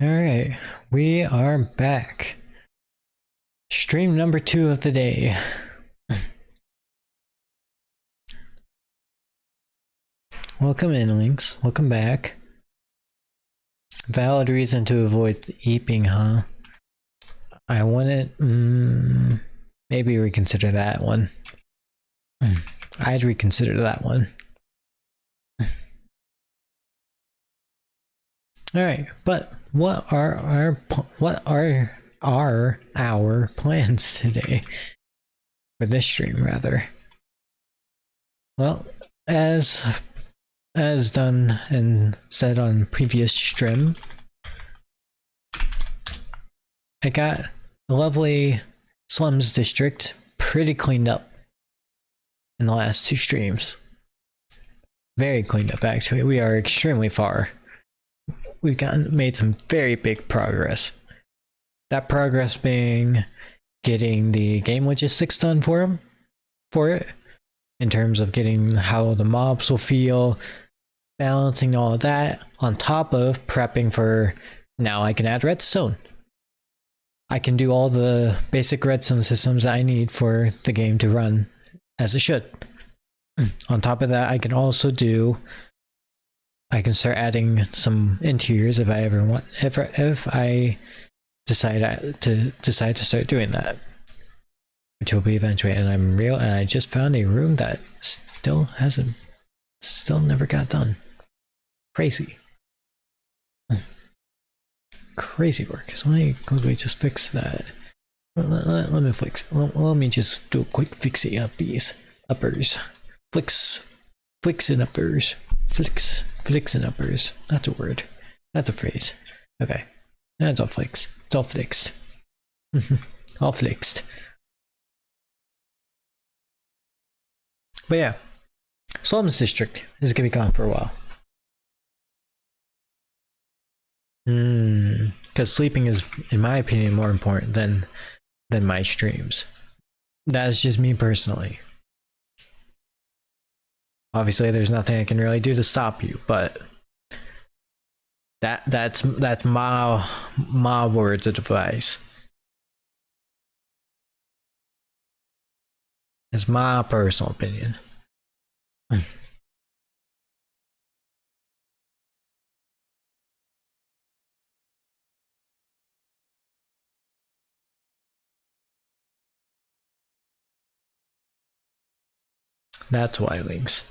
Alright, we are back. Stream number 2 of the day. Welcome in, Links. Welcome back. Valid reason to avoid eeping, huh? I wouldn't... maybe reconsider that one. I'd reconsider that one. Alright, but what are our plans today? For this stream, rather. Well, as done and said on previous stream, I got the lovely slums district pretty cleaned up in the last 2 streams. Very cleaned up, actually. We are extremely far. We've made some very big progress. That progress being getting the game logistics done for it, in terms of getting how the mobs will feel, balancing all of that, on top of prepping for now I can add redstone. I can do all the basic redstone systems that I need for the game to run as it should. On top of that, I can also I can start adding some interiors if I ever want, if I decide to start doing that, which will be eventually. And I just found a room that still never got done. Crazy. Crazy work. So let me quickly just fix that. Let me just do a quick fixie up these uppers. Flicks and uppers. Flicks and uppers. That's a word. That's a phrase. Okay. That's all flicks. It's all fixed. All fixed. But yeah. Slums District is gonna be gone for a while. Because sleeping is, in my opinion, more important than my streams. That's just me personally. Obviously, there's nothing I can really do to stop you, but that's my words of advice. It's my personal opinion. That's why, Links.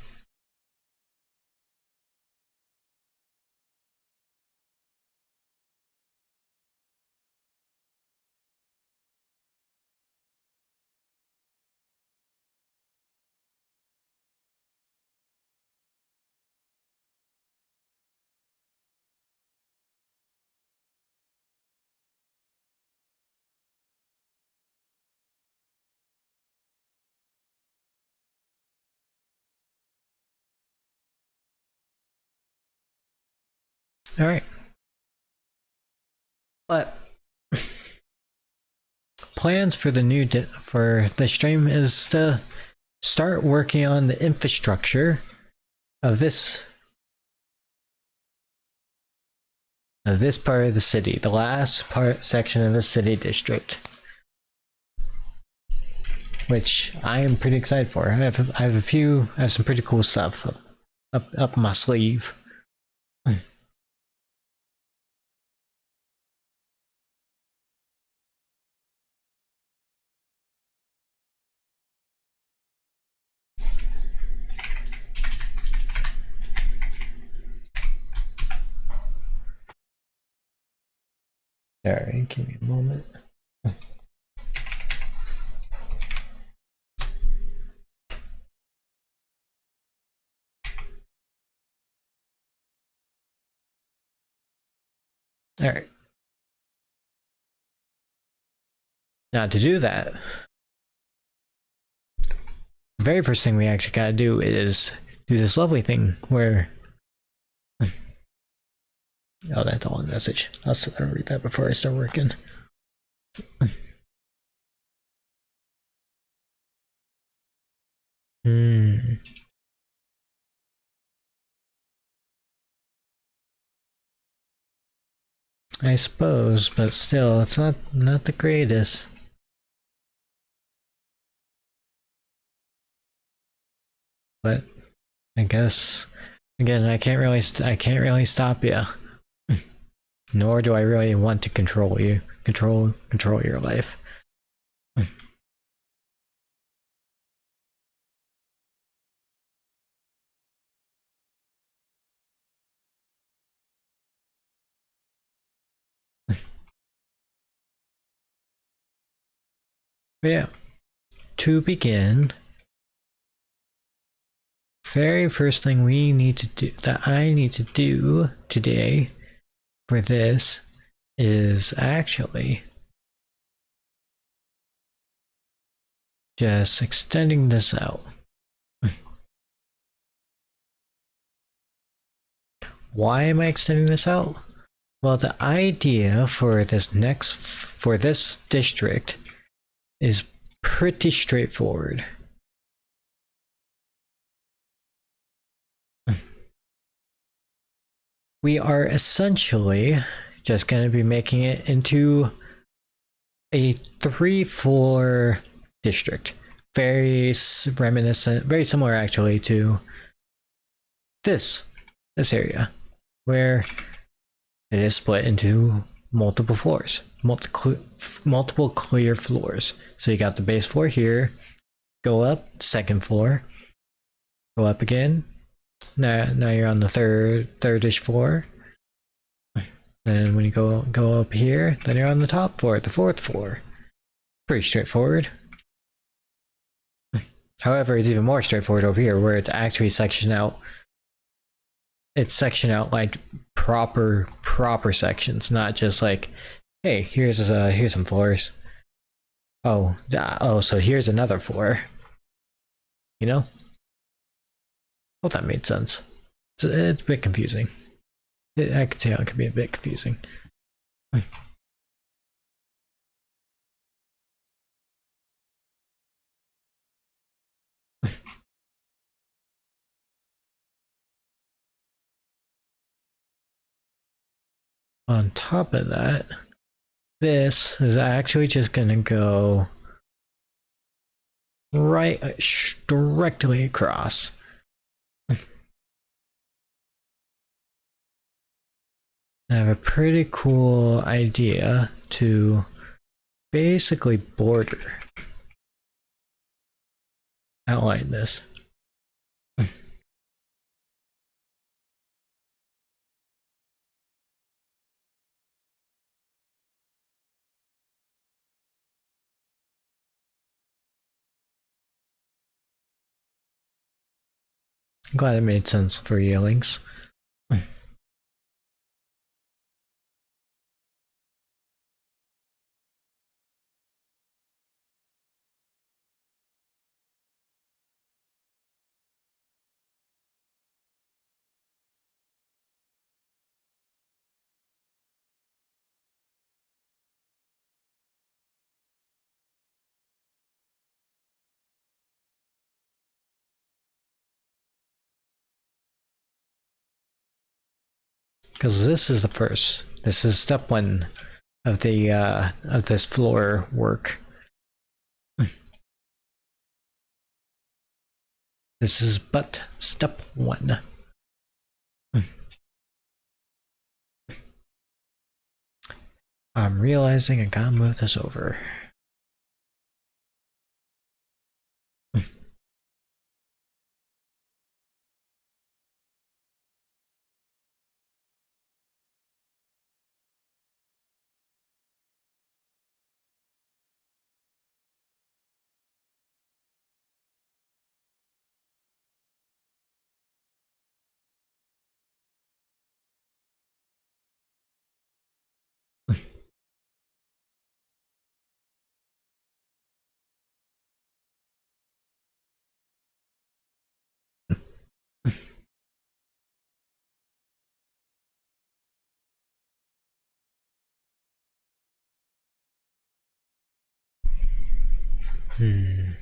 All right, but plans for the stream is to start working on the infrastructure of this part of the city, the last section of the city district, which I am pretty excited for. I have some pretty cool stuff up my sleeve. Alright, give me a moment. Alright. Now to do that, the very first thing we actually gotta do is do this lovely thing where... Oh, that's all in message. I'll read that before I start working. I suppose, but still, it's not the greatest. But I guess again, I can't really stop you. Nor do I really want to control you, control your life. But yeah, to begin, very first thing we need to do, that I need to do today for this, is actually just extending this out. Why am I extending this out? Well, the idea for this district is pretty straightforward. We are essentially just going to be making it into a 3-floor district. Very reminiscent, very similar actually to this area, where it is split into multiple floors, multiple clear floors. So you got the base floor here, go up, second floor, go up again. Now you're on the thirdish floor. And when you go up here, then you're on the top floor, the fourth floor. Pretty straightforward. However, it's even more straightforward over here, where it's actually sectioned out. It's sectioned out like proper sections, not just like, hey, here's some floors. Oh, so here's another floor. You know? Well, that made sense. It's a bit confusing. I could see how it could be a bit confusing. On top of that, this is actually just gonna go right directly across. I have a pretty cool idea to basically border outline this. I'm glad it made sense for Yearlings. Because this is the first. This is step one of the of this floor work. This is but step one. I'm realizing I gotta move this over. Hmm.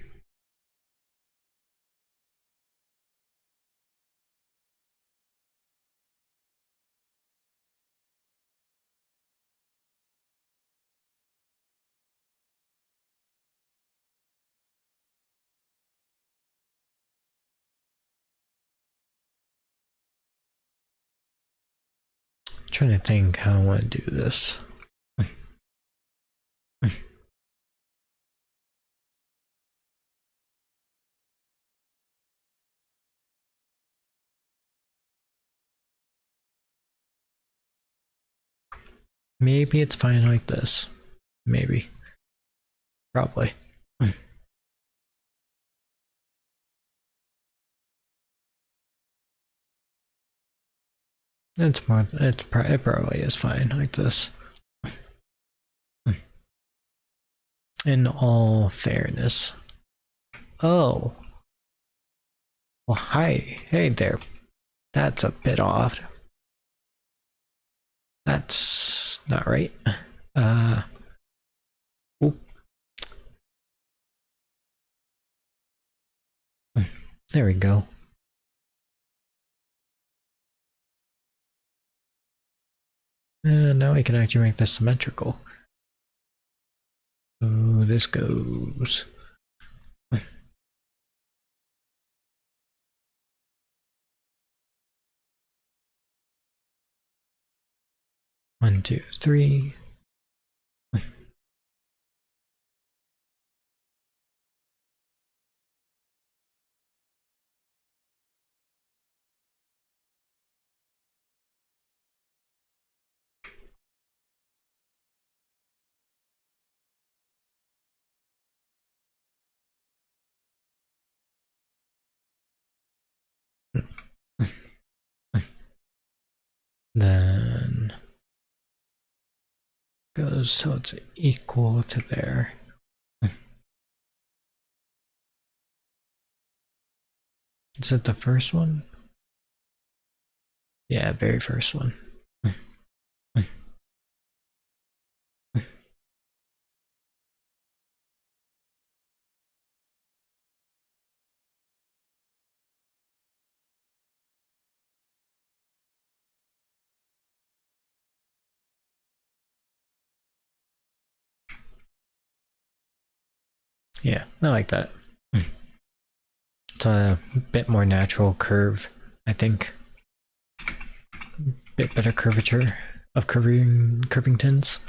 trying to think how I want to do this. Maybe it's fine like this. Maybe. Probably. It probably is fine like this. In all fairness. Oh. Well, hi. Hey there. That's a bit odd. That's not right. Oop. There we go. And now we can actually make this symmetrical. So this goes. 1, 2, 3. Then goes so it's equal to there. Is it the first one? Yeah, very first one. Yeah, I like that. It's a bit more natural curve, I think. Bit better curvature of curving tins.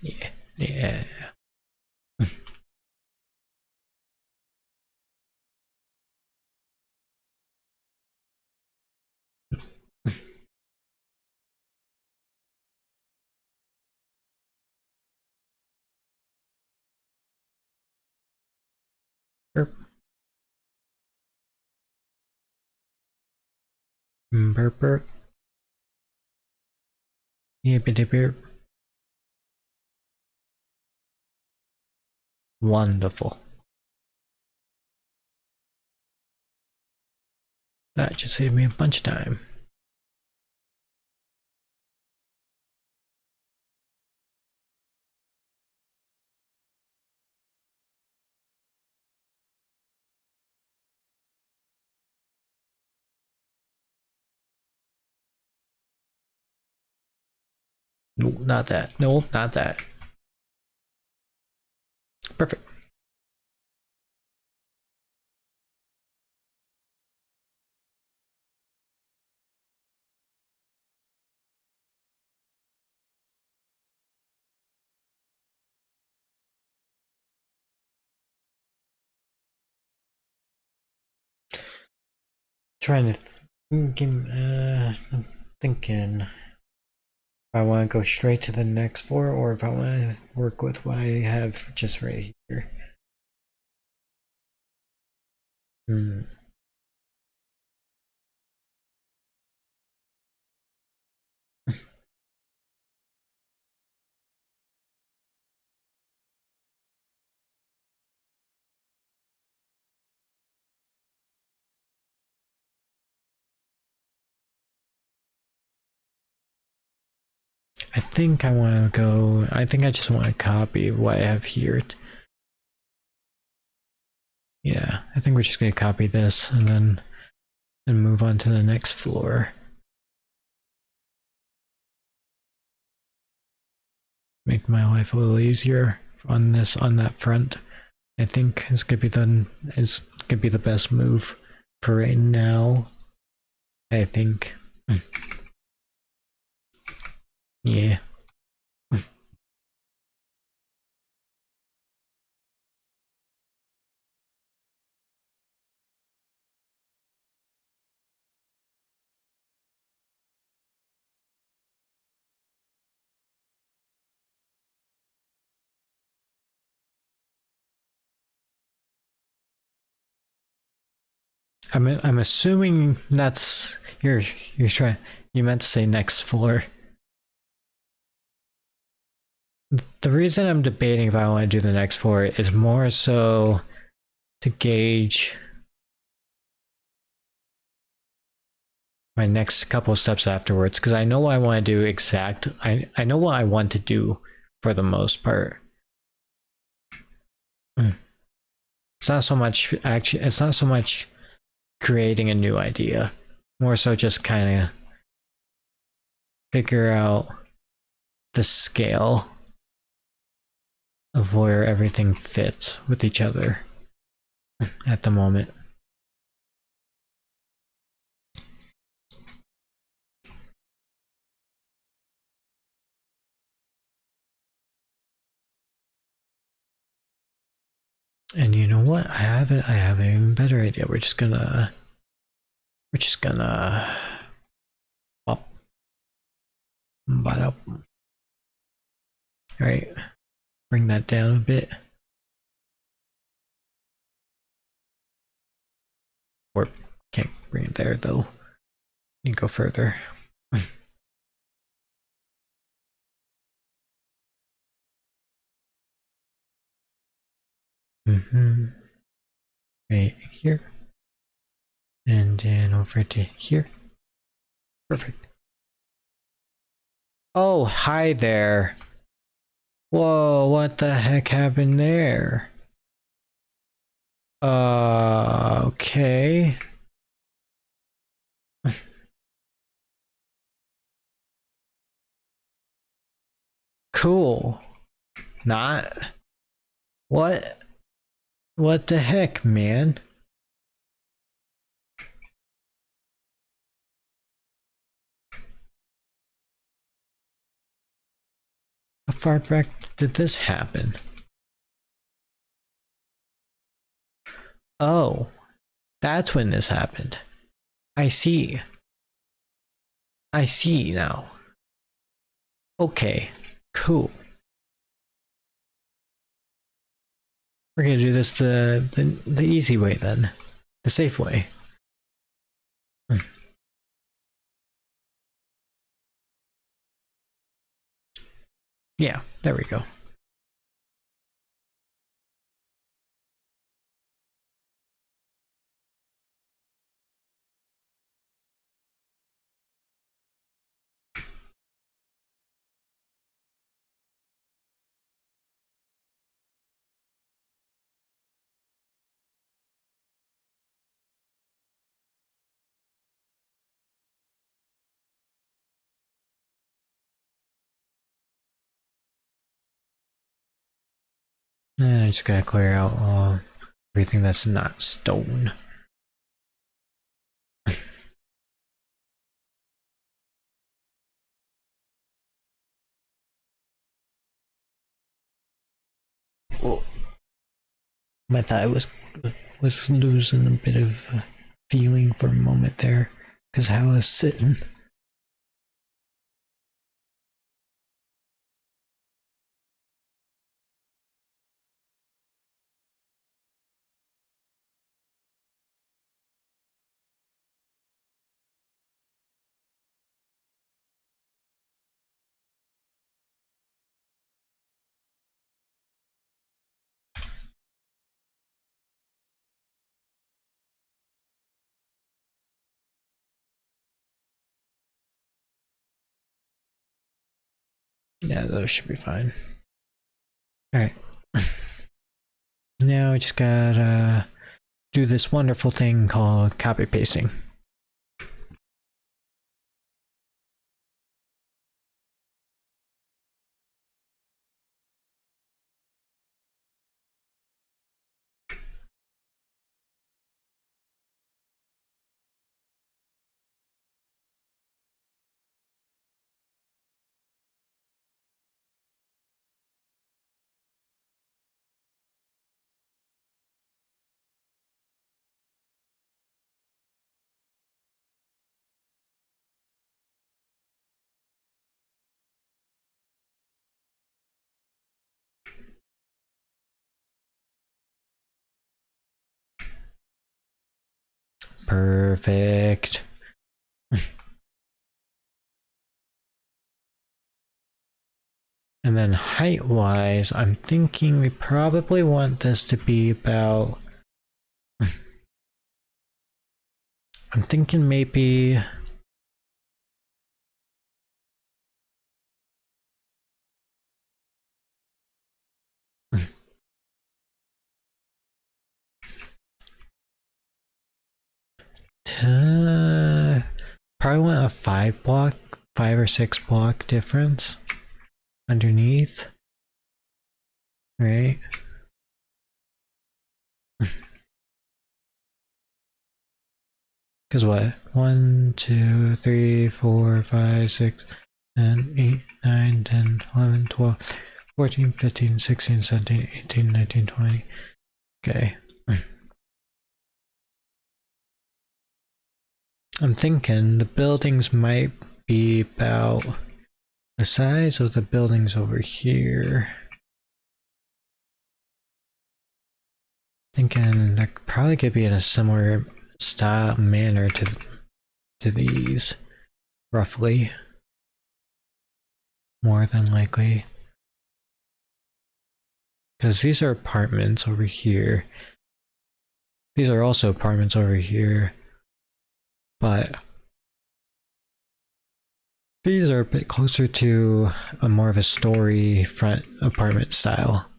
Yeah, yeah. Burp, burp, burp. Yippity burp. Wonderful. That just saved me a bunch of time. No, not that. No, not that. Perfect. Trying to I'm thinking if I want to go straight to the next four or if I want to work with what I have just right here. Hmm. I think I want to go, I think I just want to copy what I have here. Yeah, I think we're just going to copy this and then move on to the next floor. Make my life a little easier on that front. I think is gonna be the best move for right now. I think. Yeah. I'm assuming that's you're trying, you meant to say next floor. The reason I'm debating if I want to do the next floor is more so to gauge my next couple steps afterwards, because I know what I want to do I know what I want to do for the most part. It's not so much creating a new idea, more so just kind of figure out the scale of where everything fits with each other at the moment. And you know what? I have an even better idea. We're just gonna pop up. Alright. Bring that down a bit. Or can't bring it there though. You go further. Right here. And then over to here. Perfect. Oh, hi there. Whoa, what the heck happened there? Okay. Cool. Not. What? What the heck, man? How far back did this happen? Oh, that's when this happened. I see. I see now. Okay, cool. We're gonna do this the easy way then. The safe way. Yeah, there we go. And I just gotta clear out everything that's not stone. Oh, I thought I was losing a bit of feeling for a moment there, because how I was sitting. Yeah, those should be fine. Alright. Now we just gotta do this wonderful thing called copy pasting. Perfect. And then height-wise, I'm thinking we probably want this to be about... I'm thinking maybe... probably want a 5 or 6 block difference underneath, right? Because what? 1, 2, 3, 4, 5, 6, 7, 8, 9, 10, 11, 12, 14, 15, 16, 17, 18, 19, 20. Okay. I'm thinking the buildings might be about the size of the buildings over here. Thinking that probably could be in a similar style manner to these, roughly. More than likely. Because these are apartments over here. These are also apartments over here. But these are a bit closer to a more of a story front apartment style.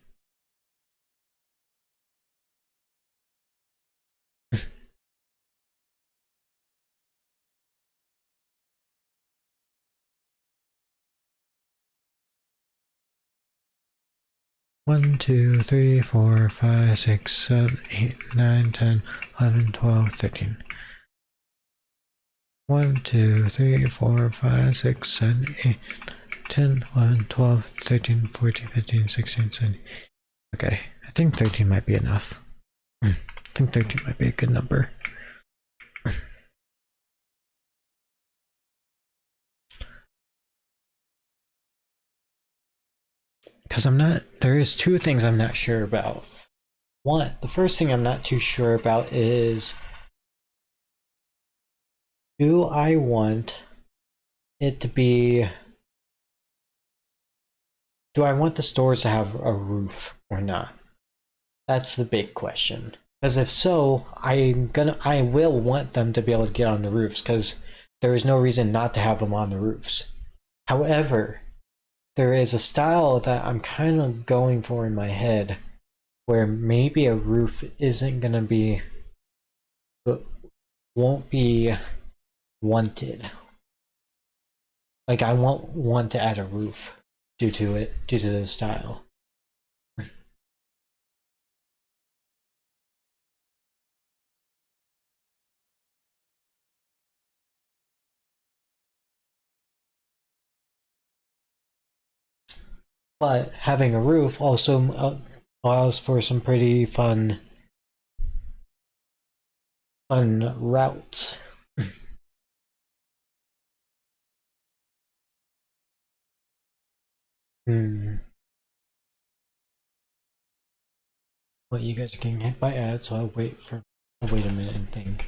One, 2, 3, 4, 5, 6, 7, 8, 9, 10, 11, 12, 13. 1, 2, 3, 4, 5, 6, 7, 8, 10, 11, 12, 13, 14, 15, 16, 17. Okay, I think 13 might be enough. I think 13 might be a good number. Because there is 2 things I'm not sure about. One, the first thing I'm not too sure about is, do I want it to be, do I want the stores to have a roof or not? That's the big question. Because if so, I will want them to be able to get on the roofs, because there is no reason not to have them on the roofs. However, there is a style that I'm kind of going for in my head, where maybe a roof isn't gonna be, won't be wanted. Like, I won't want to add a roof due to the style. But having a roof also allows for some pretty fun routes. Hmm. But you guys are getting hit by ads, so I'll wait a minute and think.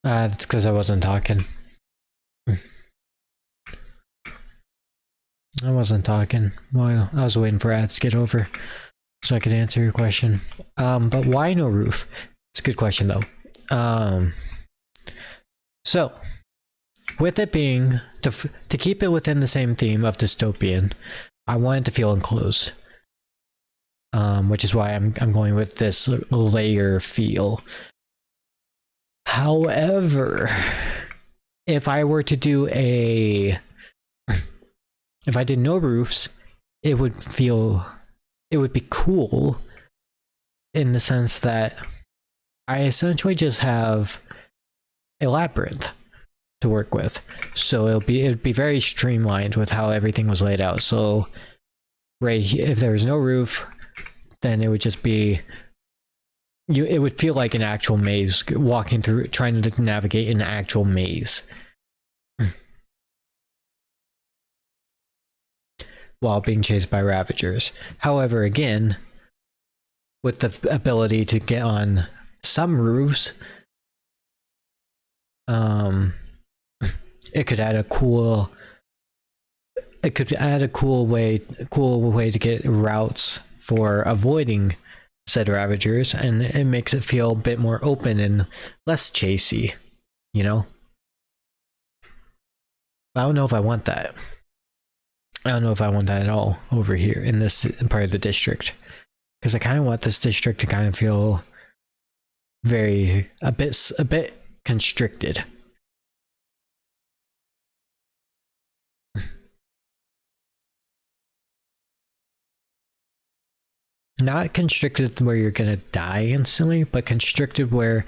That's because I wasn't talking. I wasn't talking. Well, I was waiting for ads to get over so I could answer your question. But why no roof? It's a good question though. So with it being to keep it within the same theme of dystopian, I want it to feel enclosed. Which is why I'm going with this layer feel. However, if I were to do if I did no roofs, it would be cool in the sense that I essentially just have a labyrinth to work with. So it'd be very streamlined with how everything was laid out. So if there was no roof, then it would just be it would feel like an actual maze, walking through, trying to navigate an actual maze. While being chased by Ravagers. However, again, with the ability to get on some roofs, it could add a cool way to get routes for avoiding said Ravagers, and it makes it feel a bit more open and less chasey, you know? I don't know if I want that. I don't know if I want that at all over here in this part of the district, because I kind of want this district to kind of feel a bit constricted. Not constricted where you're gonna die instantly, but constricted where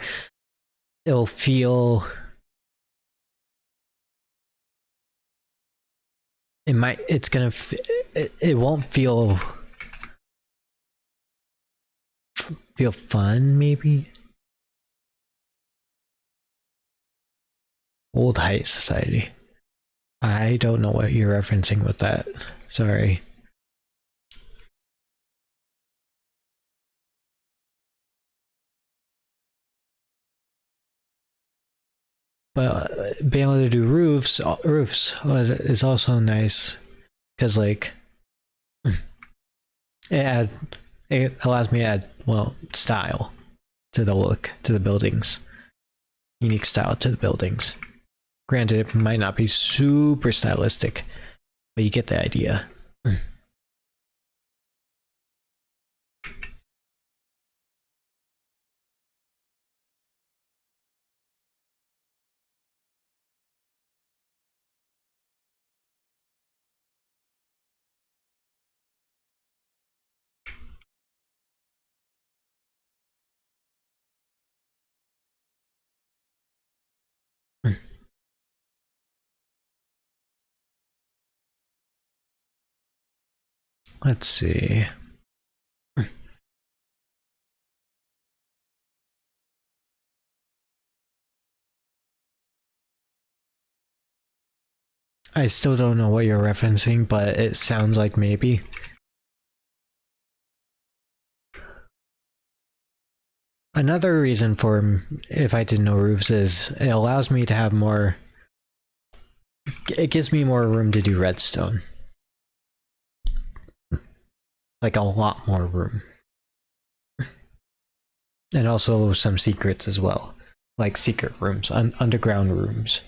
it'll feel it won't feel fun, maybe. Old Height Society. I don't know what you're referencing with that. Sorry. But being able to do roofs is also nice, because like it allows me to add, well, style to the look, to the buildings, unique style to the buildings. Granted, it might not be super stylistic, but you get the idea. Let's see. I still don't know what you're referencing, but it sounds like maybe. Another reason for if I did no roofs is it allows me to have more. It gives me more room to do redstone. Like a lot more room. And also some secrets as well. Like secret rooms, underground rooms.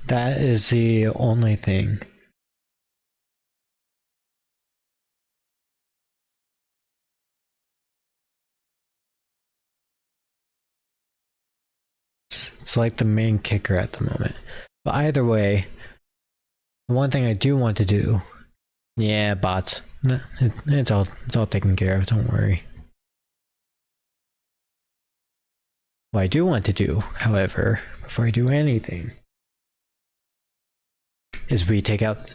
That is the only thing. It's like the main kicker at the moment. But either way, the one thing I do want to do, yeah, bots. It's all taken care of, don't worry. What I do want to do, however, before I do anything, is we take out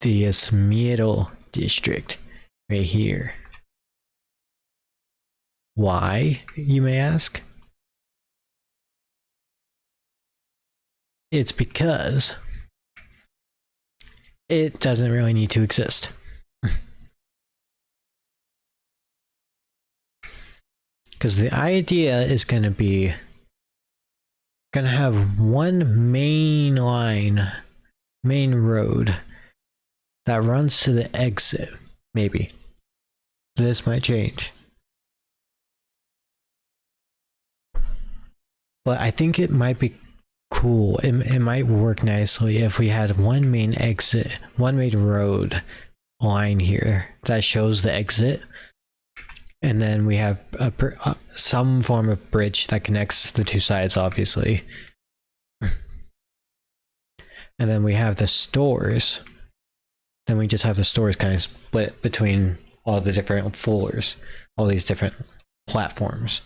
the middle district right here. Why, you may ask? It's because it doesn't really need to exist. Because the idea is going to be going to have one main line, main road that runs to the exit. Maybe this might change, but I think it might be cool. It might work nicely if we had one main exit, one main road line here that shows the exit, and then we have some form of bridge that connects the two sides, obviously. And then we have the stores. Then we just have the stores kind of split between all the different floors, all these different platforms.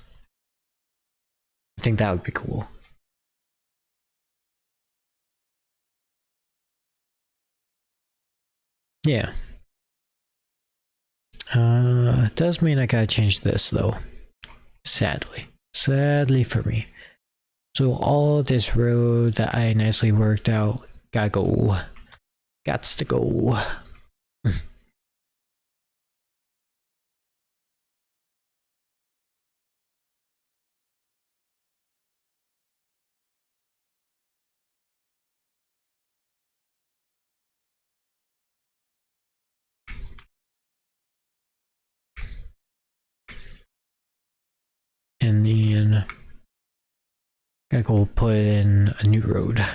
I think that would be cool. Yeah. It does mean I gotta change this though. Sadly. Sadly for me. So all this road that I nicely worked out gotta go. Gots to go. And then gotta go put in a new road.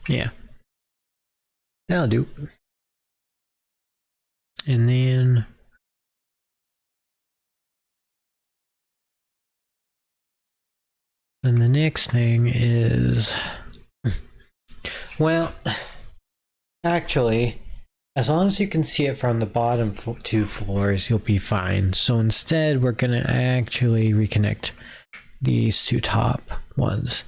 Yeah. That'll do. And then the next thing is, well, actually, as long as you can see it from the bottom two floors, you'll be fine. So instead, we're gonna actually reconnect these two top ones.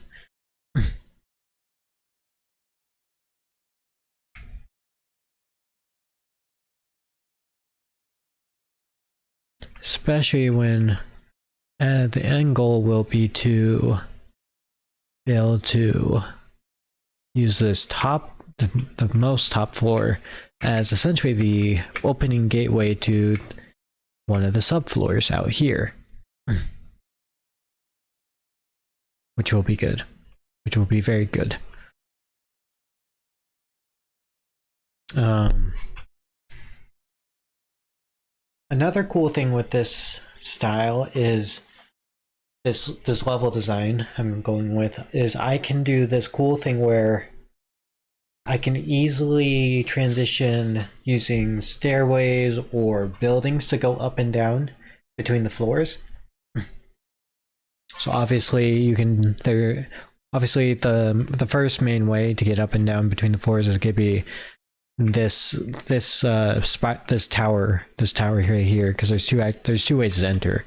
Especially when the end goal will be to be able to use this top, the most top floor, as essentially the opening gateway to one of the subfloors out here. Which will be good. Which will be very good. Another cool thing with this style is this level design I'm going with is I can do this cool thing where I can easily transition using stairways or buildings to go up and down between the floors. So obviously you can there obviously the first main way to get up and down between the floors is gonna be this spot this tower here because there's two ways to enter.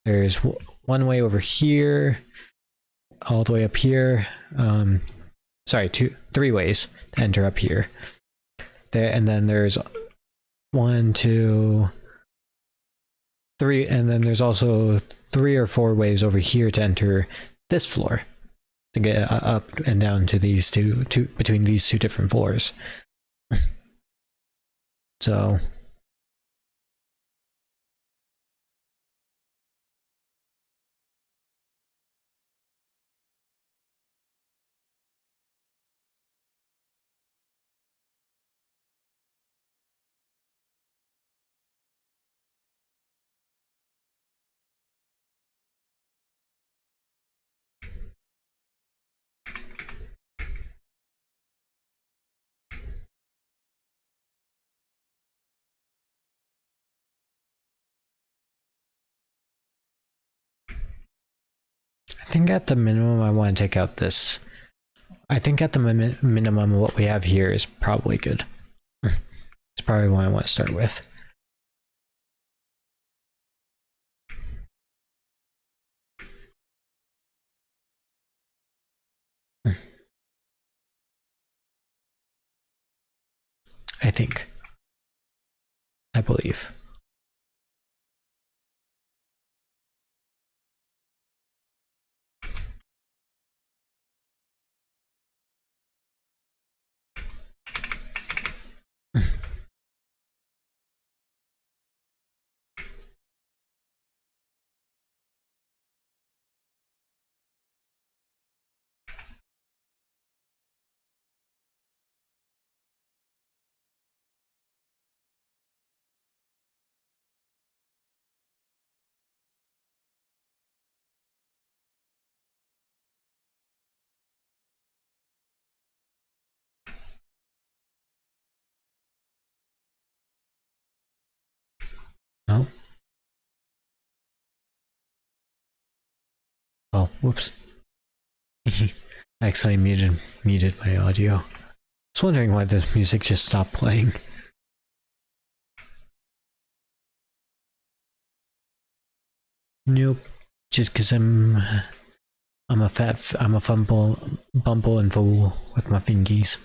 There's one way over here, all the way up here. Sorry, three ways to enter up here. There, and then there's 1, 2, 3, and then there's also 3 or 4 ways over here to enter this floor to get up and down to these two between these two different floors. So I think at the minimum I want to take out this. I think at the minimum what we have here is probably good. It's probably what I want to start with. I think. I believe. No. Oh, whoops. I accidentally muted my audio. I was wondering why the music just stopped playing. Nope. Just cause I'm a bumble and fool with my fingies.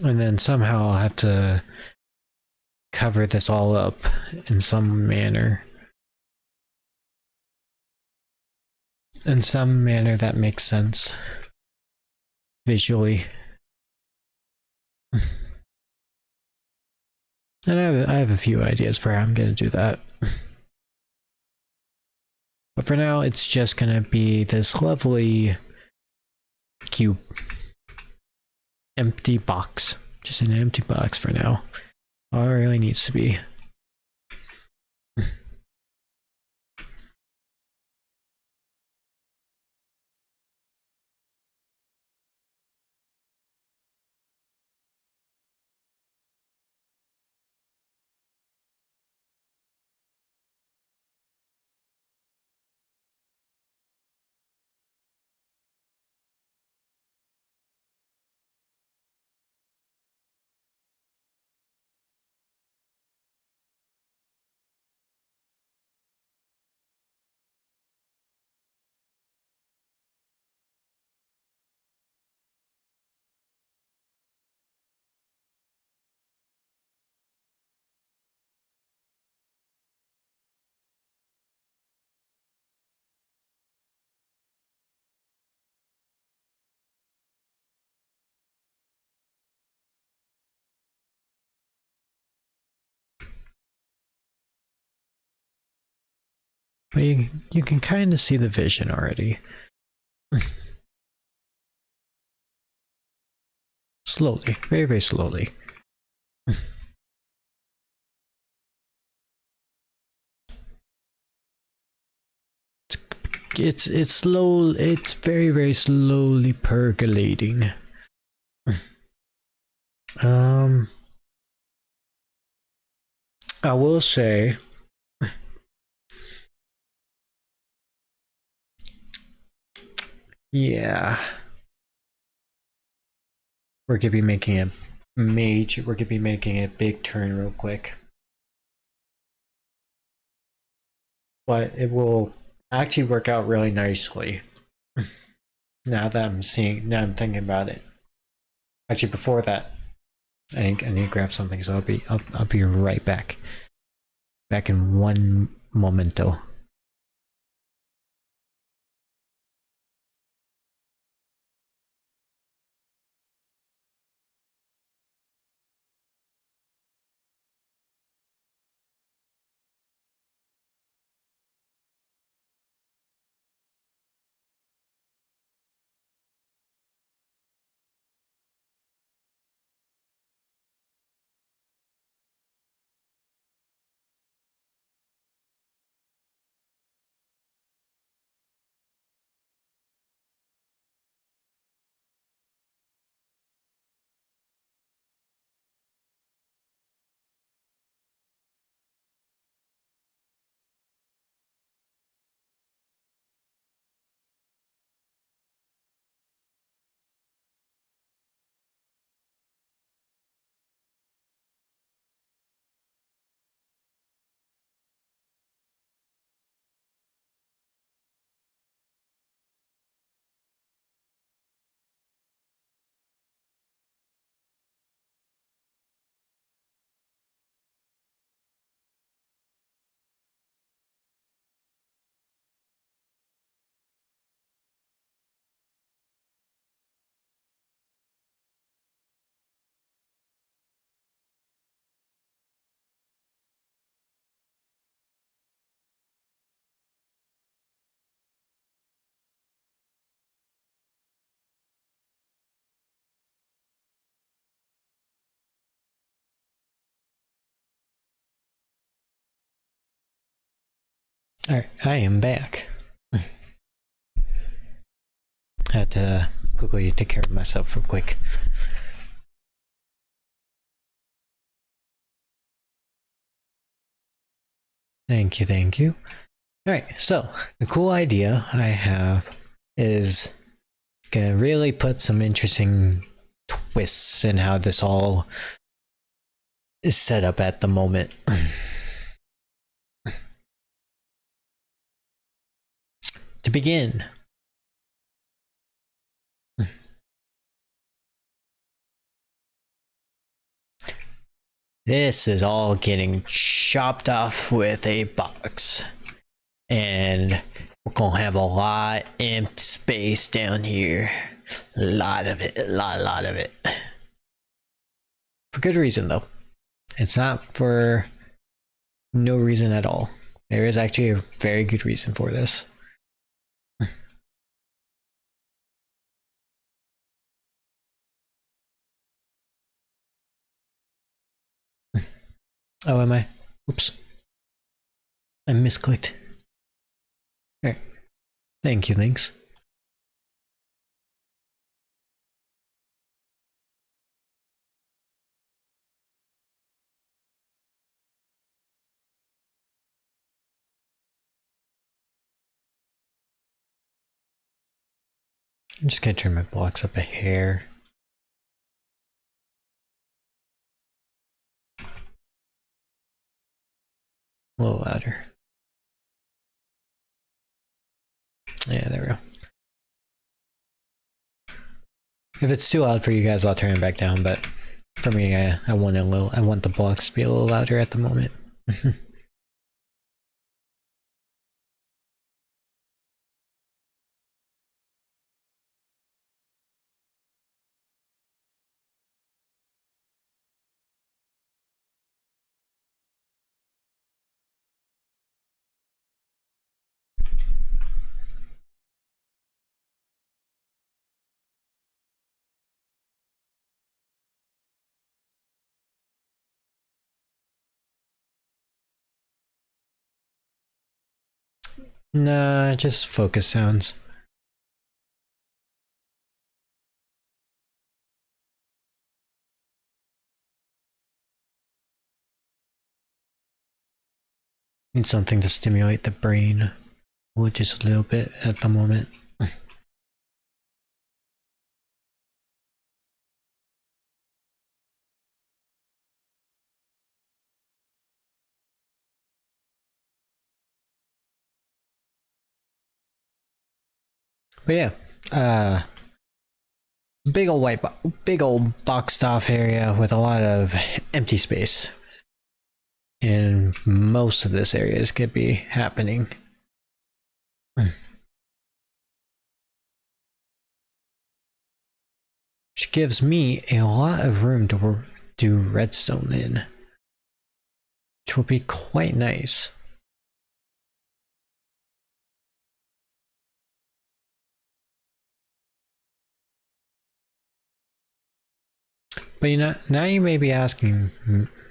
And then somehow I'll have to cover this all up in some manner. In some manner that makes sense visually. And I have a few ideas for how I'm gonna do that. But for now, it's just gonna be this lovely cube. Empty box. Just an empty box for now. All it really needs to be. But you can kind of see the vision already. Slowly, very, very slowly. It's slow. It's very, very slowly percolating. I will say, yeah, we're gonna be making a major. We're gonna be making a big turn real quick, but it will actually work out really nicely. Now that I'm seeing, now I'm thinking about it. Actually, before that, I need to grab something, so I'll be right back. Back in one momento. Alright, I am back. Had to quickly take care of myself real quick. Thank you, thank you. Alright, so the cool idea I have is gonna really put some interesting twists in how this all is set up at the moment. To begin, this is all getting chopped off with a box. And we're gonna have a lot empty space down here. A lot of it, a lot of it. For good reason though. It's not for no reason at all. There is actually a very good reason for this. Oh, am I? Oops. I misclicked. Alright. Thank you, Lynx. I'm just gonna turn my blocks up a hair. A little louder. Yeah, there we go. If it's too loud for you guys, I'll turn it back down, but for me, I want the blocks to be a little louder at the moment. Nah, just focus sounds. Need something to stimulate the brain, well, just a little bit at the moment. But yeah, big old boxed off area with a lot of empty space. And most of this area is could be happening. Which gives me a lot of room to do redstone in. Which will be quite nice. But you know, now you may be asking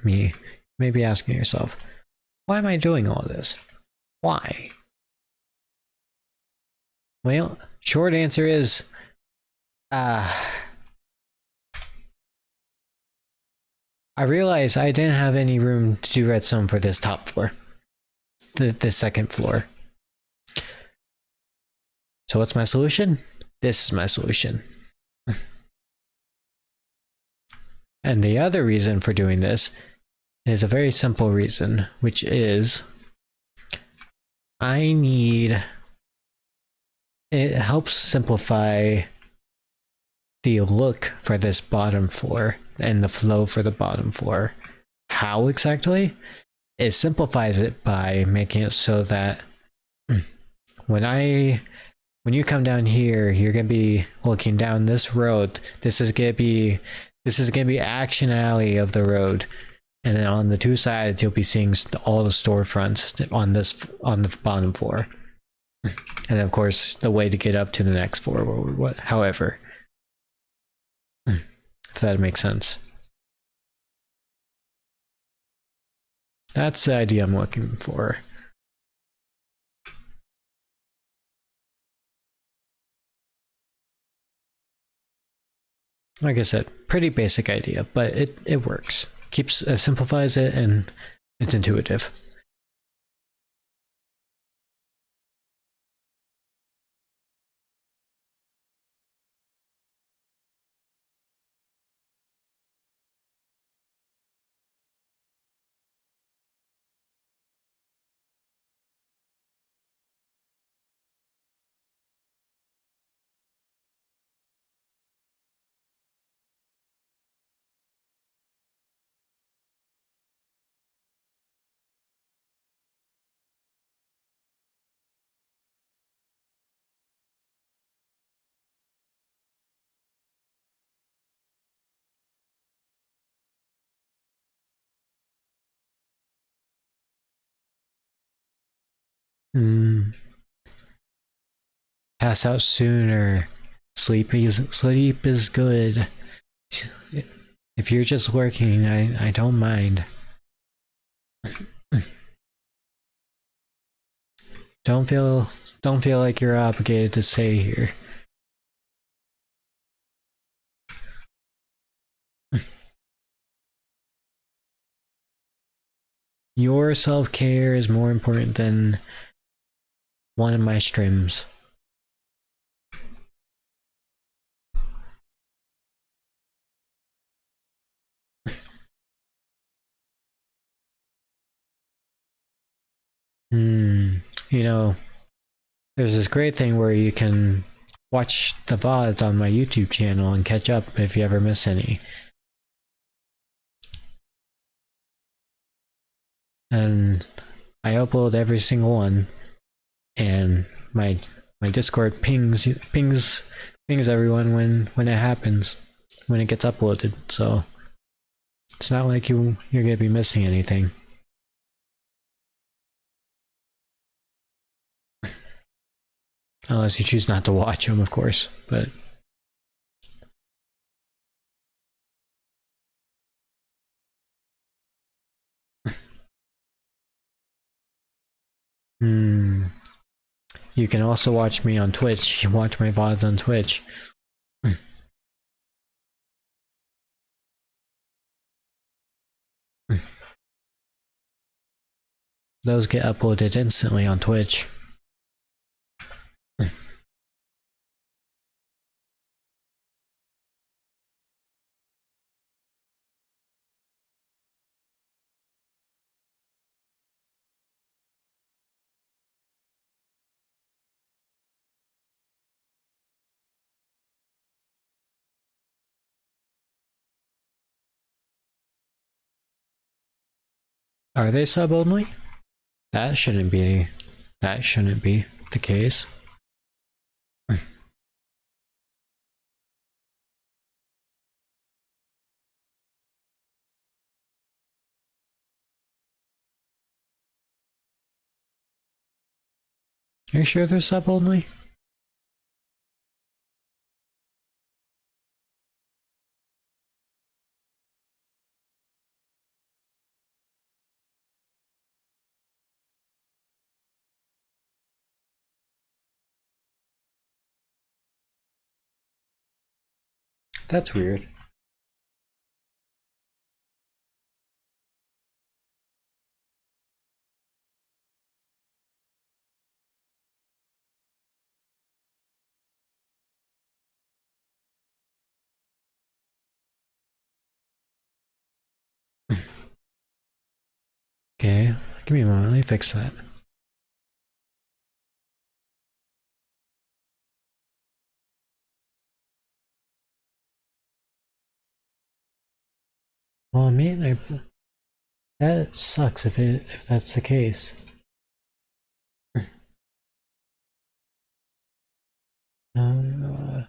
me, you may be asking yourself, why am I doing all this? Why? Well, short answer is, I realized I didn't have any room to do redstone for this top floor, the second floor. So what's my solution? This is my solution. And the other reason for doing this is a very simple reason, which is it helps simplify the look for this bottom floor and the flow for the bottom floor. How exactly? It simplifies it by making it so that when you come down here, you're gonna be looking down this road. This is gonna be Action Alley of the road, and then on the two sides you'll be seeing all the storefronts on the bottom floor, and then of course the way to get up to the next floor, or however, if that makes sense. That's the idea I'm looking for. Like I said, pretty basic idea, but it works. Simplifies it, and it's intuitive. Pass out sooner. Sleep is good. If you're just working, I don't mind. Don't feel like you're obligated to stay here. Your self-care is more important than one of my streams. You know, there's this great thing where you can watch the VODs on my YouTube channel and catch up if you ever miss any. And I upload every single one, and my Discord pings everyone when it happens, when it gets uploaded. So it's not like you're gonna be missing anything. Unless you choose not to watch them, of course, but... You can also watch me on Twitch. You can watch my VODs on Twitch. Those get uploaded instantly on Twitch. Are they sub only? That shouldn't be the case. Are you sure they're sub only? That's weird. Okay, give me a moment, let me fix that. Well, I mean, that sucks if that's the case. Uh,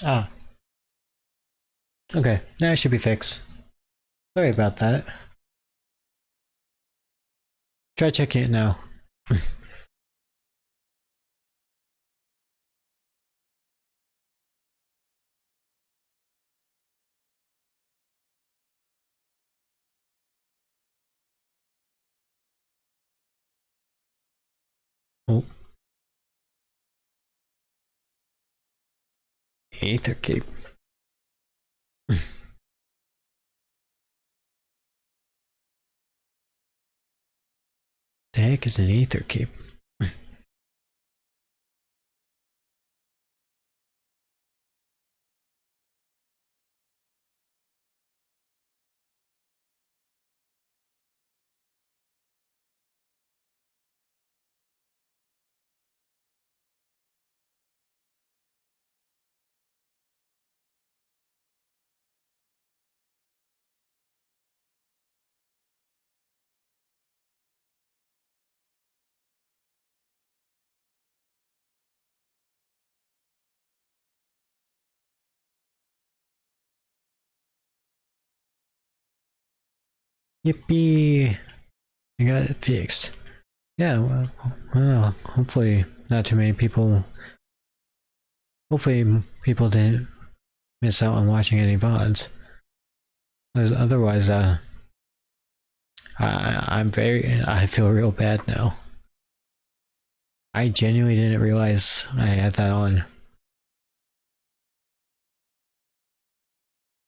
ah, okay, that should be fixed. Sorry about that. Try checking it now. Oh. Aether cape. The heck is an aether cape? Yippee! I got it fixed. Yeah, well, hopefully not too many people. Hopefully people didn't miss out on watching any VODs. Otherwise, I feel real bad now. I genuinely didn't realize I had that on.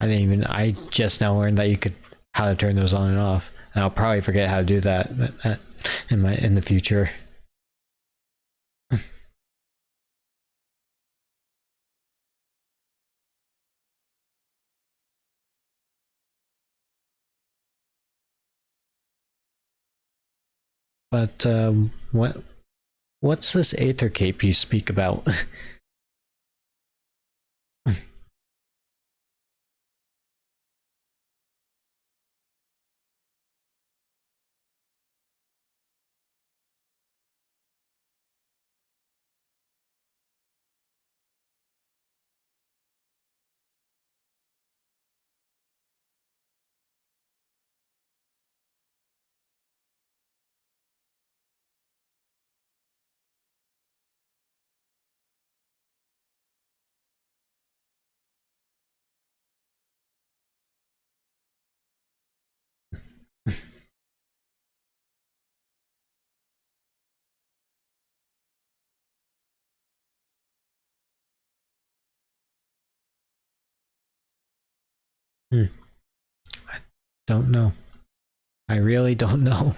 I just now learned that you could, how to turn those on and off. And I'll probably forget how to do that in the future. But what's this Aether Cape you speak about? I don't know. I really don't know.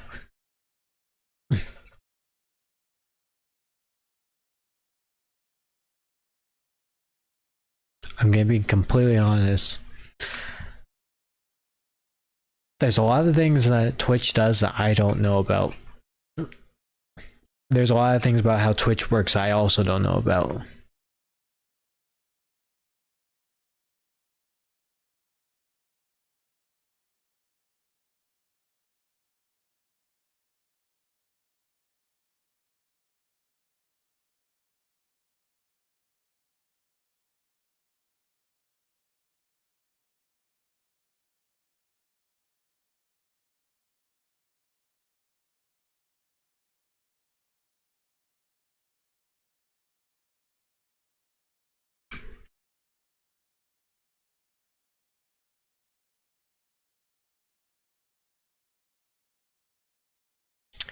I'm gonna be completely honest. There's a lot of things that Twitch does that I don't know about. There's a lot of things about how Twitch works I also don't know about.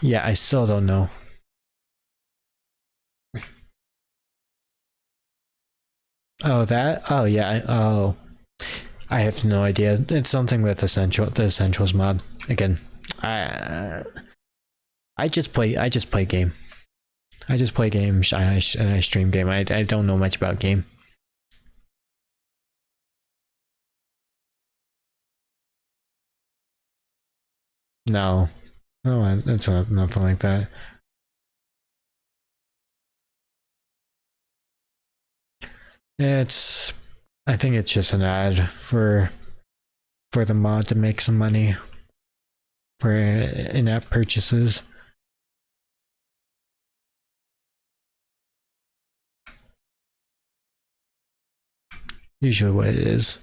Yeah, I still don't know. Oh, that? Oh, yeah. Oh, I have no idea. It's something with the essentials mod. Again, I I just play game. I just play games and I stream game. I don't know much about game. No, no, it's nothing like that. It's I think it's just an ad for the mod to make some money for in-app purchases. Usually what it is.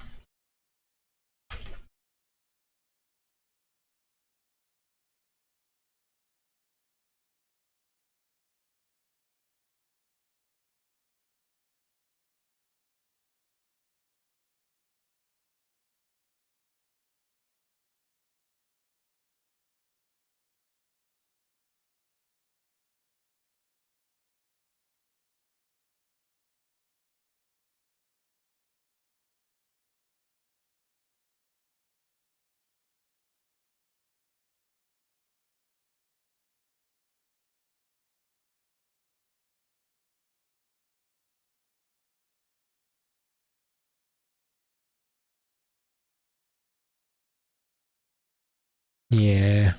Yeah.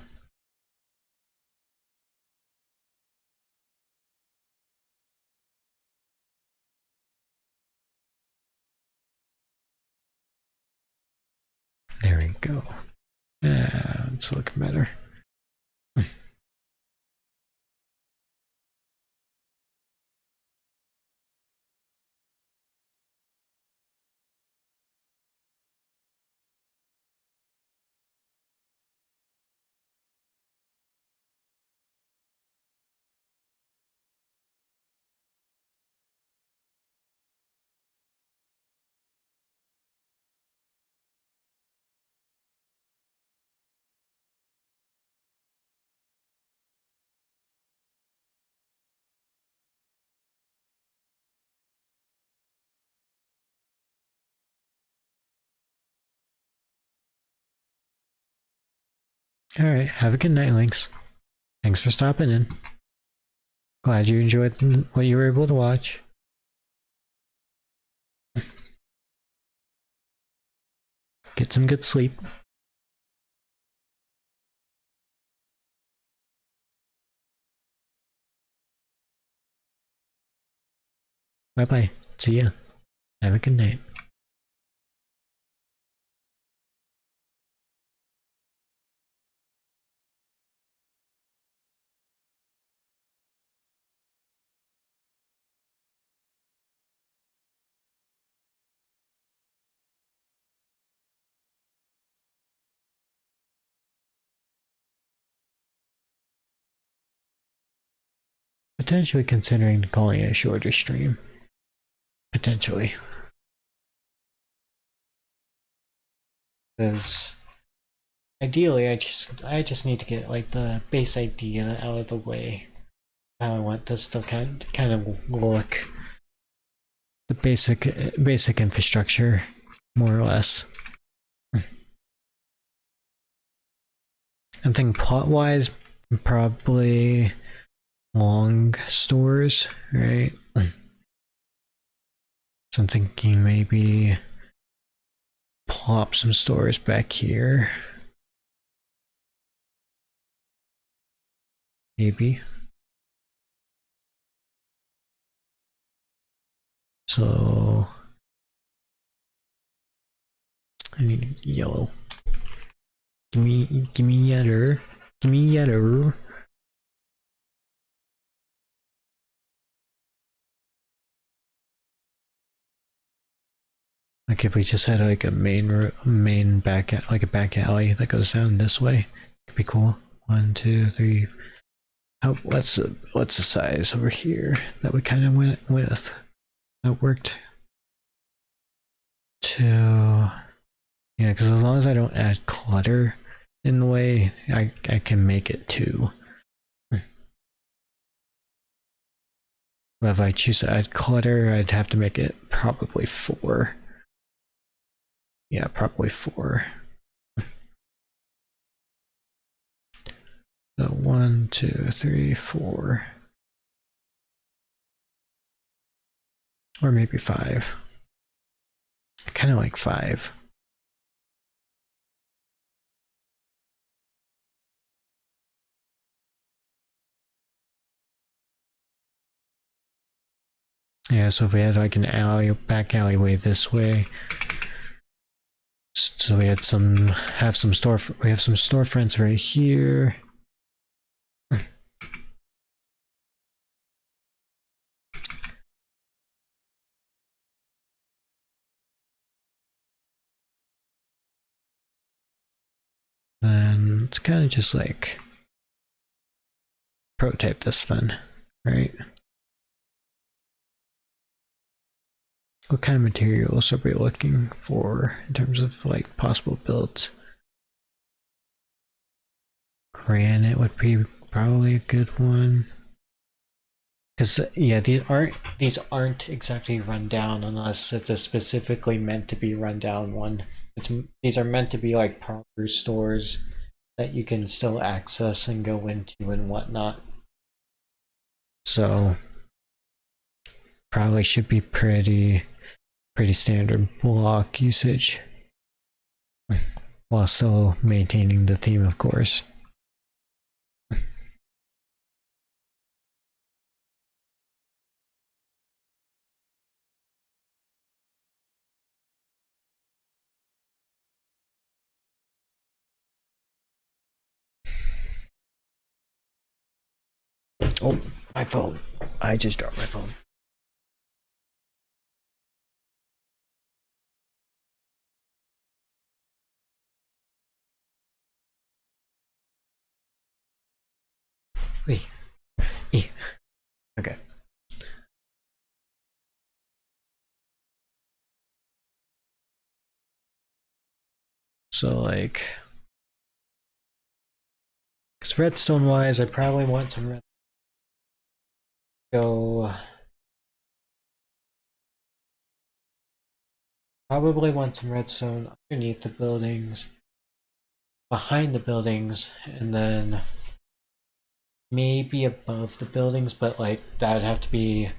There we go. Yeah, it's looking better. All right, have a good night, Lynx. Thanks for stopping in. Glad you enjoyed what you were able to watch. Get some good sleep. Bye bye. See ya. Have a good night. Potentially considering calling it a shorter stream. Potentially. Because ideally I just need to get like the base idea out of the way. How I want this to kind of look. The basic infrastructure, more or less. I think plot-wise, probably long stores, right? So I'm thinking maybe plop some stores back here. Maybe. So I need yellow. Give me yellow. Give me yellow. Like if we just had like a main back, like a back alley that goes down this way, could be cool. 1, 2, 3. How, what's the size over here that we kind of went with? That worked. 2. Yeah, because as long as I don't add clutter in the way, I can make it 2. But if I choose to add clutter, I'd have to make it probably 4. Yeah, probably 4. So 1, 2, 3, 4. Or maybe 5. I kind of like 5. Yeah, so if we had like an back alleyway this way, so we had we have some storefronts right here. Then it's kind of just like prototype this then, right? What kind of materials are we looking for in terms of like possible builds? Granite would be probably a good one. Because yeah, these aren't exactly run down unless it's a specifically meant to be run down one. These are meant to be like proper stores that you can still access and go into and whatnot. So probably should be pretty standard block usage while still maintaining the theme, of course. Oh, my phone. I just dropped my phone. Wait. Okay. So like, because redstone wise, I probably want some red. Probably want some redstone underneath the buildings, behind the buildings, and then maybe above the buildings, but like that'd have to be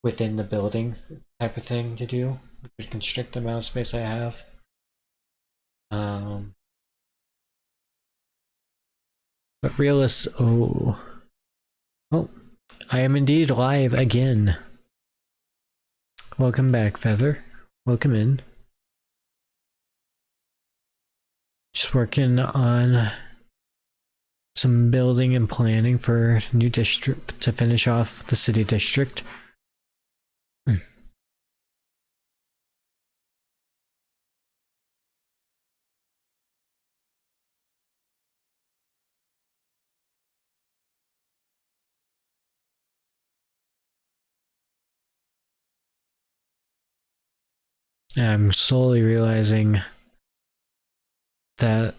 within the building type of thing to do, which would constrict the amount of space I have. But realist, oh, I am indeed live again. Welcome back, Feather. Welcome in. Just working on some building and planning for new district to finish off the city district. I'm slowly realizing that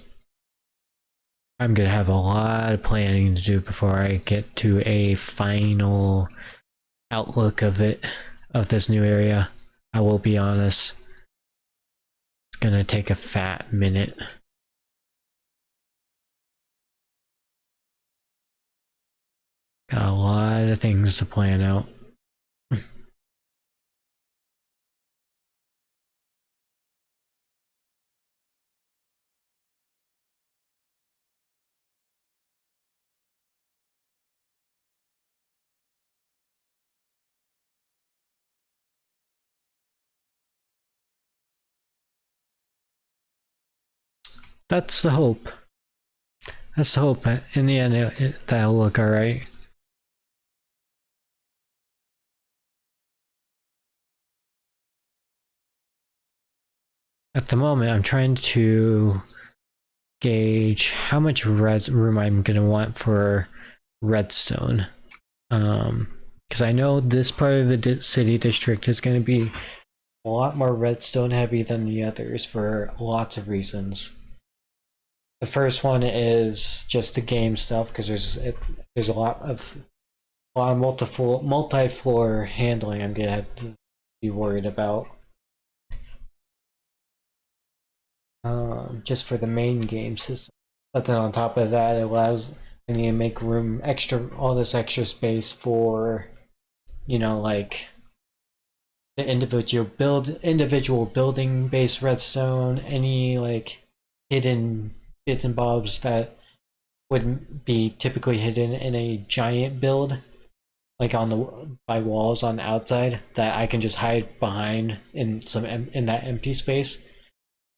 I'm gonna have a lot of planning to do before I get to a final outlook of this new area. I will be honest. It's gonna take a fat minute. Got a lot of things to plan out. That's the hope. That's the hope. In the end, that'll look alright. At the moment, I'm trying to gauge how much red room I'm gonna want for redstone. Because I know this part of the city district is gonna be a lot more redstone heavy than the others for lots of reasons. The first one is just the game stuff because there's a lot of multi-floor handling I'm gonna have to be worried about. Just for the main game system. But then on top of that, it allows I need to make room all this extra space for, like the individual building based redstone, any like hidden bits and bobs that wouldn't be typically hidden in a giant build, like by walls on the outside that I can just hide behind in that empty space.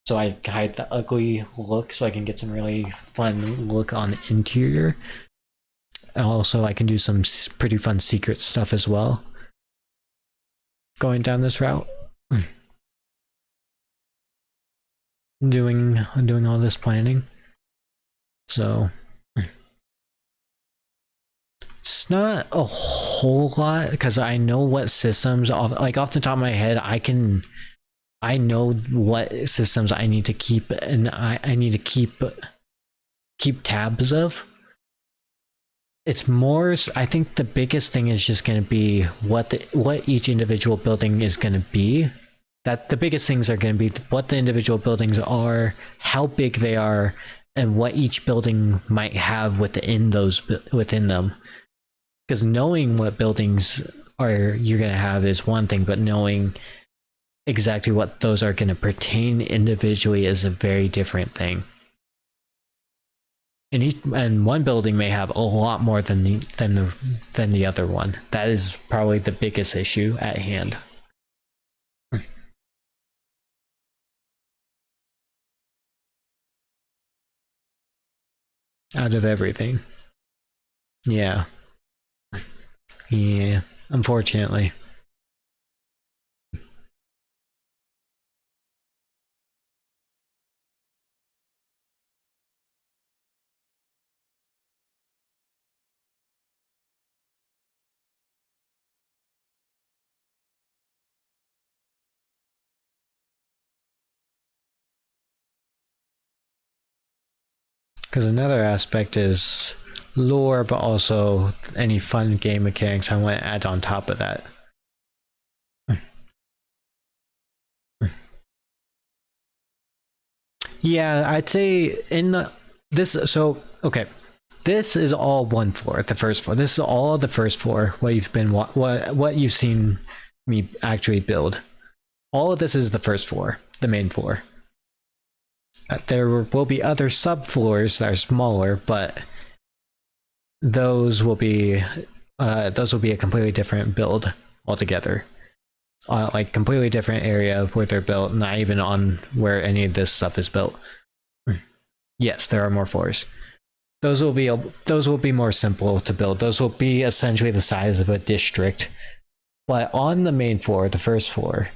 So I hide the ugly look so I can get some really fun look on the interior. And also I can do some pretty fun secret stuff as well. Going down this route. doing all this planning. So it's not a whole lot because I know what systems off the top of my head I know what systems I need to keep and I need to keep tabs of. It's more, I think the biggest thing is just going to be what each individual building is going to be. That the biggest things are going to be what the individual buildings are, how big they are, and what each building might have within them. Because knowing what buildings you're going to have is one thing, but knowing exactly what those are going to pertain individually is a very different thing. And one building may have a lot more than the other one. That is probably the biggest issue at hand. Out of everything. Yeah. Yeah, unfortunately. Because another aspect is lore, but also any fun game mechanics I want to add on top of that. Yeah, I'd say okay. This is all one floor, the first floor. This is all the first floor, what you've seen me actually build. All of this is the first floor, the main floor. There will be other subfloors that are smaller, but those will be a completely different build altogether. Like completely different area where they're built, not even on where any of this stuff is built. Yes, there are more floors. Those will be more simple to build. Those will be essentially the size of a district. But on the main floor, the first floor,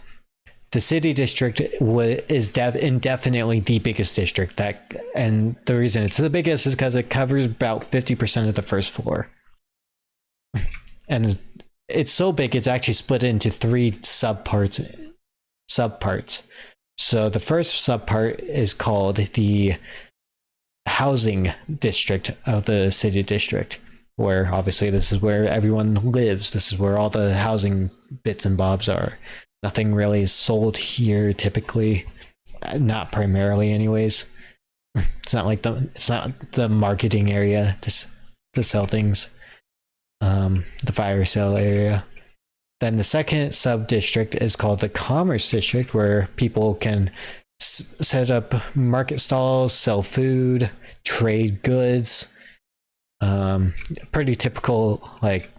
the city district is indefinitely the biggest district. And the reason it's the biggest is because it covers about 50% of the first floor. And it's so big, it's actually split into 3 subparts. So the first subpart is called the housing district of the city district, where obviously this is where everyone lives. This is where all the housing bits and bobs are. Nothing really is sold here typically, not primarily anyways. It's not the marketing area to sell things. the fire sale area. Then the second sub district is called the commerce district, where people can set up market stalls, sell food, trade goods. Pretty typical like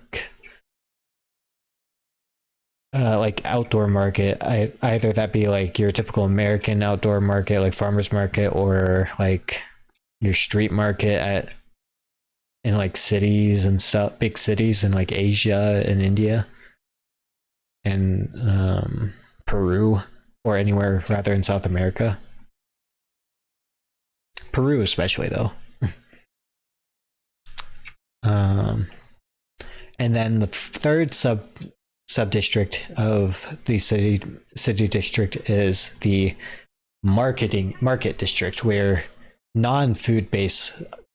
outdoor market. Either that be like your typical American outdoor market, like farmers market, or like your street market in like cities and stuff, big cities in like Asia and India and Peru, or anywhere rather in South America. Peru especially though. And then the third sub district of the city district is the market district, where non-food based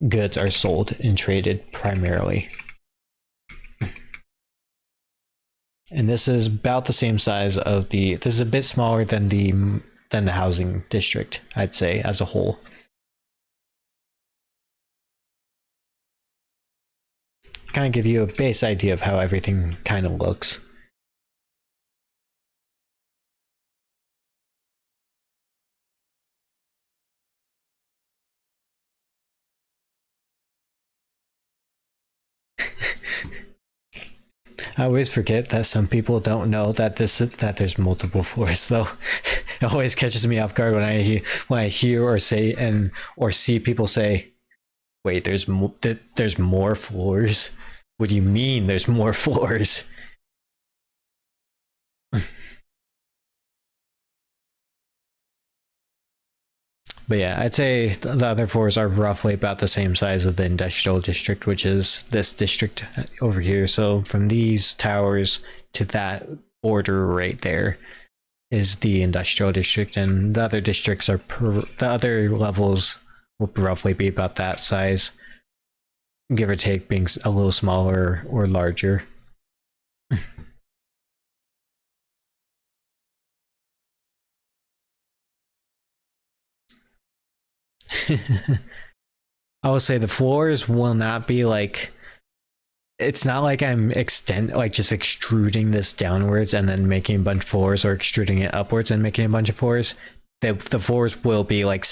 goods are sold and traded primarily. And this is about the same size of this is a bit smaller than the housing district, I'd say, as a whole. Kind of give you a base idea of how everything kind of looks. I always forget that some people don't know that there's multiple floors though. It always catches me off guard when I hear or say or see people say, "Wait, there's more floors? What do you mean there's more floors?" But yeah, I'd say the other floors are roughly about the same size of the industrial district, which is this district over here. So from these towers to that border right there is the industrial district, and the other districts are the other levels will roughly be about that size, give or take, being a little smaller or larger. I will say the floors will not be like, it's not like I'm just extruding this downwards and then making a bunch of floors, or extruding it upwards and making a bunch of floors. The floors will be like,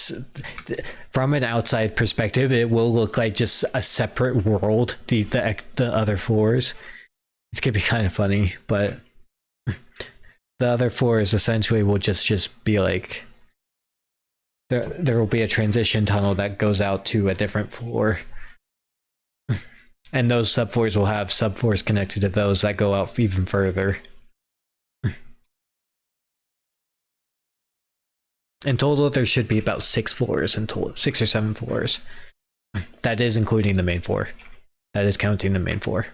from an outside perspective, it will look like just a separate world. The other floors, it's gonna be kind of funny, but the other floors essentially will just be like, there will be a transition tunnel that goes out to a different floor. And those subfloors will have subfloors connected to those that go out even further. In total, there should be about 6 floors in total, 6 or 7 floors. That is including the main floor. That is counting the main floor.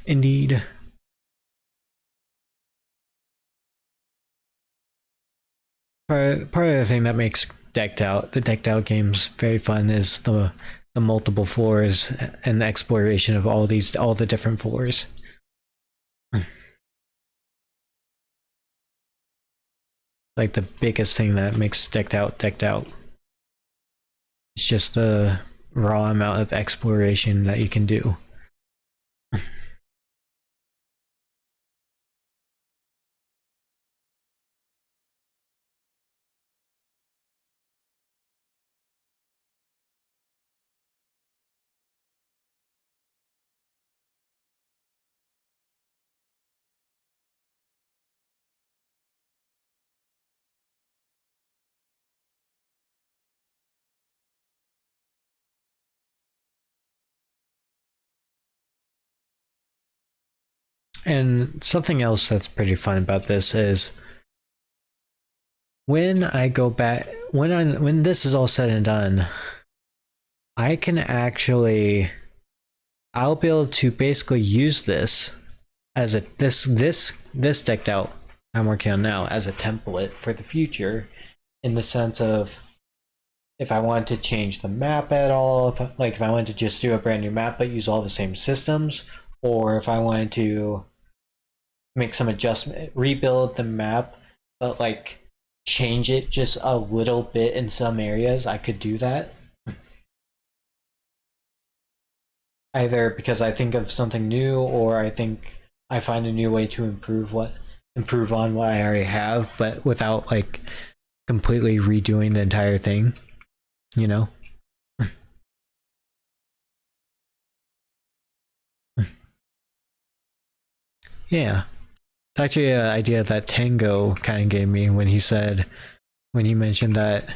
Indeed. Part of the thing that makes the decked out games very fun is the multiple floors and the exploration of all the different floors. Like the biggest thing that makes decked out. It's just the raw amount of exploration that you can do. And something else that's pretty fun about this is when I go back, when this is all said and done, I can actually, I'll be able to basically use this as this decked out I'm working on now as a template for the future, in the sense of, if I wanted to change the map at all, if I wanted to just do a brand new map but use all the same systems, or if I wanted to make some adjustment, rebuild the map, but like change it just a little bit in some areas, I could do that. Either because I think of something new, or I think I find a new way to improve on what I already have, but without like completely redoing the entire thing, you know? Yeah. It's actually an idea that Tango kind of gave me when he mentioned that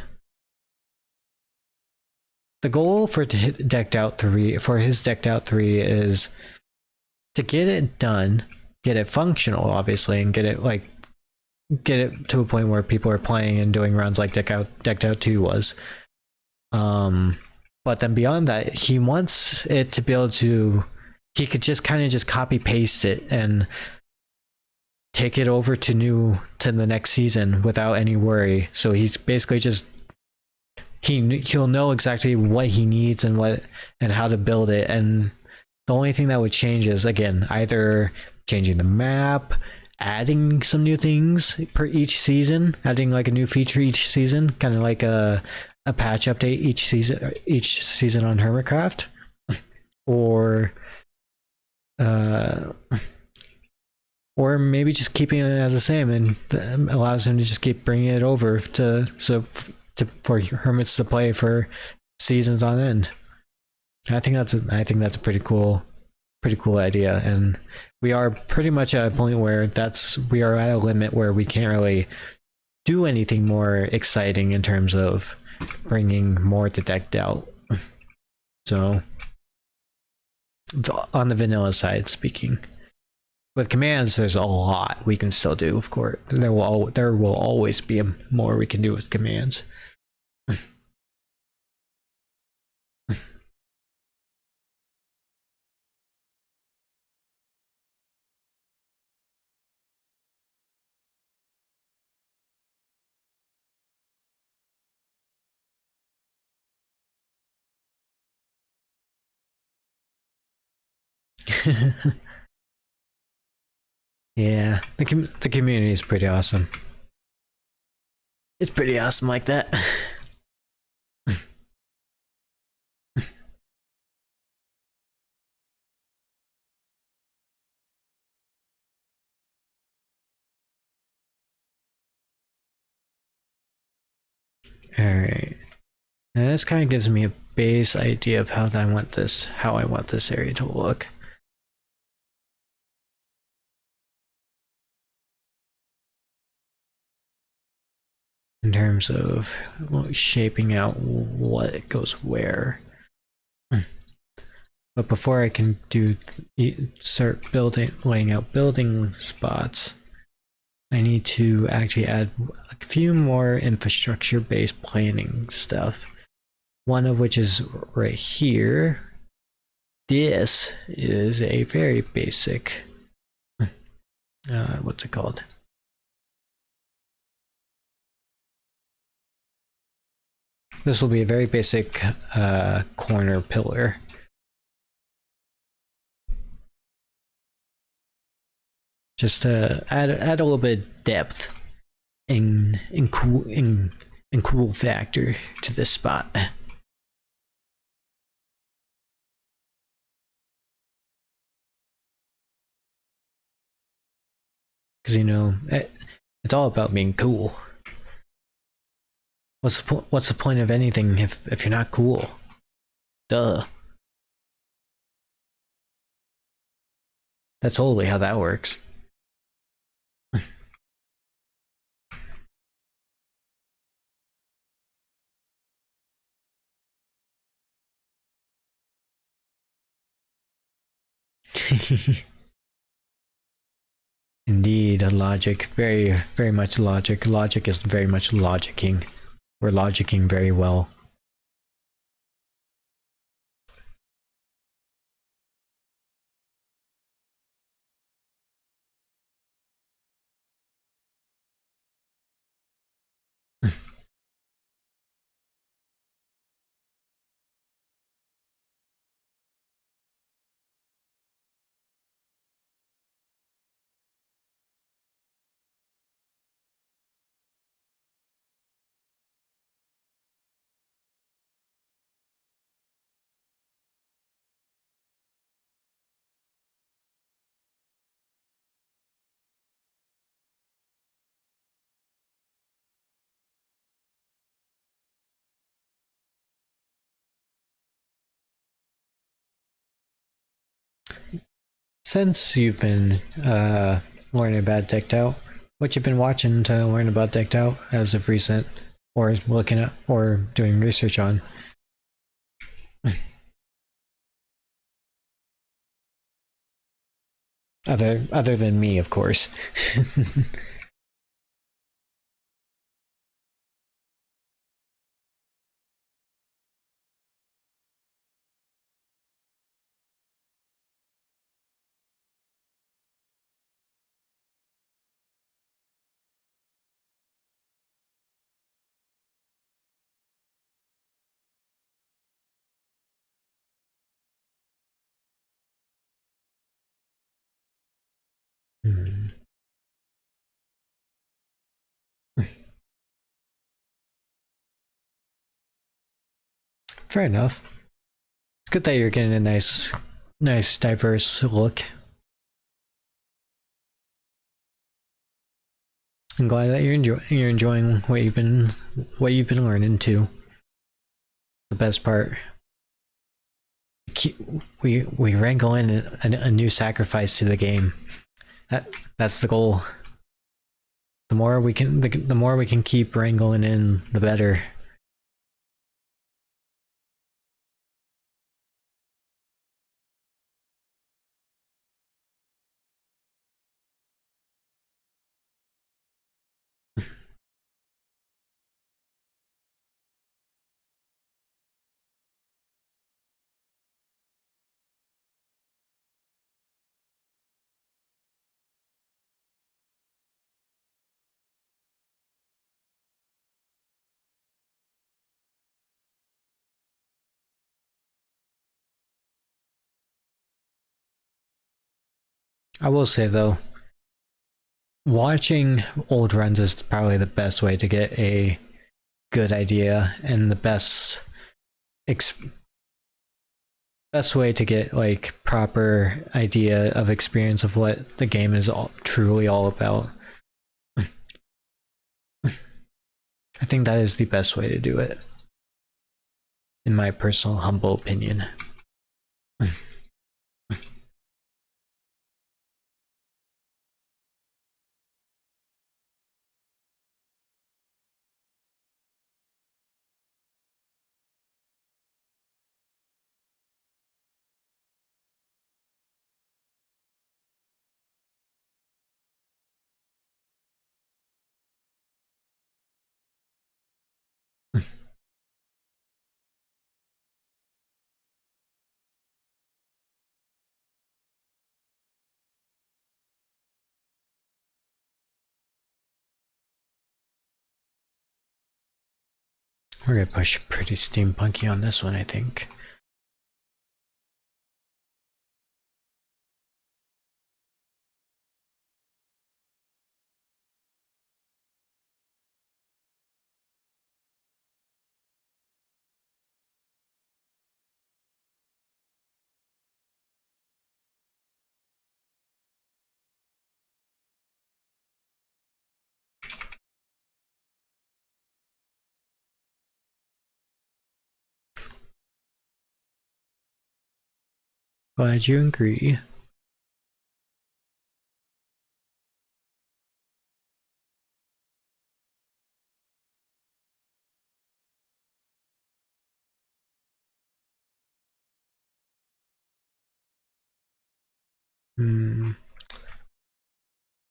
the goal for his decked out 3 is to get it done, get it functional, obviously, and get it to a point where people are playing and doing runs like decked out 2 was. But then beyond that, he wants it to be able to, he could just kind of just copy paste it and take it over to the next season without any worry. So he's basically just he'll know exactly what he needs and how to build it, and the only thing that would change is, again, either changing the map, adding some new things per each season, adding like a new feature each season, kind of like a patch update each season on Hermitcraft, or uh or maybe just keeping it as the same, and allows him to just keep bringing it over for hermits to play for seasons on end. I think that's a pretty cool idea, and we are pretty much at a point where we are at a limit where we can't really do anything more exciting in terms of bringing more to decked out. So on the vanilla side, speaking, with commands, there's a lot we can still do. Of course, there will always be more we can do with commands. Yeah, the community is pretty awesome. It's pretty awesome like that. All right, and this kind of gives me a base idea of how I want this area to look. In terms of shaping out what goes where. But before I can start laying out building spots, I need to actually add a few more infrastructure-based planning stuff. One of which is right here. This is a very basic, what's it called? This will be a very basic corner pillar. Just to add a little bit of depth and cool factor to this spot. Because it's all about being cool. What's the point of anything if you're not cool? Duh. That's totally how that works. Indeed, logic. Very, very much logic. Logic is very much logicking. We're logicking very well. Since you've been learning about decked out, what you've been watching to learn about decked out as of recent, or looking at, or doing research on? Other than me, of course. Hmm. Fair enough. It's good that you're getting a nice diverse look. I'm glad that you're enjoying what you've been learning too. The best part. We wrangle in a new sacrifice to the game. That's the goal. The more we can keep wrangling in, the better. I will say though, watching old runs is probably the best way to get a good idea and the best way to get like proper idea of experience of what the game is truly all about. I think that is the best way to do it, in my personal humble opinion. We're gonna push pretty steampunky on this one, I think. Glad you agree. Hmm.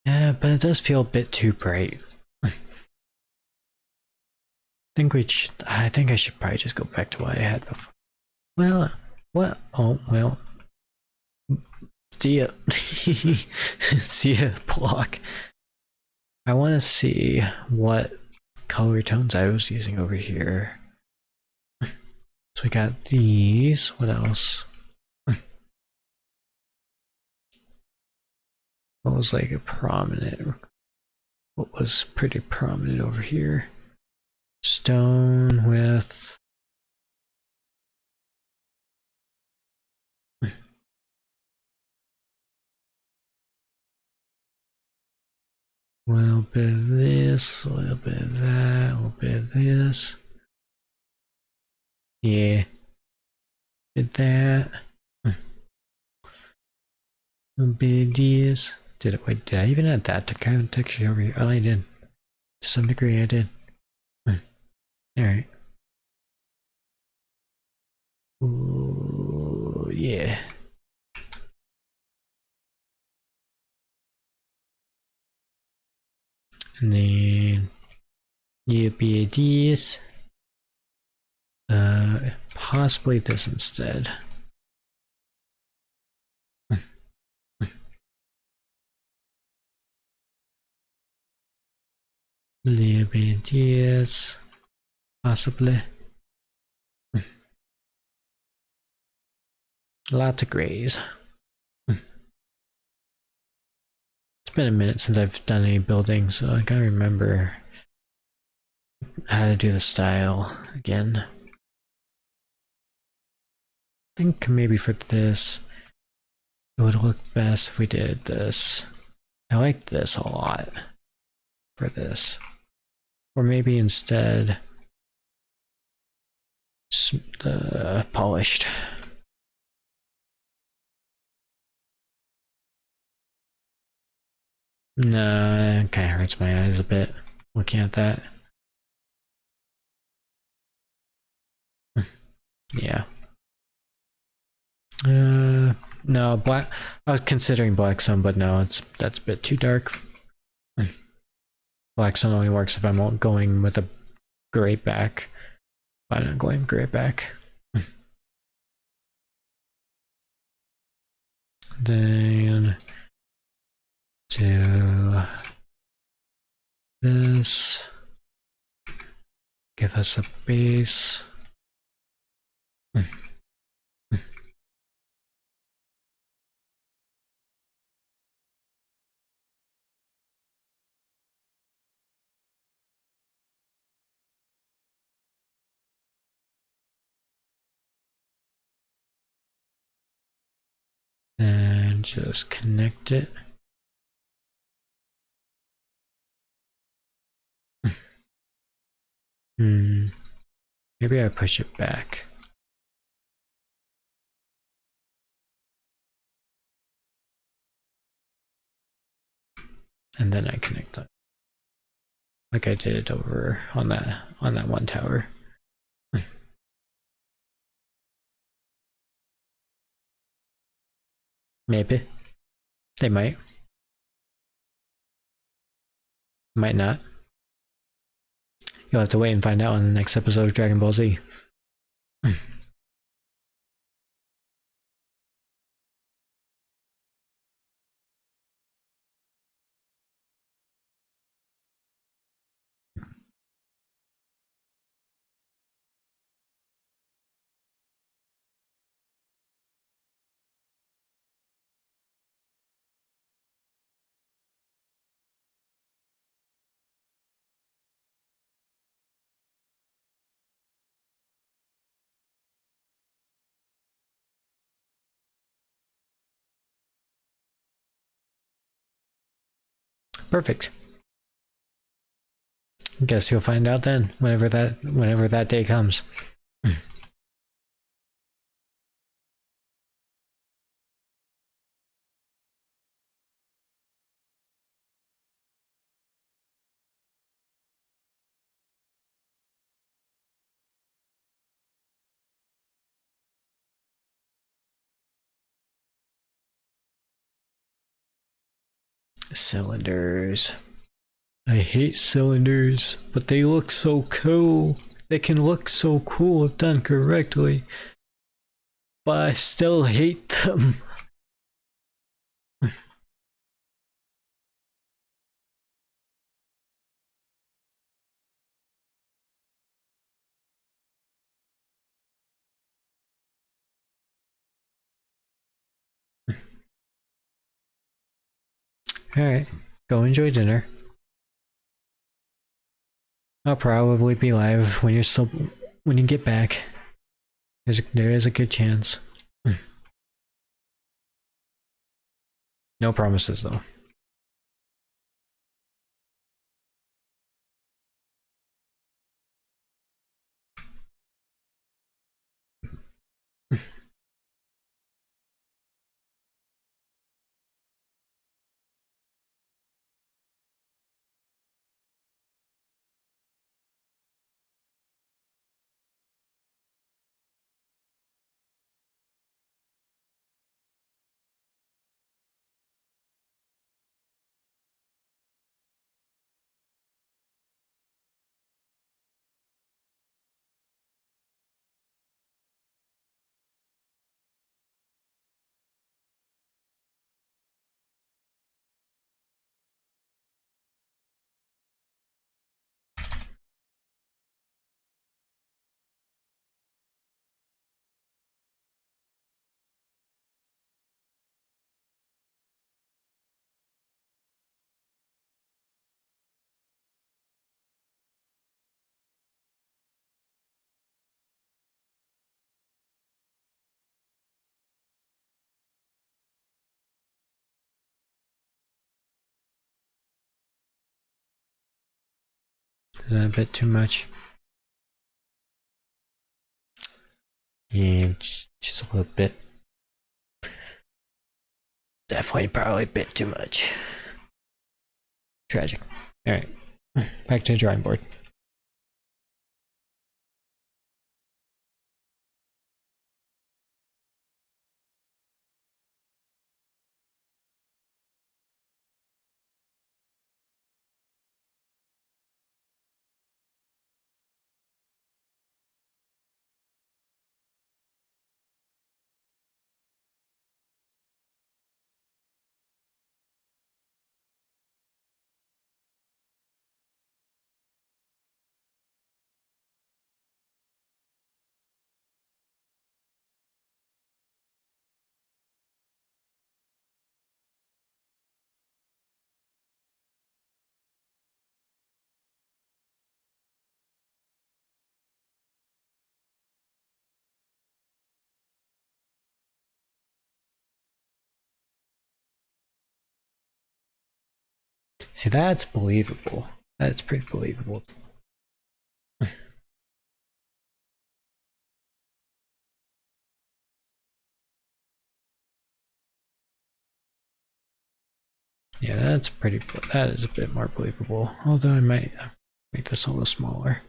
Yeah, but it does feel a bit too bright. I think I should probably just go back to what I had before. Well, what? Oh, well. See ya. See ya, block. I want to see what color tones I was using over here. So we got these. What else? What was like a prominent? What was pretty prominent over here? Stone with. A little bit of this, a little bit of that, a little bit of this. Yeah. Did that. BDs. Wait, did I even add that to kind of texture over here? Oh, I did. To some degree, I did. Alright. Ooh, yeah. And then UBADs. Possibly this instead. UBADs. Possibly. Lots of grays. It's been a minute since I've done any building, so I gotta remember how to do the style again. I think maybe for this, it would look best if we did this. I like this a lot for this. Or maybe instead, the polished. Nah, it kind of hurts my eyes a bit looking at that. Yeah. No, black. I was considering black sun, but no, that's a bit too dark. Black sun only works if I'm going with a gray back. Why not going gray back? Then do this. Give us a base. And just connect it. Maybe I push it back. And then I connect it. Like I did over on that one tower. Maybe. They might. Might not. You'll have to wait and find out on the next episode of Dragon Ball Z. Perfect. Guess you'll find out then, whenever that day comes. Cylinders. I hate cylinders, but they look so cool. They can look so cool if done correctly. But I still hate them. Alright, go enjoy dinner. I'll probably be live when you get back. There is a good chance. No promises though. Is that a bit too much? Yeah, just a little bit. Definitely probably a bit too much. Tragic. Alright. Back to the drawing board. See, that's believable. That's pretty believable. Yeah, that's pretty. That is a bit more believable. Although I might make this a little smaller.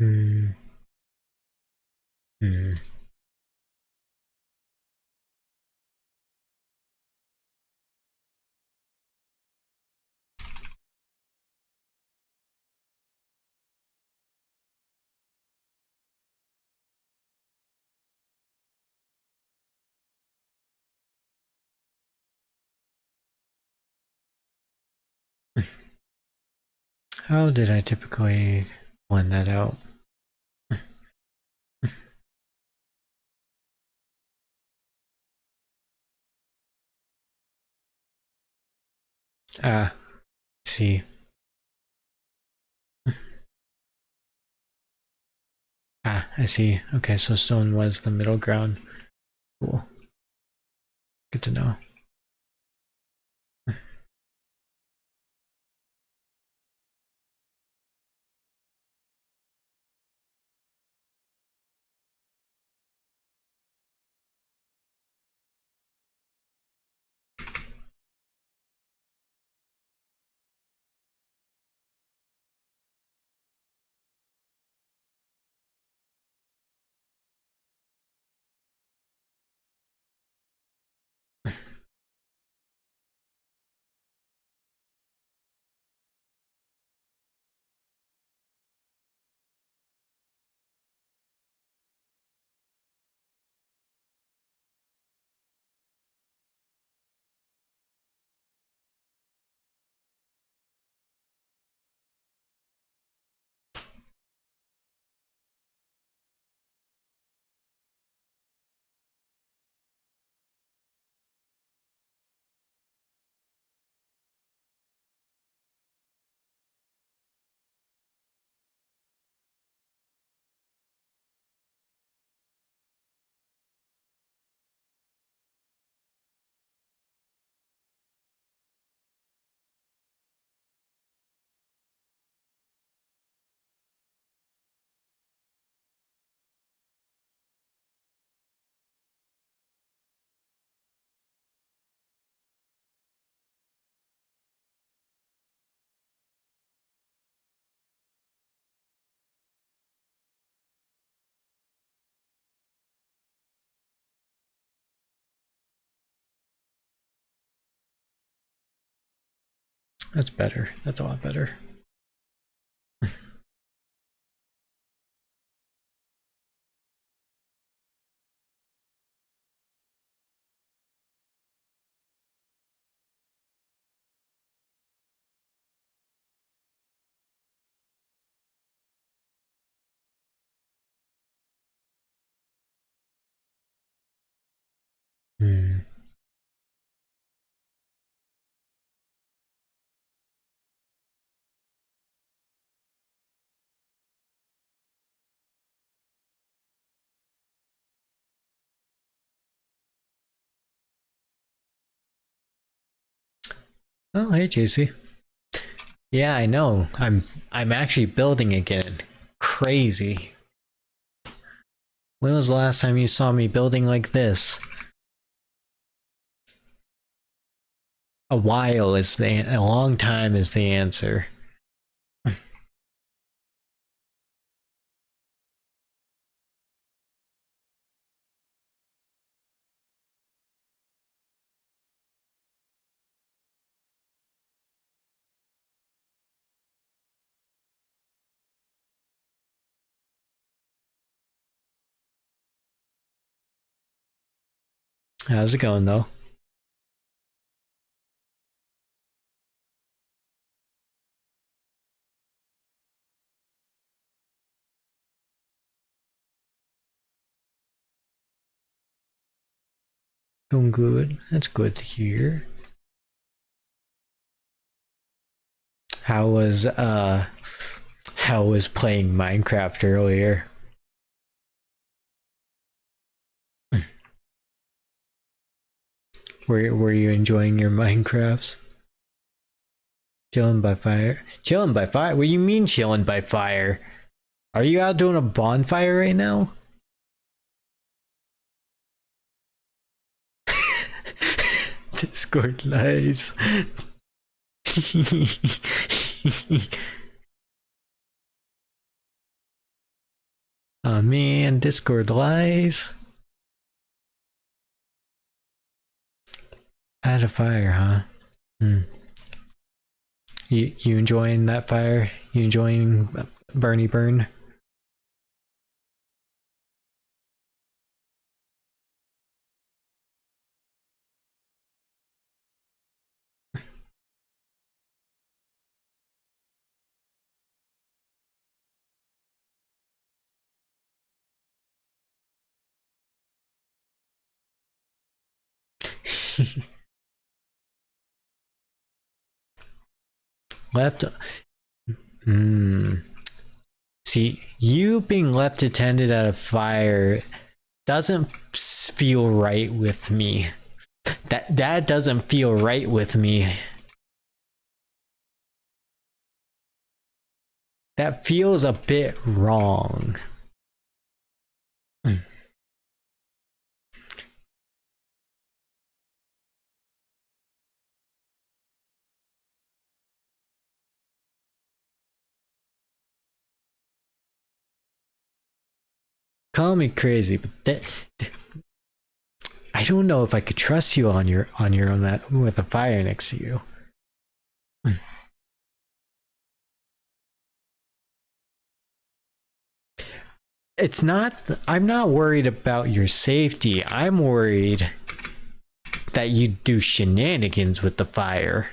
Hmm. Hmm. How did I typically blend that out? Ah, see. Ah, I see. Okay, so stone was the middle ground. Cool. Good to know. That's better. That's a lot better. Hmm. Oh, hey, JC. Yeah, I know. I'm actually building again. Crazy. When was the last time you saw me building like this? A while is a long time is the answer. How's it going though? Going good. That's good to hear. How was playing Minecraft earlier? Were you enjoying your Minecrafts? Chilling by fire? Chilling by fire? What do you mean chilling by fire? Are you out doing a bonfire right now? Discord lies. Oh man, Discord lies. Add a fire, huh? Hmm. You enjoying that fire? You enjoying Bernie Burn? Left. Hmm. See, you being left attended at a fire doesn't feel right with me. That doesn't feel right with me. That feels a bit wrong. Call me crazy, but I don't know if I could trust you on your own that with a fire next to you. It's not. I'm not worried about your safety. I'm worried that you do shenanigans with the fire.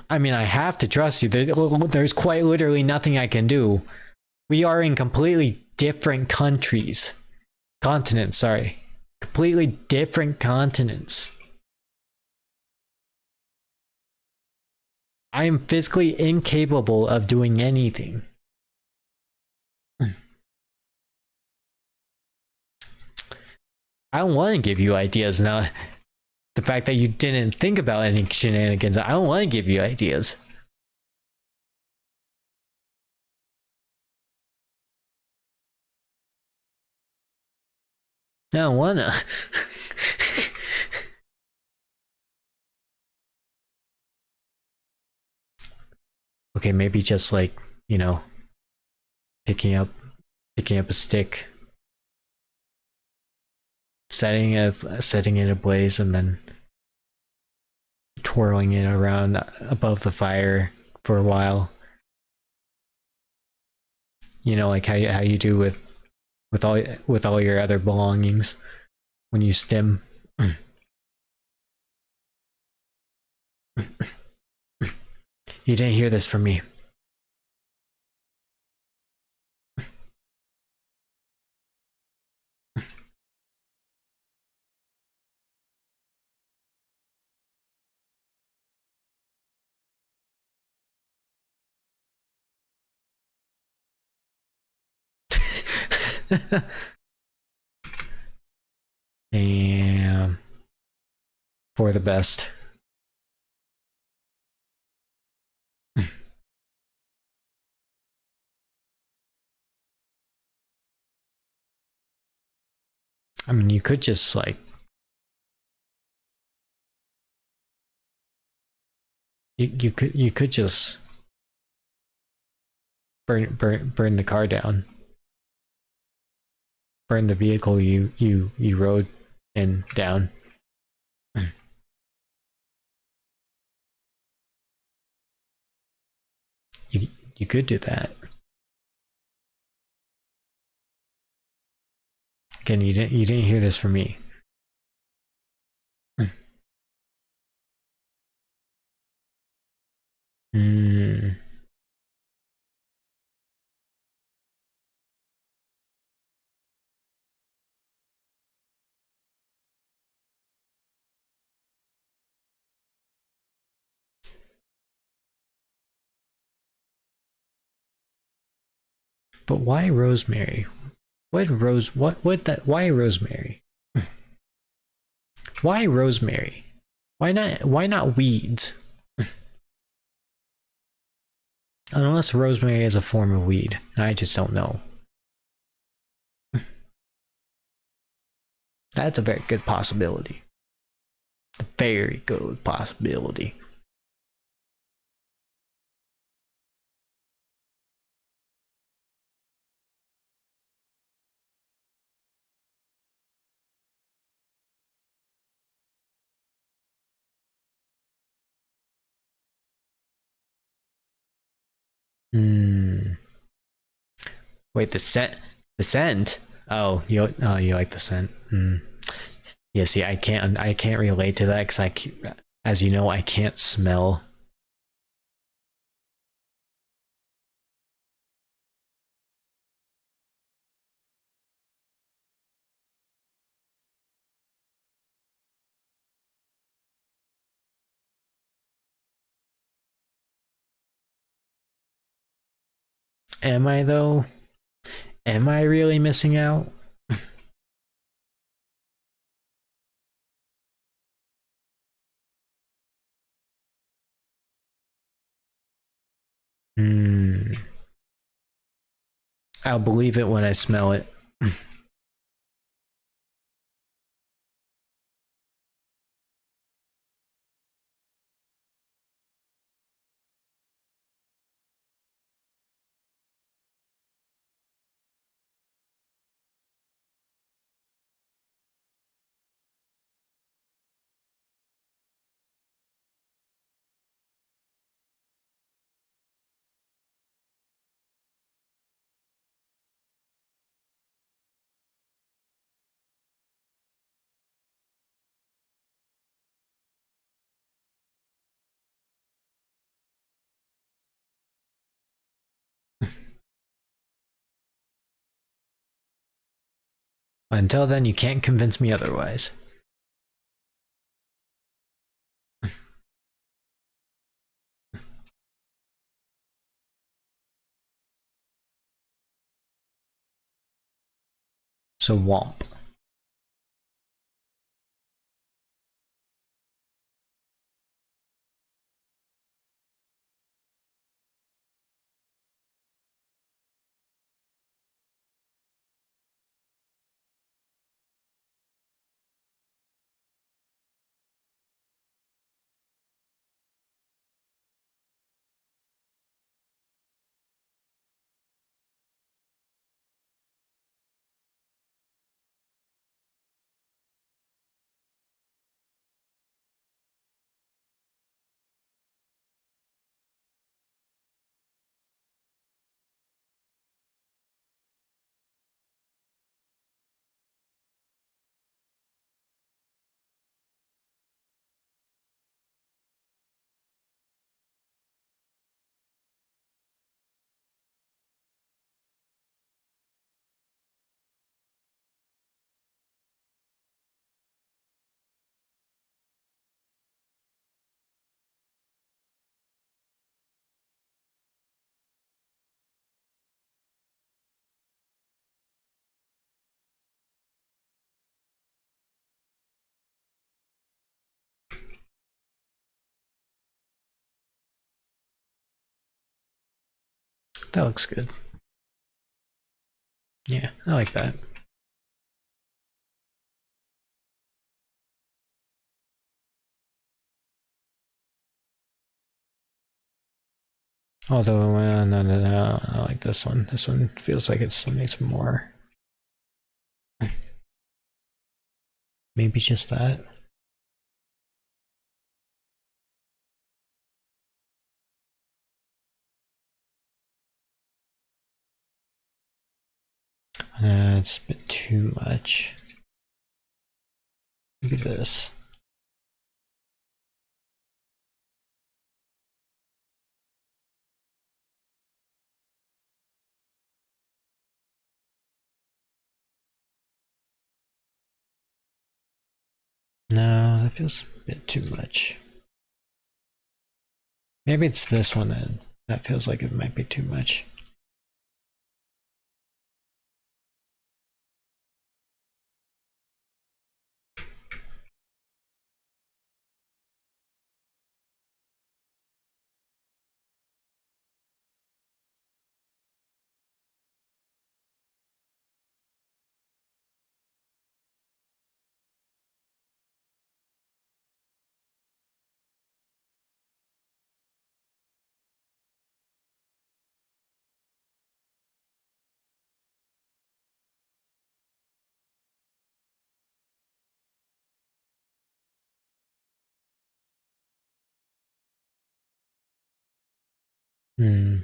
I mean, I have to trust you. There's quite literally nothing I can do. We are in completely different countries. Continents, sorry. Completely different continents. I am physically incapable of doing anything. I don't want to give you ideas now. The fact that you didn't think about any shenanigans, I don't want to give you ideas. I don't wanna. Okay, maybe just like, you know, picking up a stick, setting it ablaze, and then twirling it around above the fire for a while. You know, like how you do with all your other belongings when you stim. You didn't hear this from me. Damn. For the best. I mean, you could just like you could just burn the car down, burn the vehicle you rode in down. You could do that. Again, you didn't hear this from me. Hmm. But why rosemary? Why rosemary? Why rosemary? Why not weeds? Unless rosemary is a form of weed, and I just don't know. That's a very good possibility. A very good possibility. Hmm. Wait, the scent. Oh, you like the scent. Hmm. Yeah, see, I can't relate to that because as you know, I can't smell. Am I though? Am I really missing out? Hmm. I'll believe it when I smell it. Until then, you can't convince me otherwise. So womp. That looks good. Yeah, I like that. Although, no, I like this one. This one feels like it needs more. Maybe just that. It's a bit too much. Look at this. No, that feels a bit too much. Maybe it's this one that feels like it might be too much. Hmm.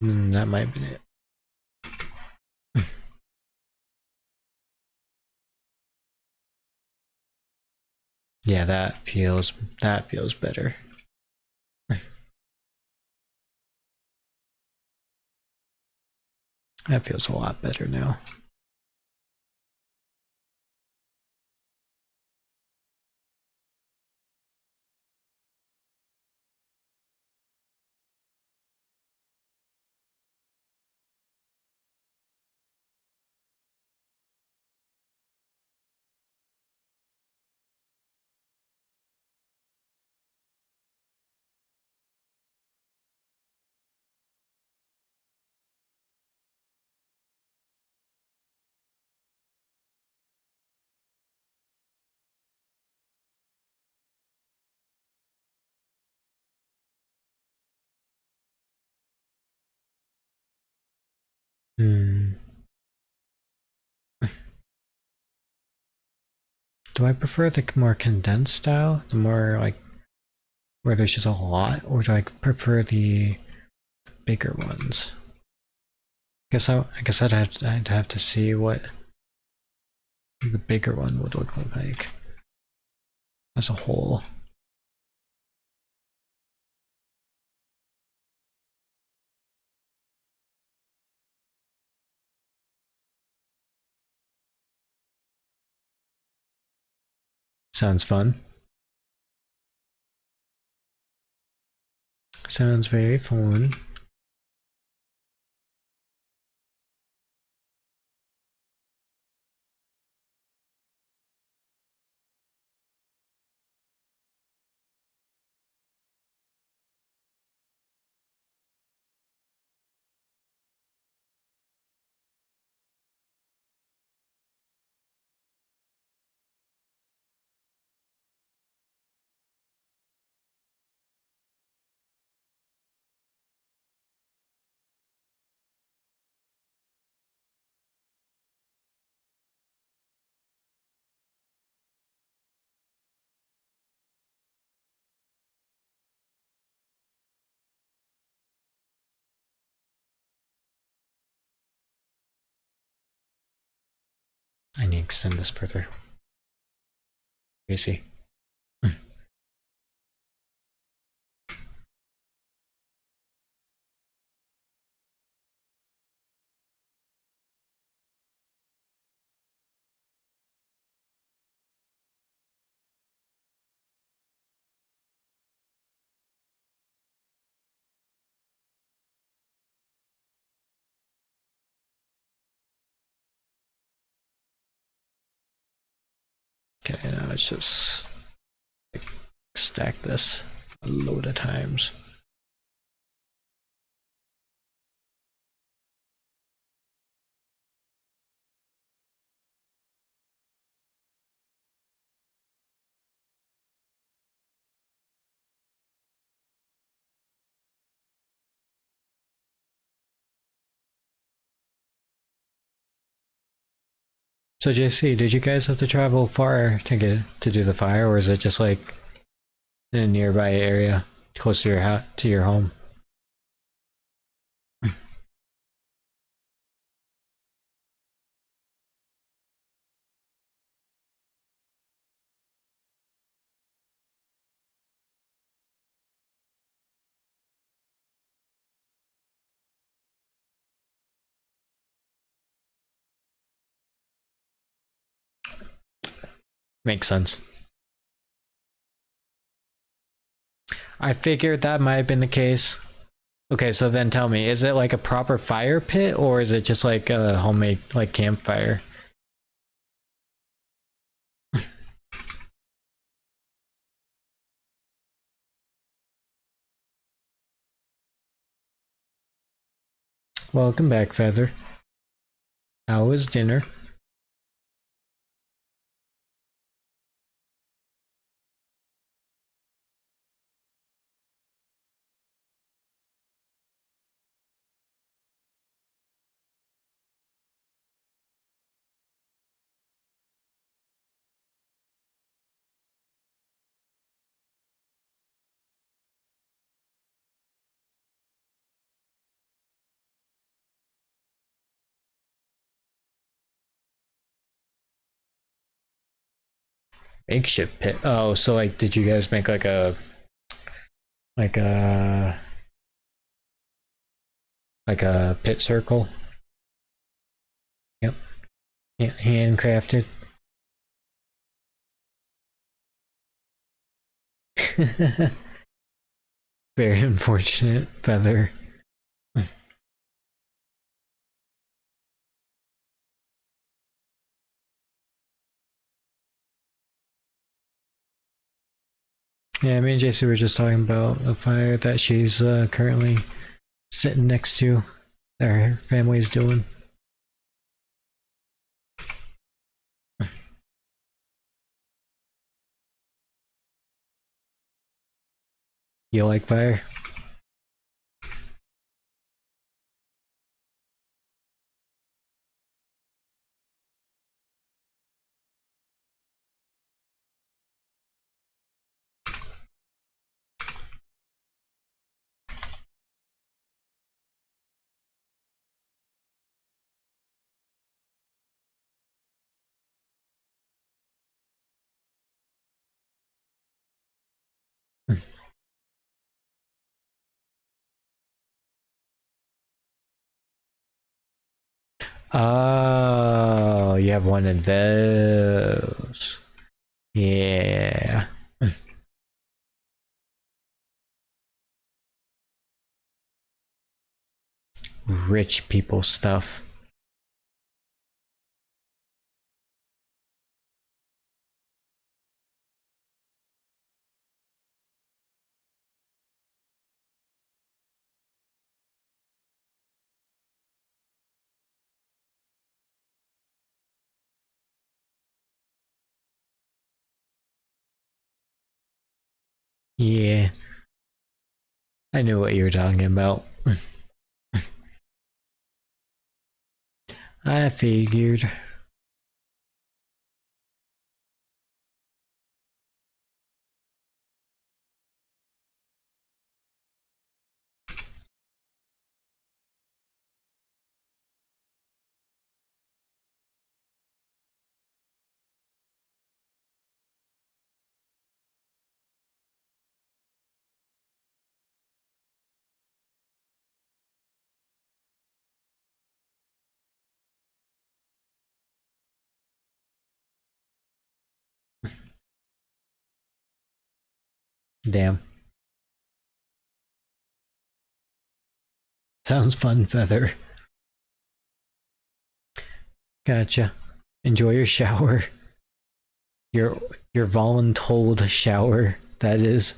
That might be it. Yeah, that feels better. That feels a lot better now. Hmm. Do I prefer the more condensed style, the more like where there's just a lot, or do I prefer the bigger ones? I guess I'd have to see what the bigger one would look like as a whole. Sounds fun. Sounds very fun. I need to extend this further. Crazy. let's just stack this a load of times. So JC, did you guys have to travel far to get to do the fire, or is it just like in a nearby area close to your home? Makes sense. I figured that might have been the case. Okay, so then tell me, is it like a proper fire pit, or is it just like a homemade like campfire? Welcome back, Feather. How was dinner? Makeshift pit. Oh, so like, did you guys make like a like a like a pit circle? Yep. Handcrafted. Very unfortunate, Feather. Yeah, me and JC were just talking about a fire that she's currently sitting next to, that her family's doing. You like fire? Oh, you have one of those. Yeah. Rich people stuff. Yeah. I knew what you were talking about. I figured. Damn. Sounds fun, Feather. Gotcha. Enjoy your shower. Your Your voluntold shower, that is.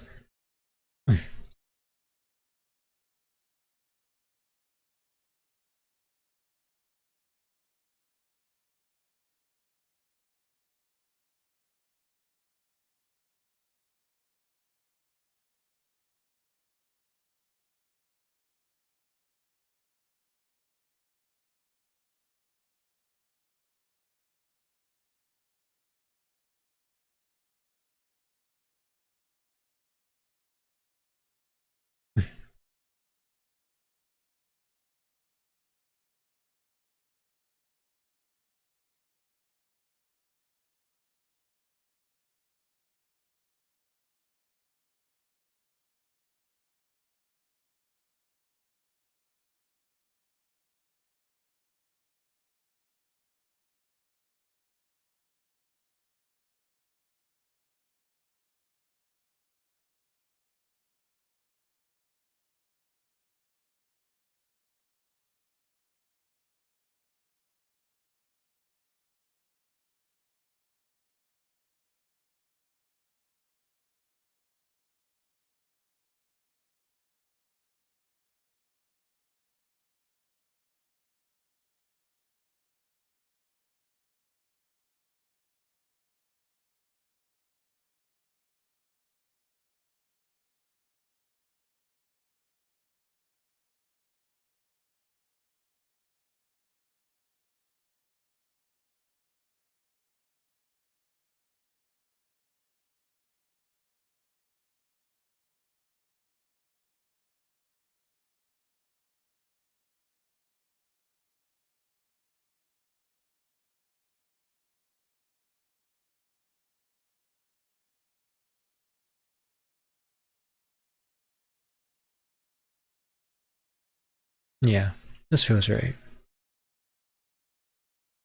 Yeah, this feels right.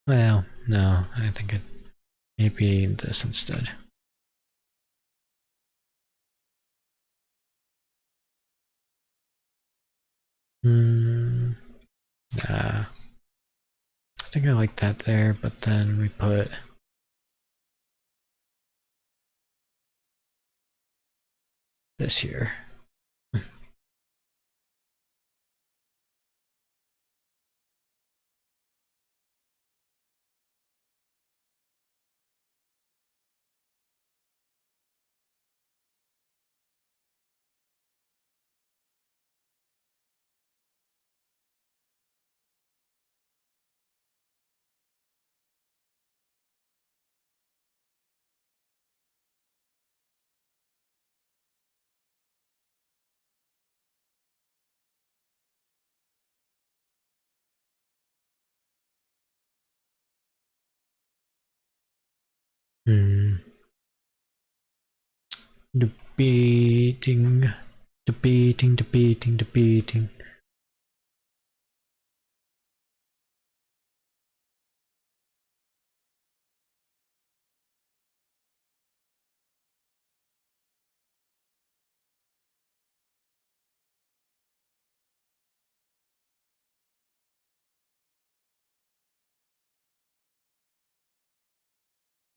Well, no, I think it may be this instead. Nah. I think I like that there, but then we put this here. Hmm. Debating, debating.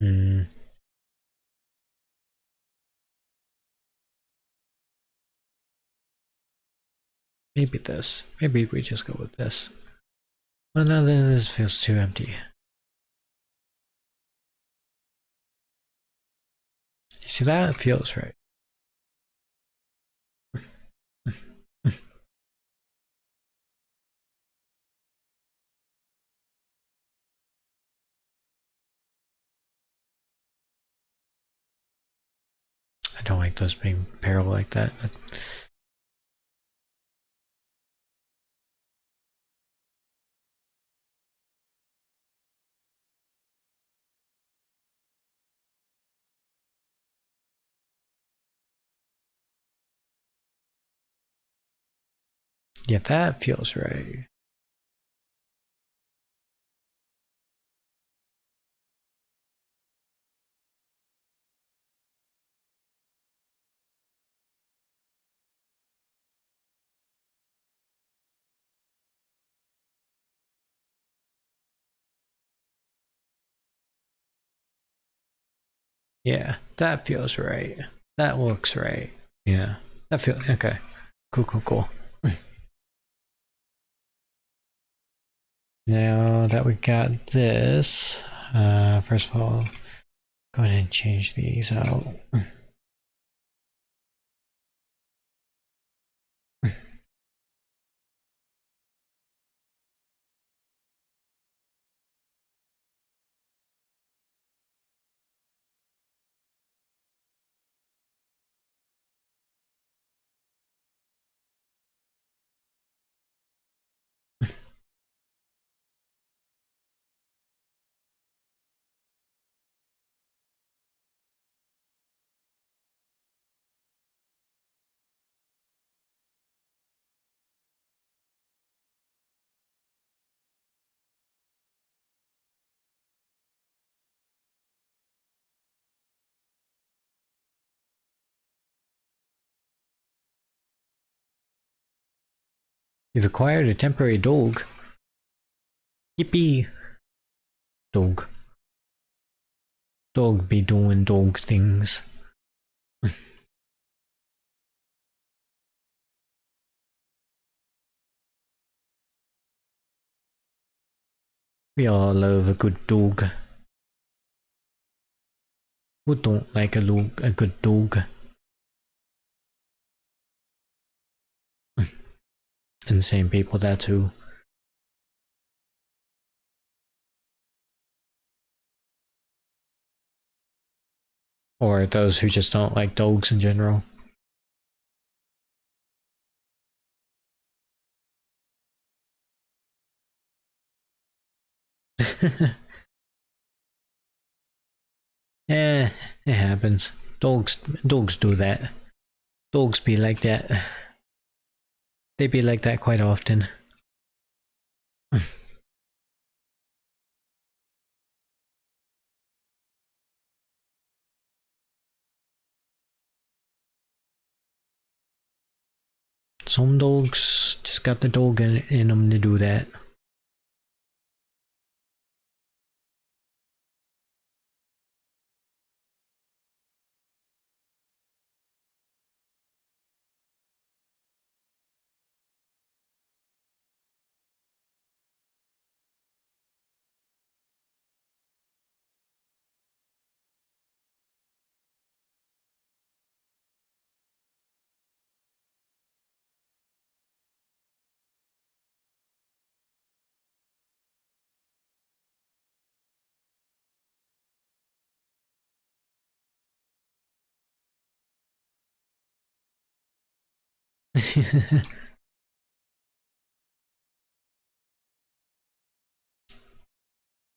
Hmm. Maybe this. Maybe we just go with this. Well, now then this feels too empty. You see that? It feels right. I don't like those being parallel like that. Yeah, that feels right. Yeah, that feels right. That looks right. Yeah, that feels okay. Cool, cool, cool. Now that we got this, first of all, go ahead and change these out. You've acquired a temporary dog. Yippee! Dog. Dog be doing dog things. We all love a good dog. Who don't like a good dog? Insane people, that too. Or those who just don't like dogs in general. Eh, it happens. Dogs do that. Dogs be like that. They be like that quite often. Some dogs just got the dog in them to do that.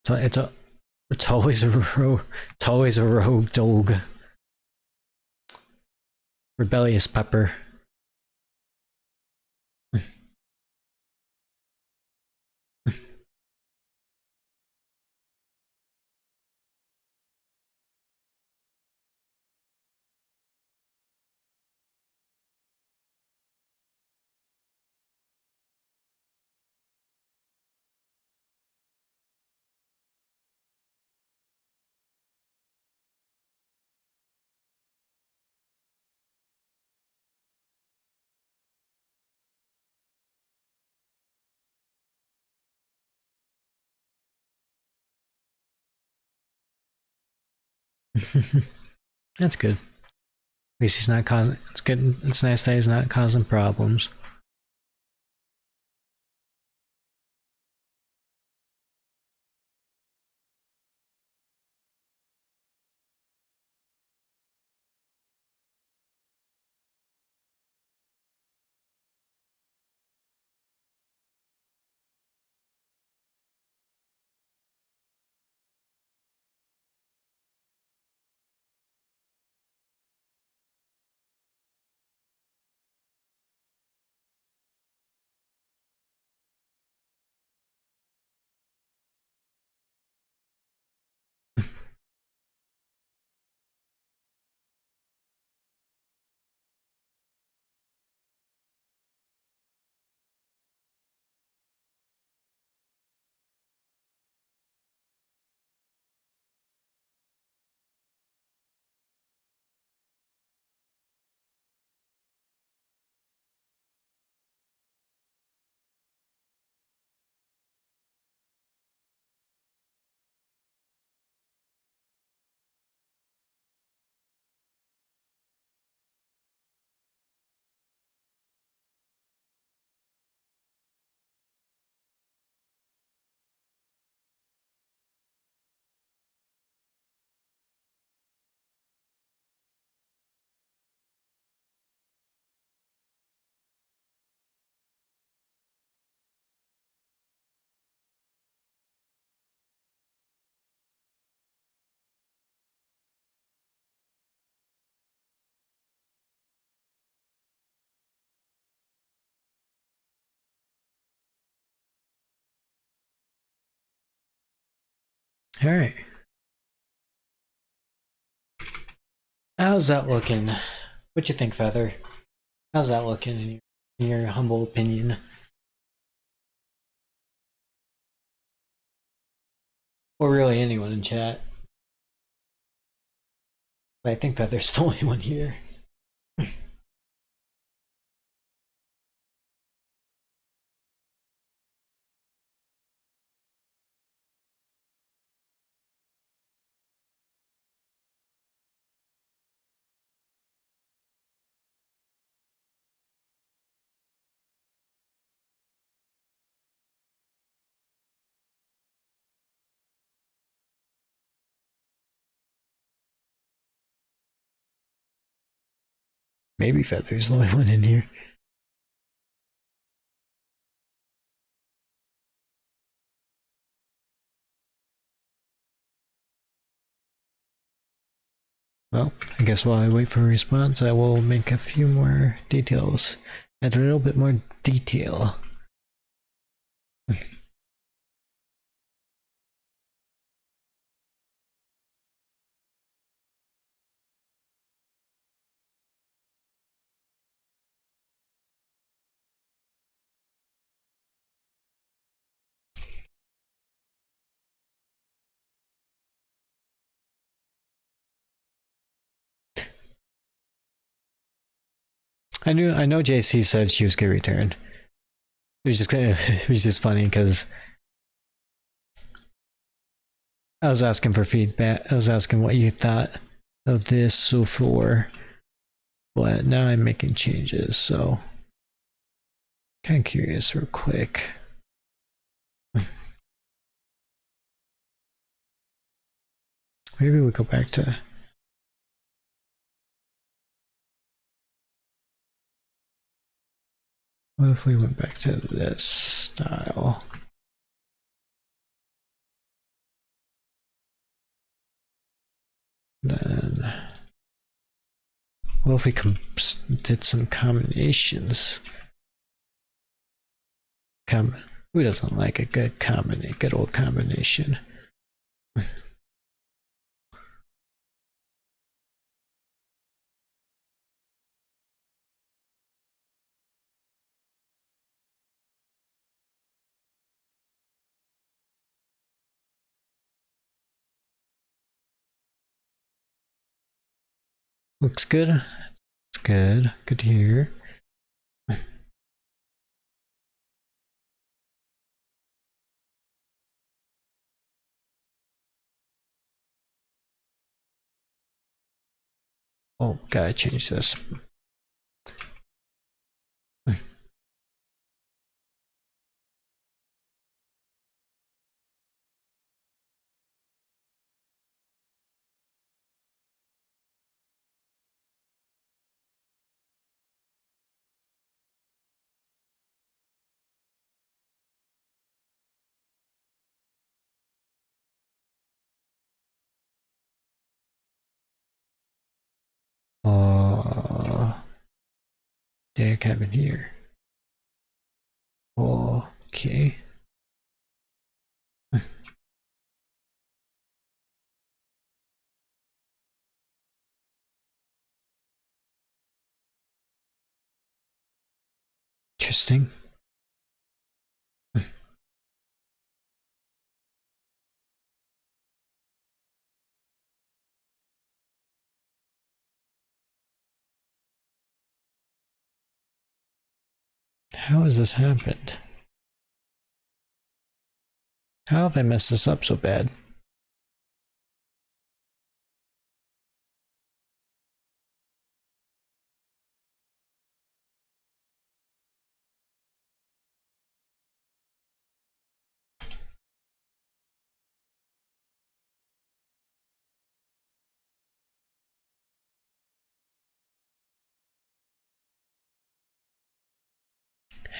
So it's always a it's always a rogue dog. Rebellious pepper. That's good. At least he's not causing. It's good. It's nice that he's not causing problems. All right. How's that looking? What you think, Feather? How's that looking in your humble opinion? Or really anyone in chat? But I think Feather's the only one here. Maybe Feather's the only one in here. Well, I guess while I wait for a response, I will make a few more details. Add a little bit more detail. I know JC said she was gonna return. It was just funny because I was asking for feedback. I was asking what you thought of this so far, but now I'm making changes, so kind of curious real quick. Maybe we go back to what if we went back to this style? Then what if we did some combinations? Who doesn't like a good old combination? Looks good. It's good. Good to hear. Oh, gotta change this. Day cabin here. Okay. Interesting. How has this happened? How have I messed this up so bad?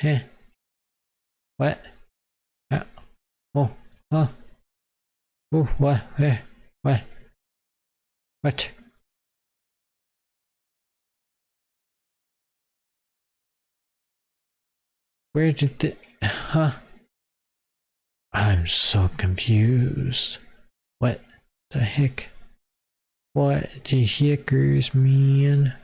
Heh. What? Uh, oh. Oh. Oh. What? Eh. What? What? Where did the... Huh? I'm so confused. What the heck? What the heckers, man?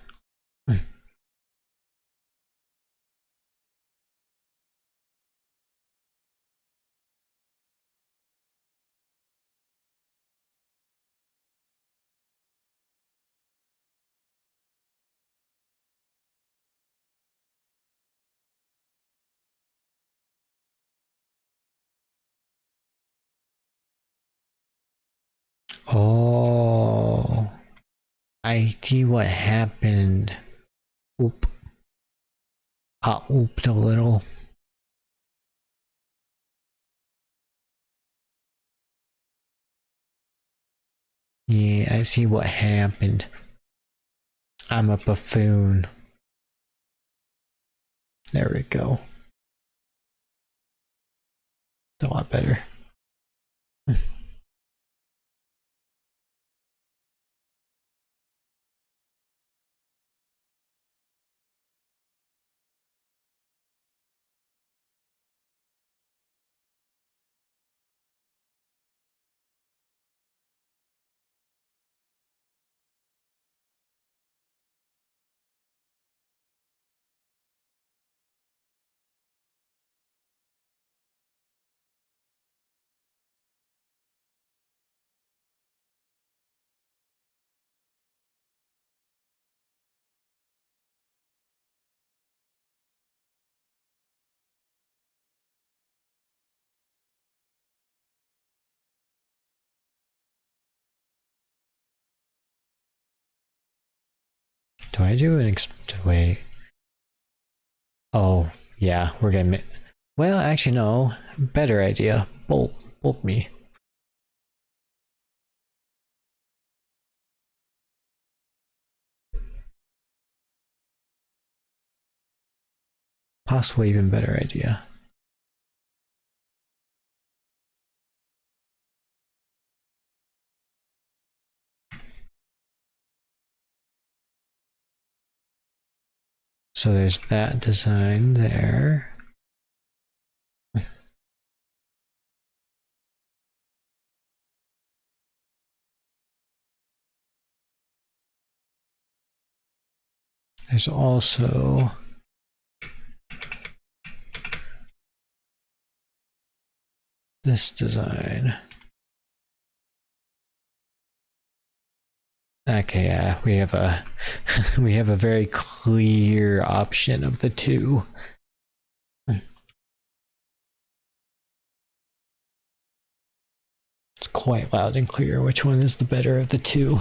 Oh, I see what happened. Oop. I ooped a little. Yeah, I see what happened. I'm a buffoon. There we go. It's a lot better. Do I do an wait? Oh, yeah, we're gonna. Well, actually, no. Better idea. Bolt me. Possibly even better idea. So there's that design there. There's also this design. Okay, yeah, we have a we have a very clear option of the two. It's quite loud and clear which one is the better of the two.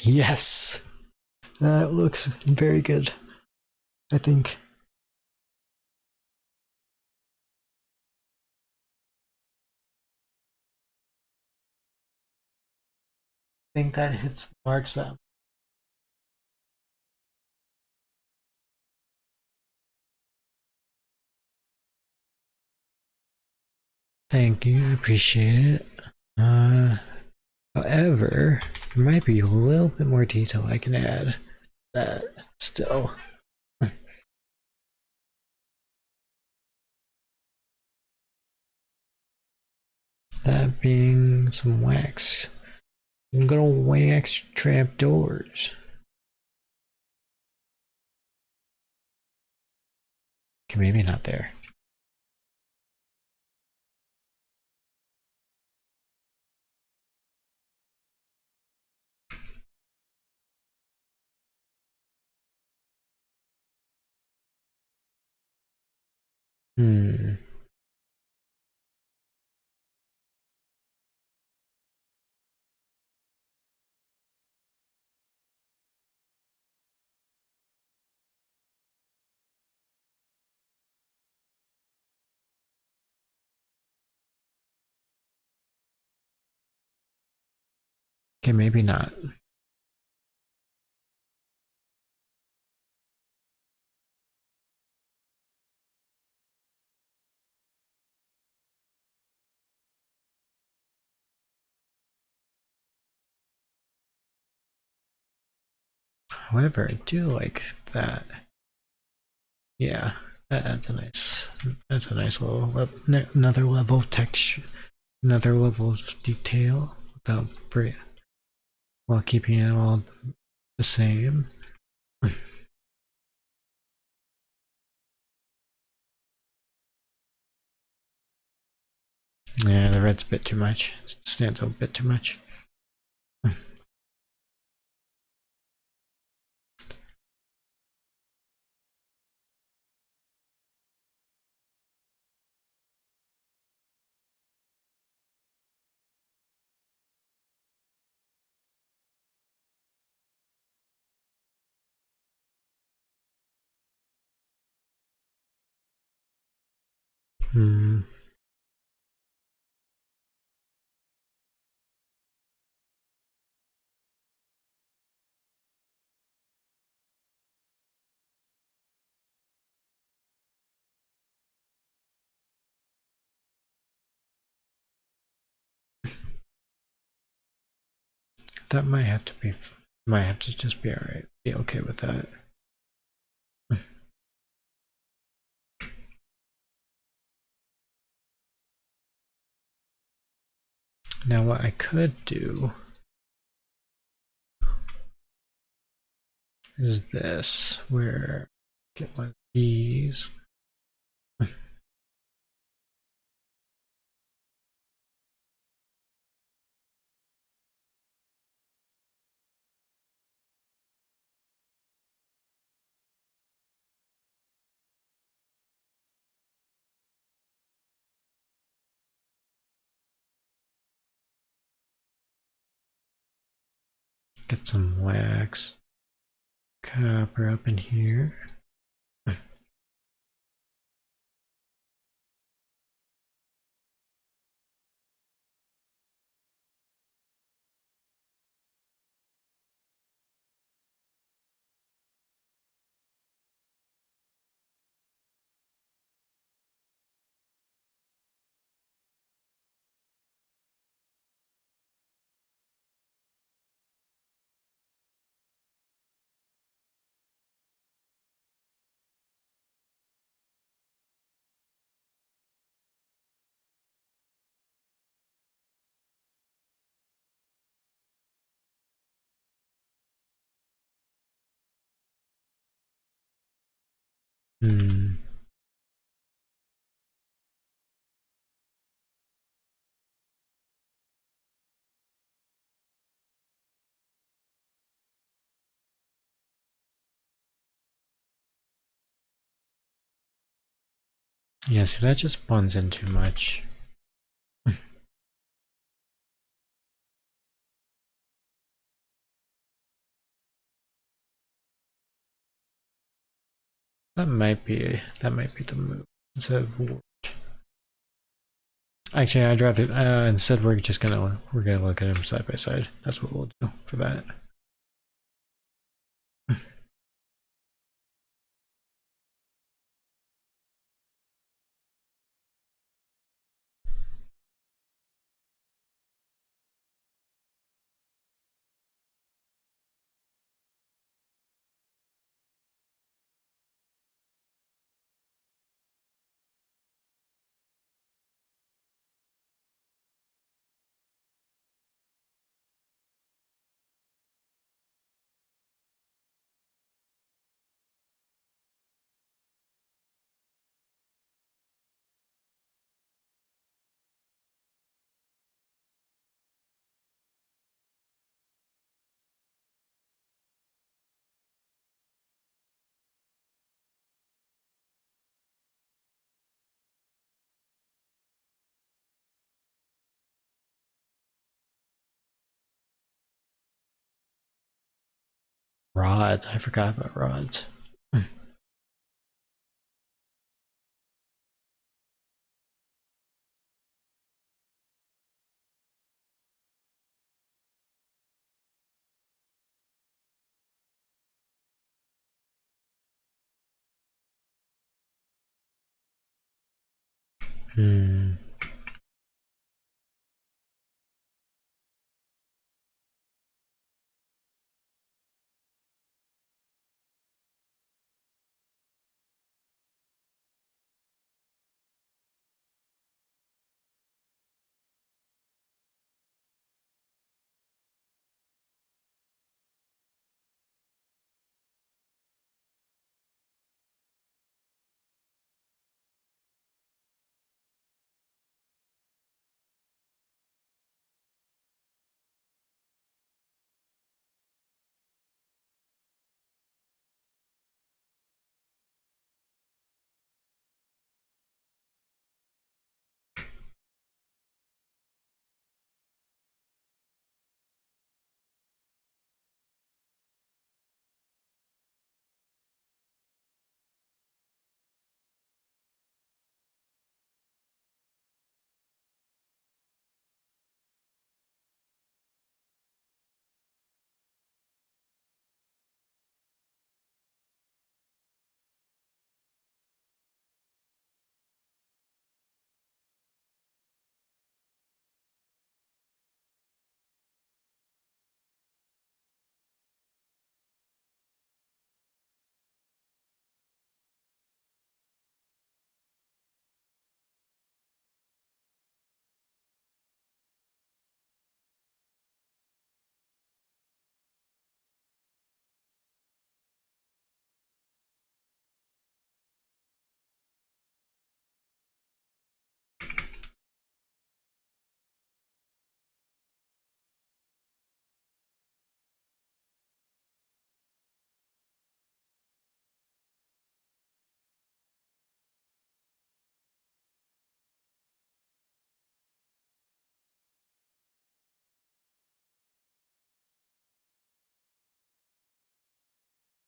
Yes, that looks very good, I think. I think that hits the marks that. Thank you, appreciate it. However, there might be a little bit more detail I can add. That still. That being some wax. I'm gonna wax trap doors. Okay, maybe not there. Hmm. Okay, maybe not. However, I do like that. Yeah, that's a nice. That's a nice little another level of texture, another level of detail without while keeping it all the same. Yeah, the red's a bit too much. It stands out a bit too much. Hmm. That might have to be. Might have to just be alright. Be okay with that. Now, what I could do is this, where get one of these. Get some wax, copper up in here. Hmm. Yeah, see, that just blends in too much. That might be the move. Instead of actually, I'd rather instead we're gonna look at them side by side. That's what we'll do for that. Rods. I forgot about rods. Hmm.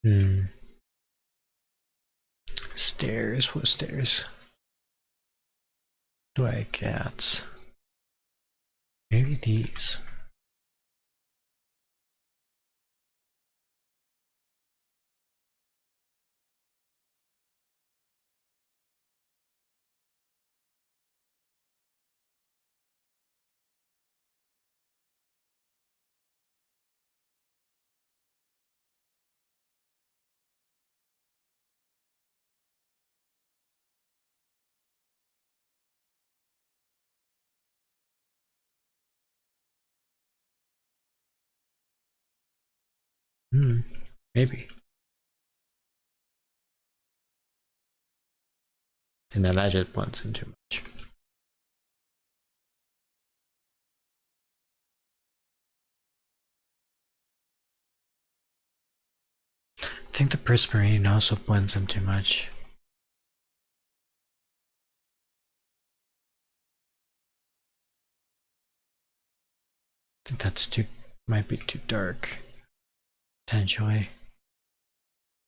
Hmm. Stairs. What stairs do I get? Maybe these. Hmm. Maybe. And then that just blends in too much. I think the prismarine also blends in too much. I think that's too, might be too dark. Potentially.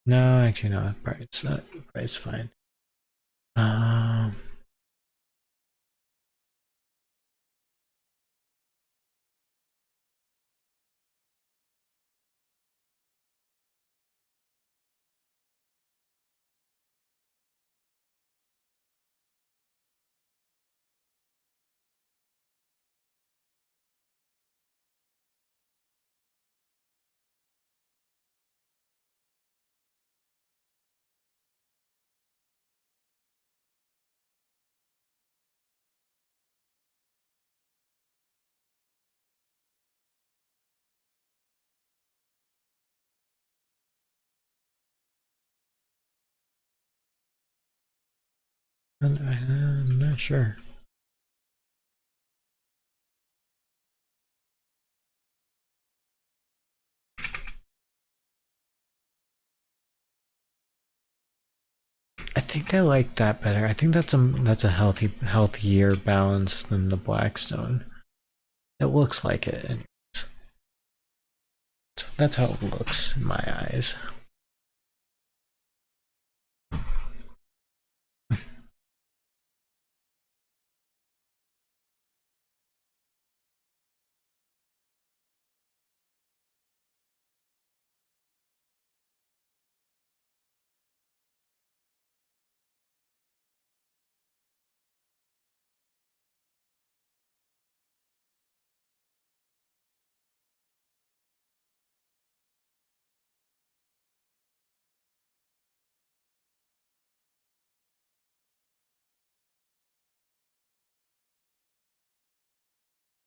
No, actually no, probably it's not, probably it's fine. Um, I'm not sure. I think I like that better. I think that's a healthier balance than the Blackstone. It looks like it anyways. So that's how it looks in my eyes.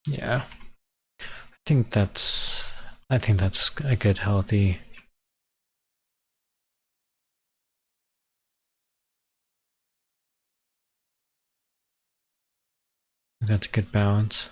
Yeah. I think that's a good healthy. That's a good balance.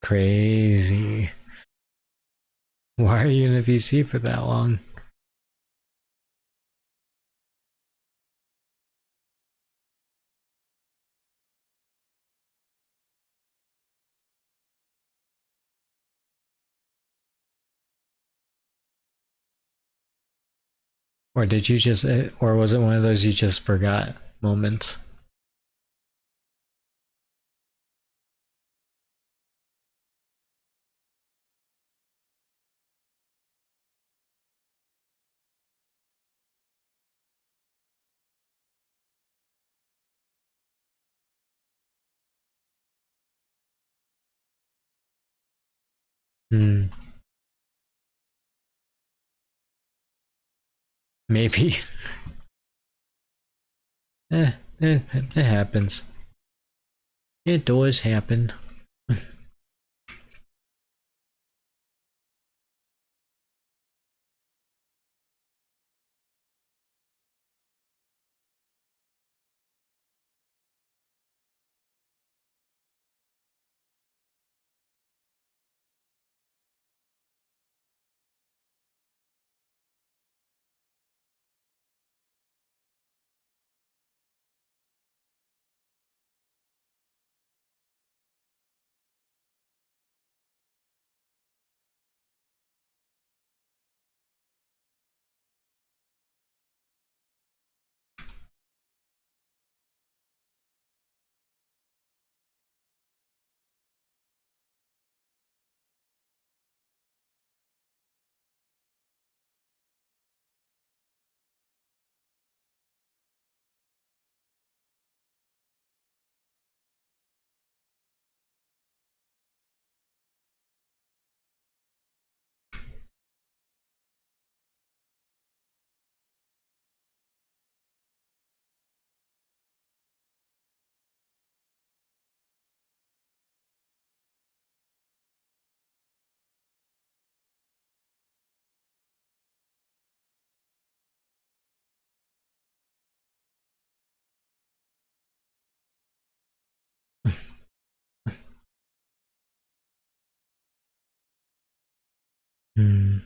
Crazy. Why are you in a VC for that long? Or did you just, or was it one of those you just forgot moments? Hmm, maybe. It happens. It does happen. Hmm.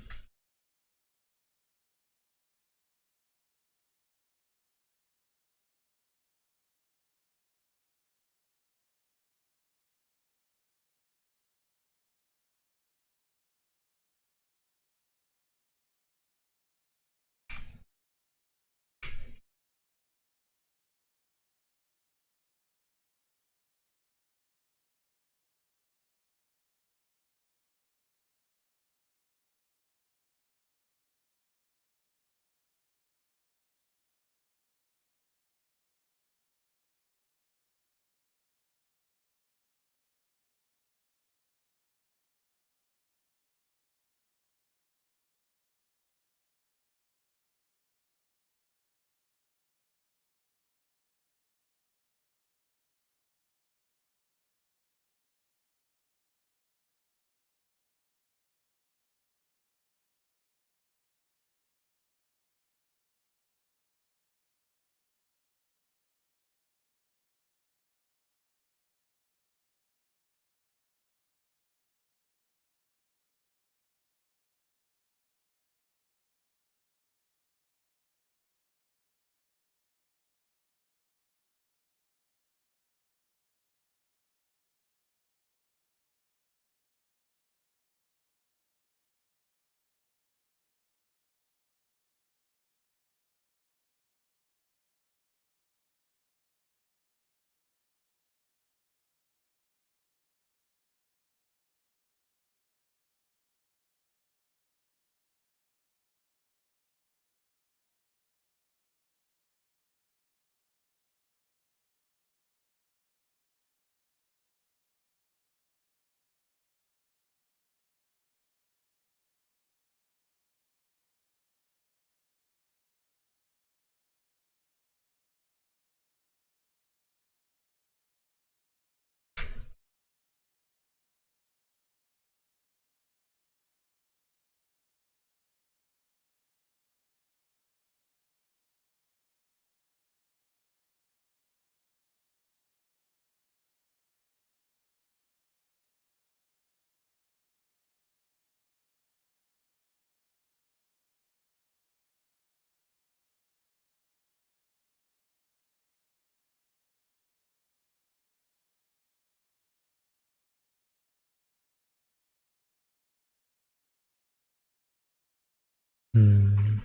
Hmm.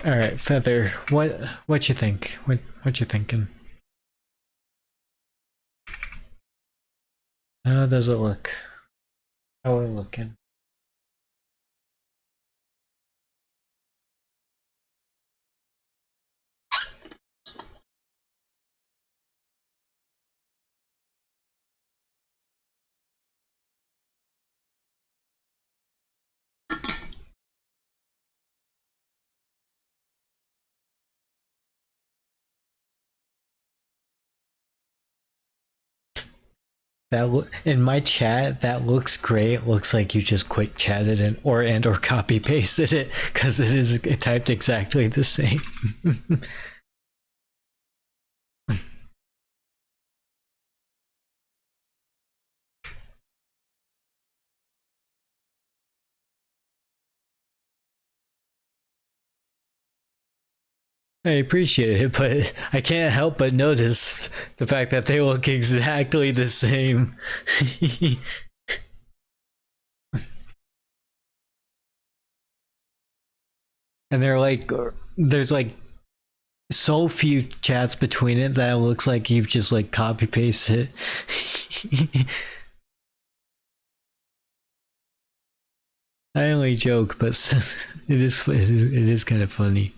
All right, Feather. What you think? What you thinking? How does it look? How are we looking? In my chat, that looks great. It looks like you just quick chatted or copy pasted it because it is typed exactly the same. I appreciate it, but I can't help but notice the fact that they look exactly the same. And they're like, there's like so few chats between it that it looks like you've just like copy pasted it. I only joke, but it is kind of funny.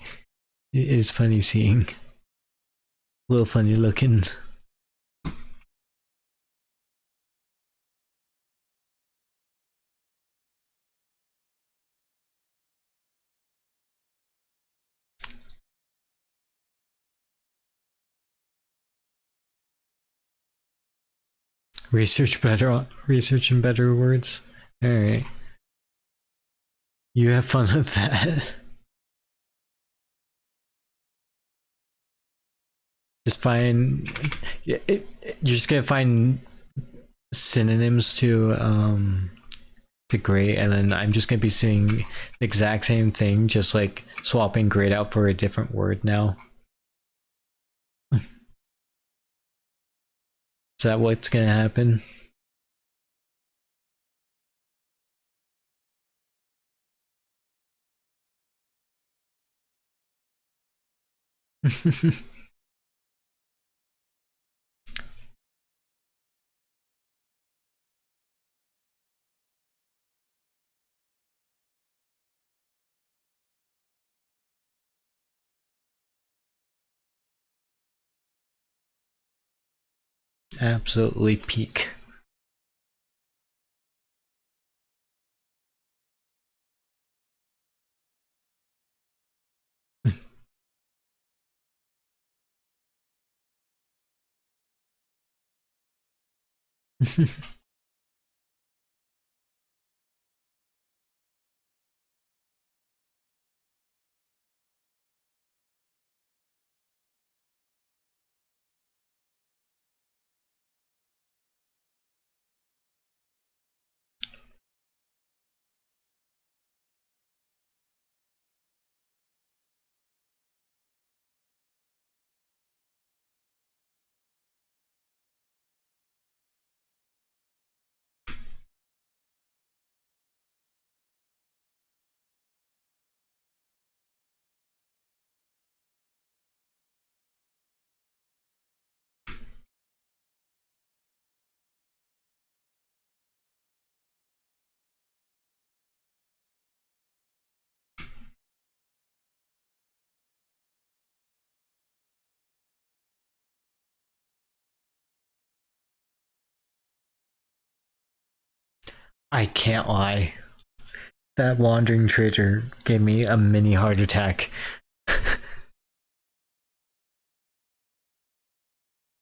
It is funny seeing a little funny looking. Research and better words. All right, you have fun with that. Just find. You're just gonna find synonyms to great, and then I'm just gonna be seeing the exact same thing, just like swapping great out for a different word now. Is that what's gonna happen? Absolutely peak. I can't lie. That wandering trader gave me a mini heart attack.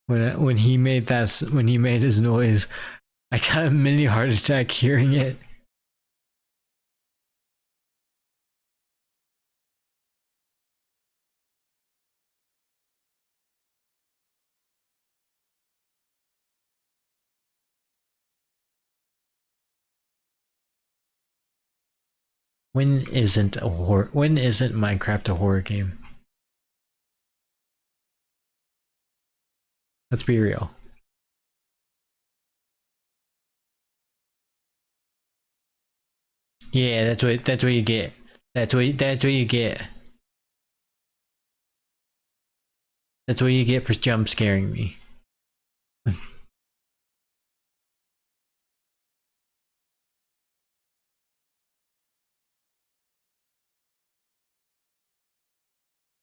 When he made his noise, I got a mini heart attack hearing it. When isn't Minecraft a horror game? Let's be real. Yeah, that's what you get. That's what you get. That's what you get for jump scaring me.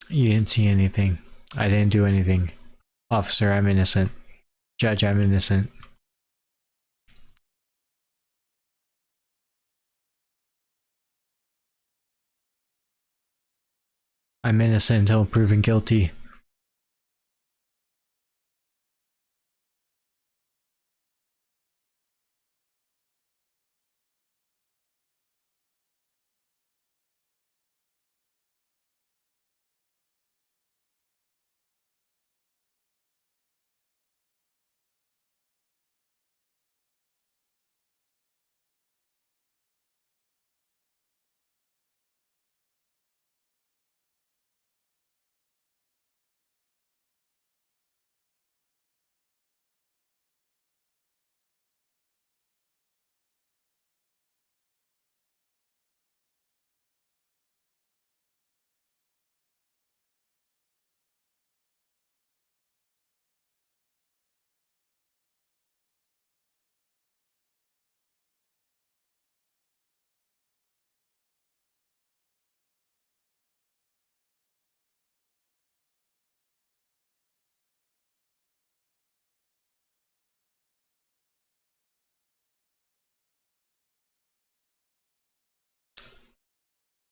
You didn't see anything. I didn't do anything. Officer, I'm innocent. Judge, I'm innocent. I'm innocent until proven guilty.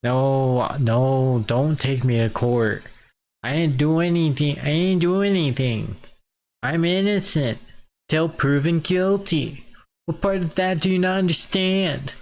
No, no, don't take me to court. I didn't do anything. I ain't do anything. I'm innocent till proven guilty. What part of that do you not understand?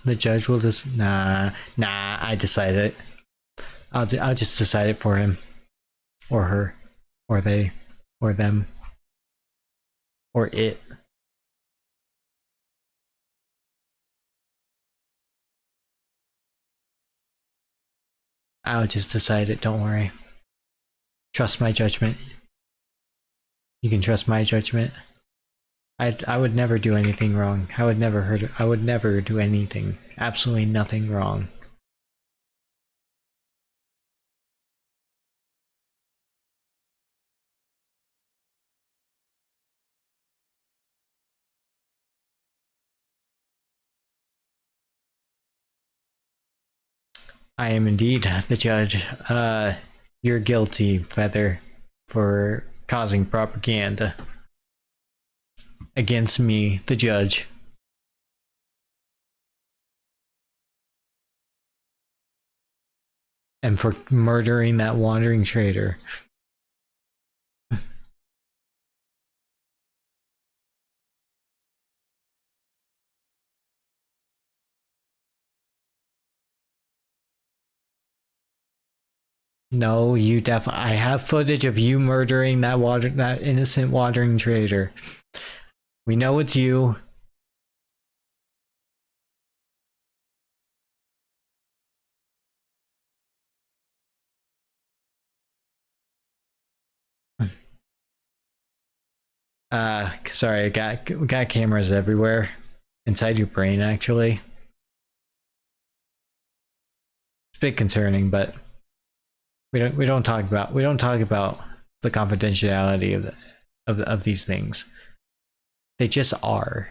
The judge will just nah. I decide it. I'll just decide it for him, or her, or they, or them, or it. I'll just decide it. Don't worry. Trust my judgment. You can trust my judgment. I would never do anything wrong. I would never hurt. I would never do anything. Absolutely nothing wrong. I am indeed the judge. You're guilty, Feather, for causing propaganda against me, the judge. And for murdering that wandering traitor. No, you definitely. I have footage of you murdering that innocent wandering traitor. We know it's you. Sorry, we got cameras everywhere. Inside your brain, actually. It's a bit concerning, but we don't talk about the confidentiality of these things. They just are.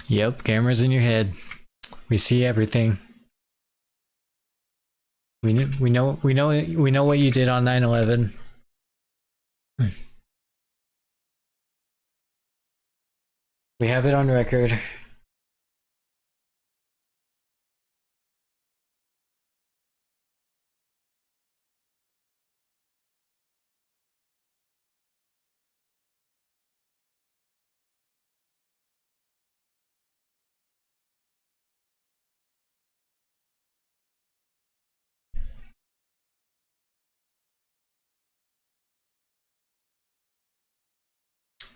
Yep, cameras in your head. We see everything. We know what you did on 9/11. We have it on record.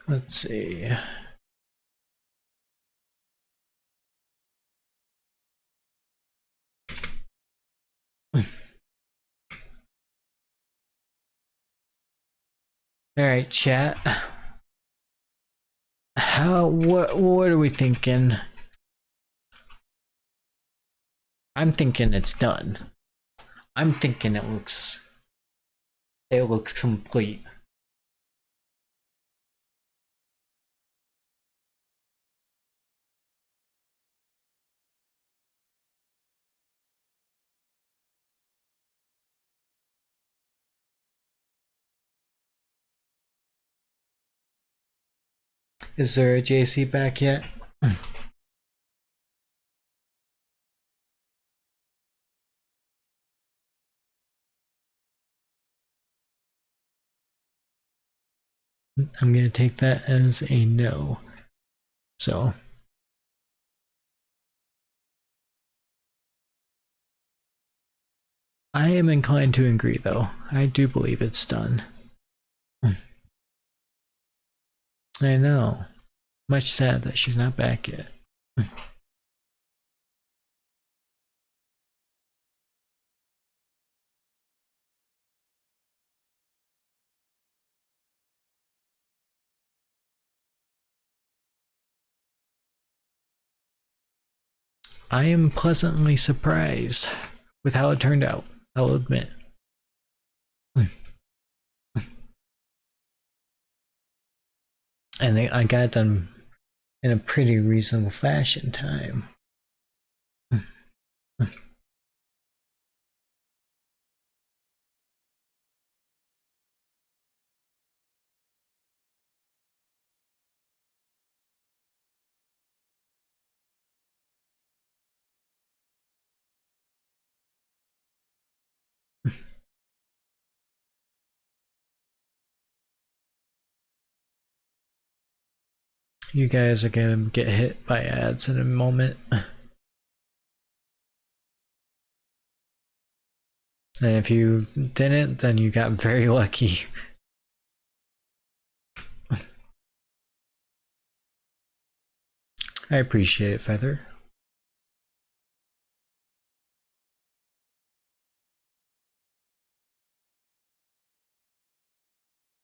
Let's see. All right, chat. What are we thinking? I'm thinking it's done. I'm thinking it looks complete. Is there a JC back yet? I'm gonna take that as a no. So I am inclined to agree though. I do believe it's done. I know. Much sad that she's not back yet. I am pleasantly surprised with how it turned out, I'll admit. And I got it done in a pretty reasonable fashion time. You guys are gonna get hit by ads in a moment. And if you didn't, then you got very lucky. I appreciate it, Feather.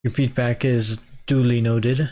Your feedback is duly noted.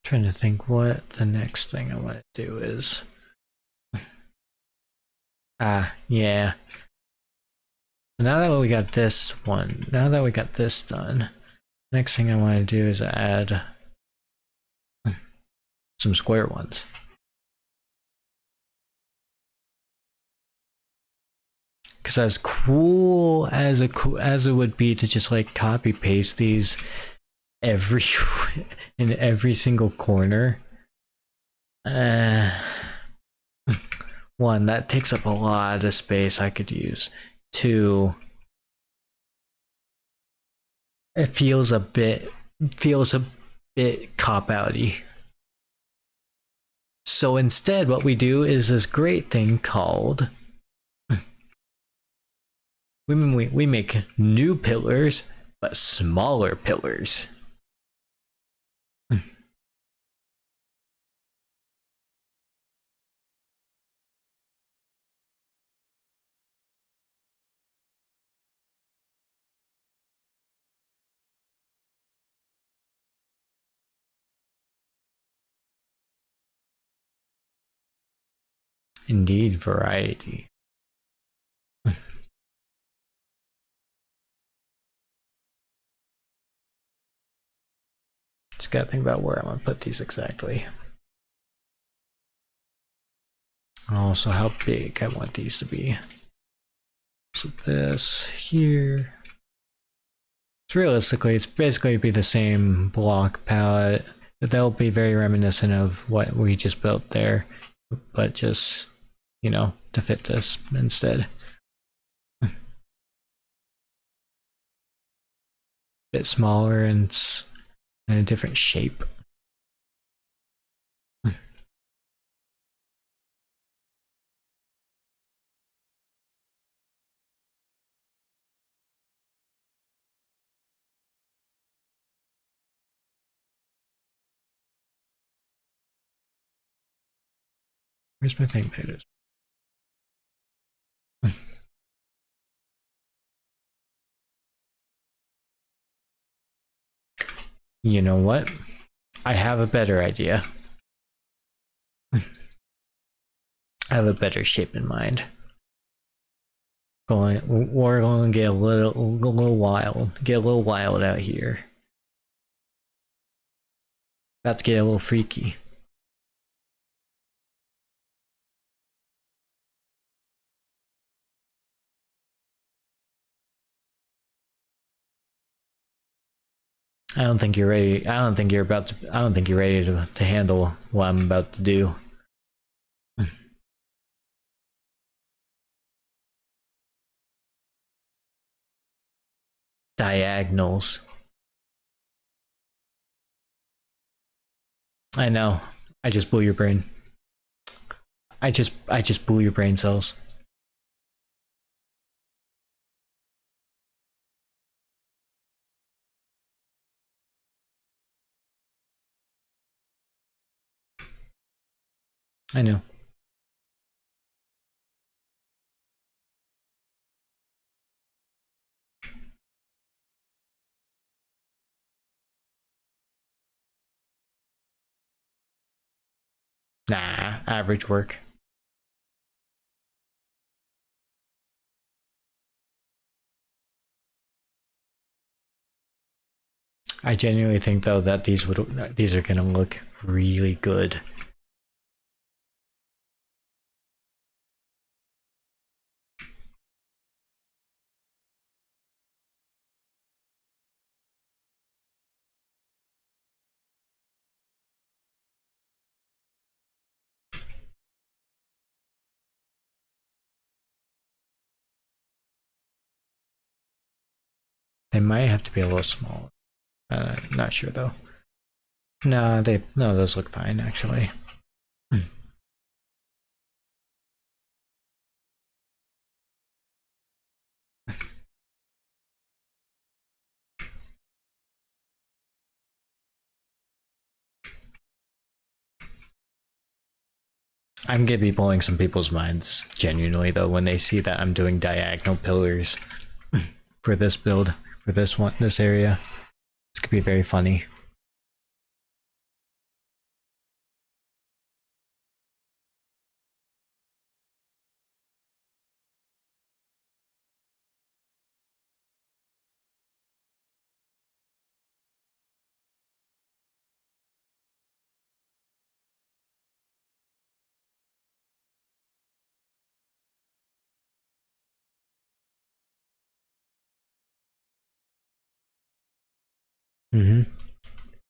Trying to think what the next thing I want to do is. Yeah. Now that we got this done, next thing I want to do is add some square ones. Because as cool as it would be to just like copy paste these in every single corner, one, that takes up a lot of space I could use. Two, It feels a bit cop-outy. So instead, what we do is this great thing called we make new pillars, but smaller pillars. Indeed, variety. Just gotta think about where I'm gonna put these exactly. Also, how big I want these to be. So this here. So realistically, it's basically be the same block palette. They'll be very reminiscent of what we just built there, but just, you know, to fit this instead. Bit smaller and in a different shape. Where's my thing? There it is. You know what? I have a better idea. I have a better shape in mind. We're going to get a little wild out here. About to get a little freaky. I don't think you're ready. I don't think you're ready to handle what I'm about to do. Diagonals. I know. I just blew your brain. I just blew your brain cells. I know. Nah, average work. I genuinely think though that these are gonna look really good. They might have to be a little small. Not sure though. No, those look fine actually. I'm gonna be blowing some people's minds genuinely though when they see that I'm doing diagonal pillars for this build, for this area. It's gonna be very funny.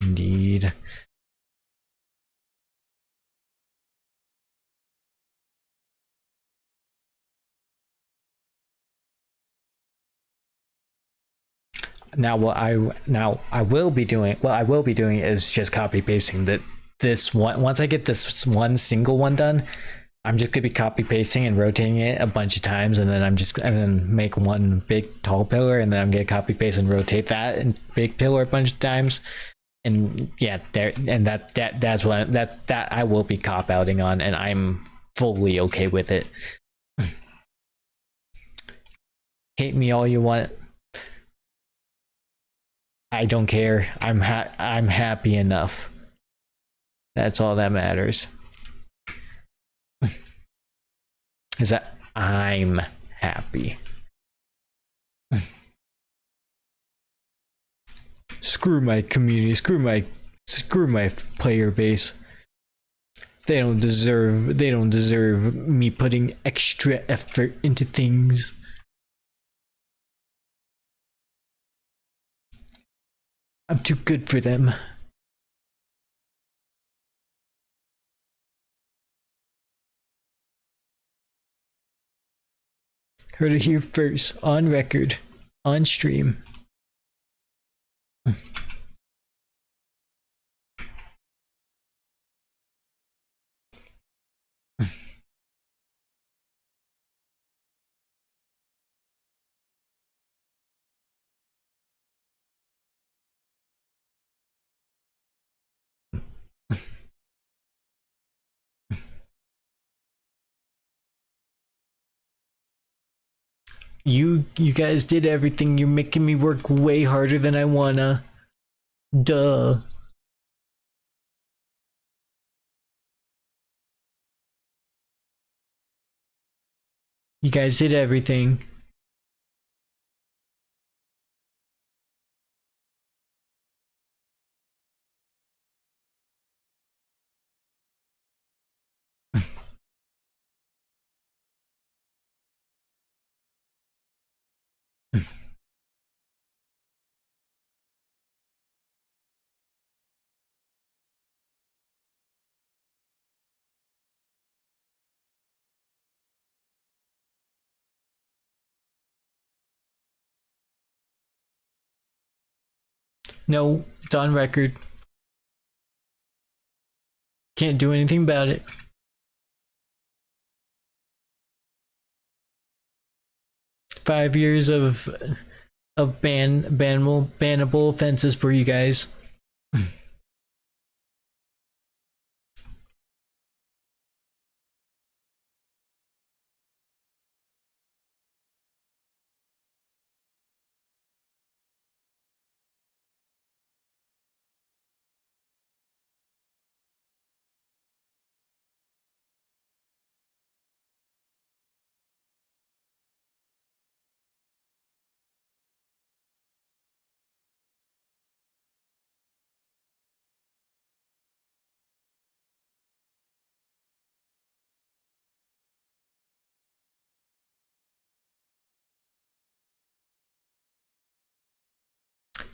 Indeed. I will be doing, what I will be doing is just copy pasting this one. Once I get this one single one done, I'm just gonna be copy pasting and rotating it a bunch of times, and then make one big tall pillar, and then I'm gonna copy paste and rotate that and big pillar a bunch of times. And yeah, that's what that I will be cop outing on, and I'm fully okay with it. Hate me all you want. I don't care. I'm happy enough. That's all that matters. Is that I'm happy. Screw my community. Screw my player base. They don't deserve me putting extra effort into things. I'm too good for them. Heard it here first, on record, on stream. You guys did everything. You're making me work way harder than I wanna. Duh. You guys did everything. No, it's on record. Can't do anything about it. $5 years of bannable offenses for you guys.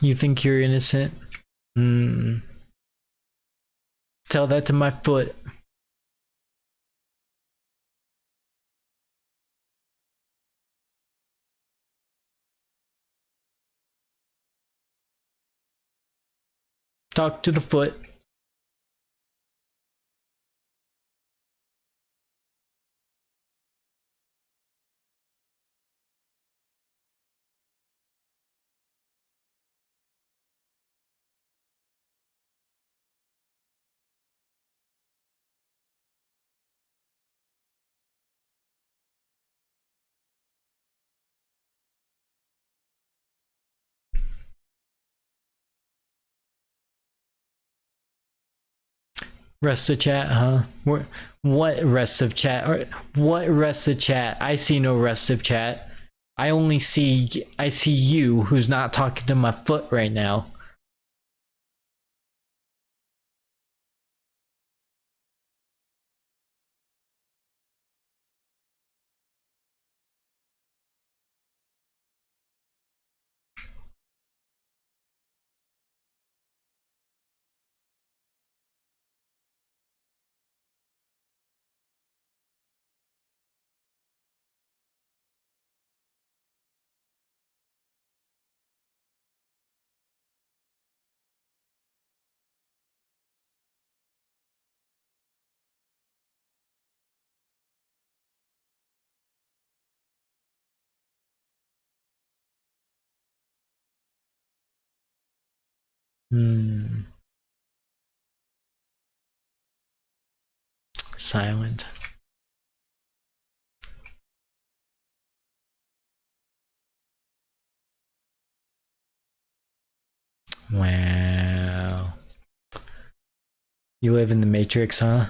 You think you're innocent? Tell that to my foot. Talk to the foot. Rest of chat, huh? What rest of chat? Or what rest of chat? I see no rest of chat. I see you, who's not talking to my foot right now. Hmm. Silent. Wow. You live in the Matrix, huh?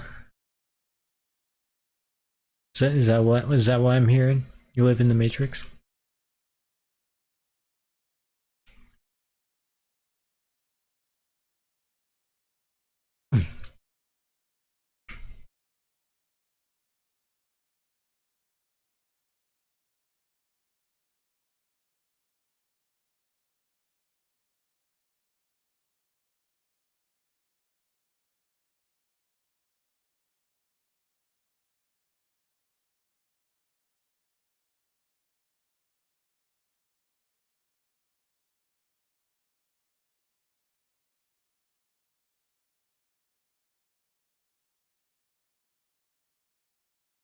Is that what I'm hearing? You live in the Matrix?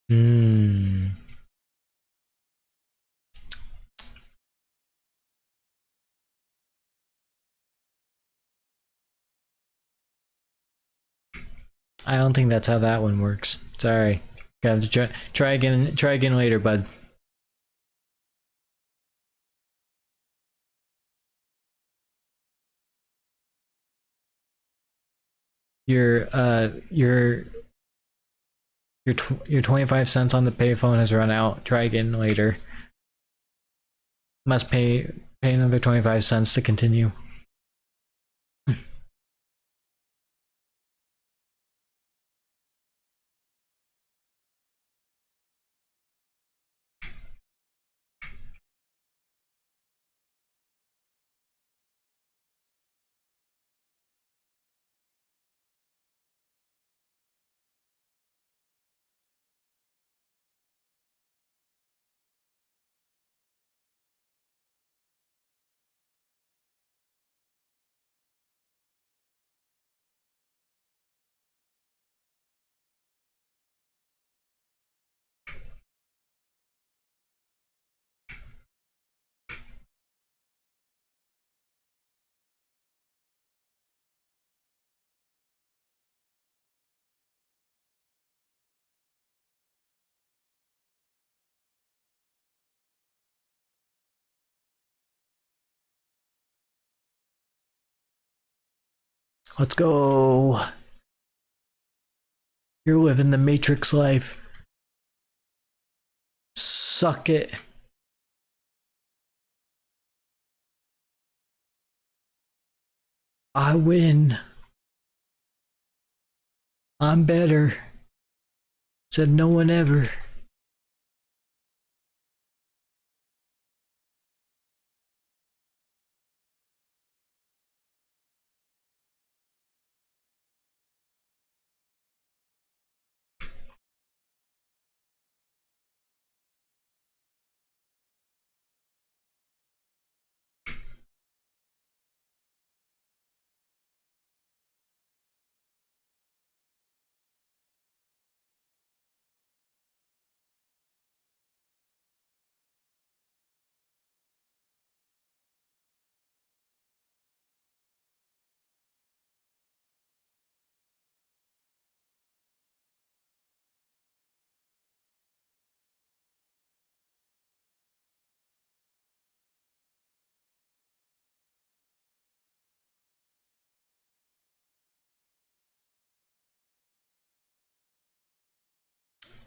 Hmm. I don't think that's how that one works. Sorry. Gotta try again. Try again later, bud. Your 25 cents on the payphone has run out. Try again later. Must pay another 25 cents to continue. Let's go. You're living the Matrix life. Suck it. I win. I'm better. Said no one ever.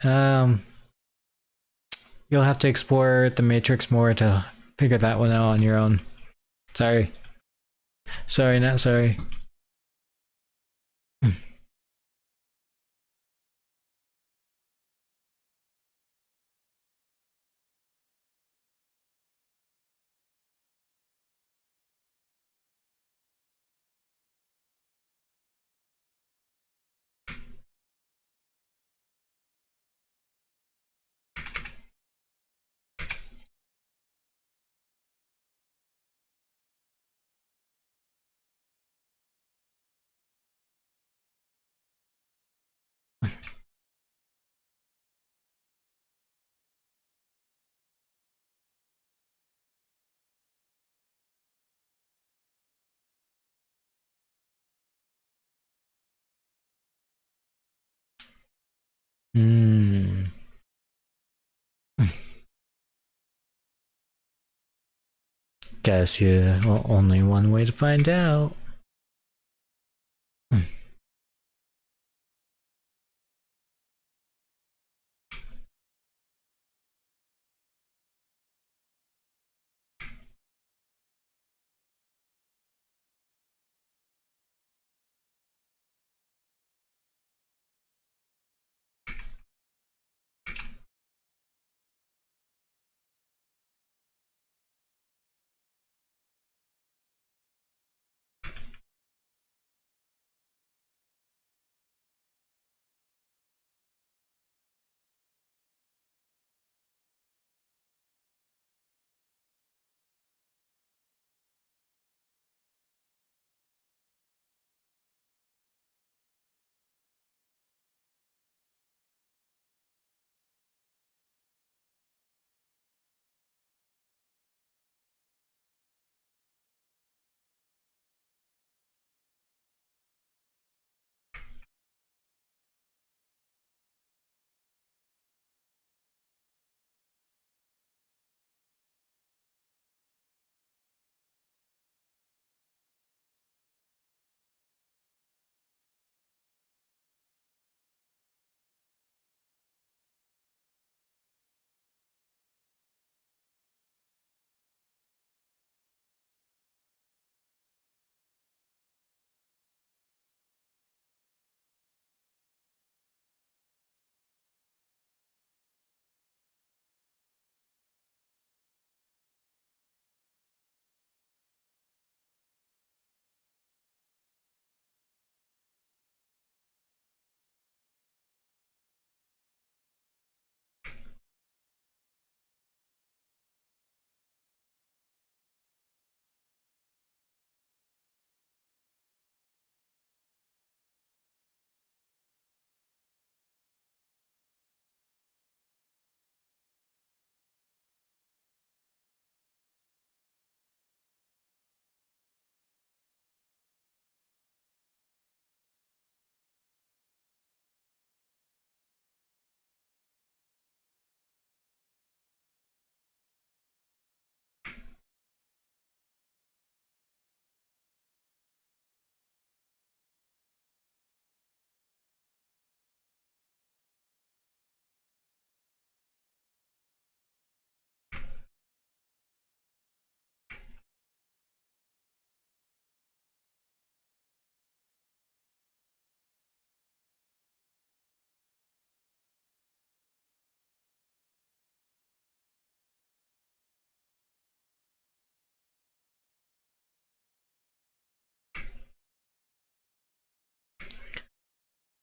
Um, you'll have to explore the Matrix more to figure that one out on your own. Sorry. Sorry, not sorry. Hmm. Guess you only one way to find out.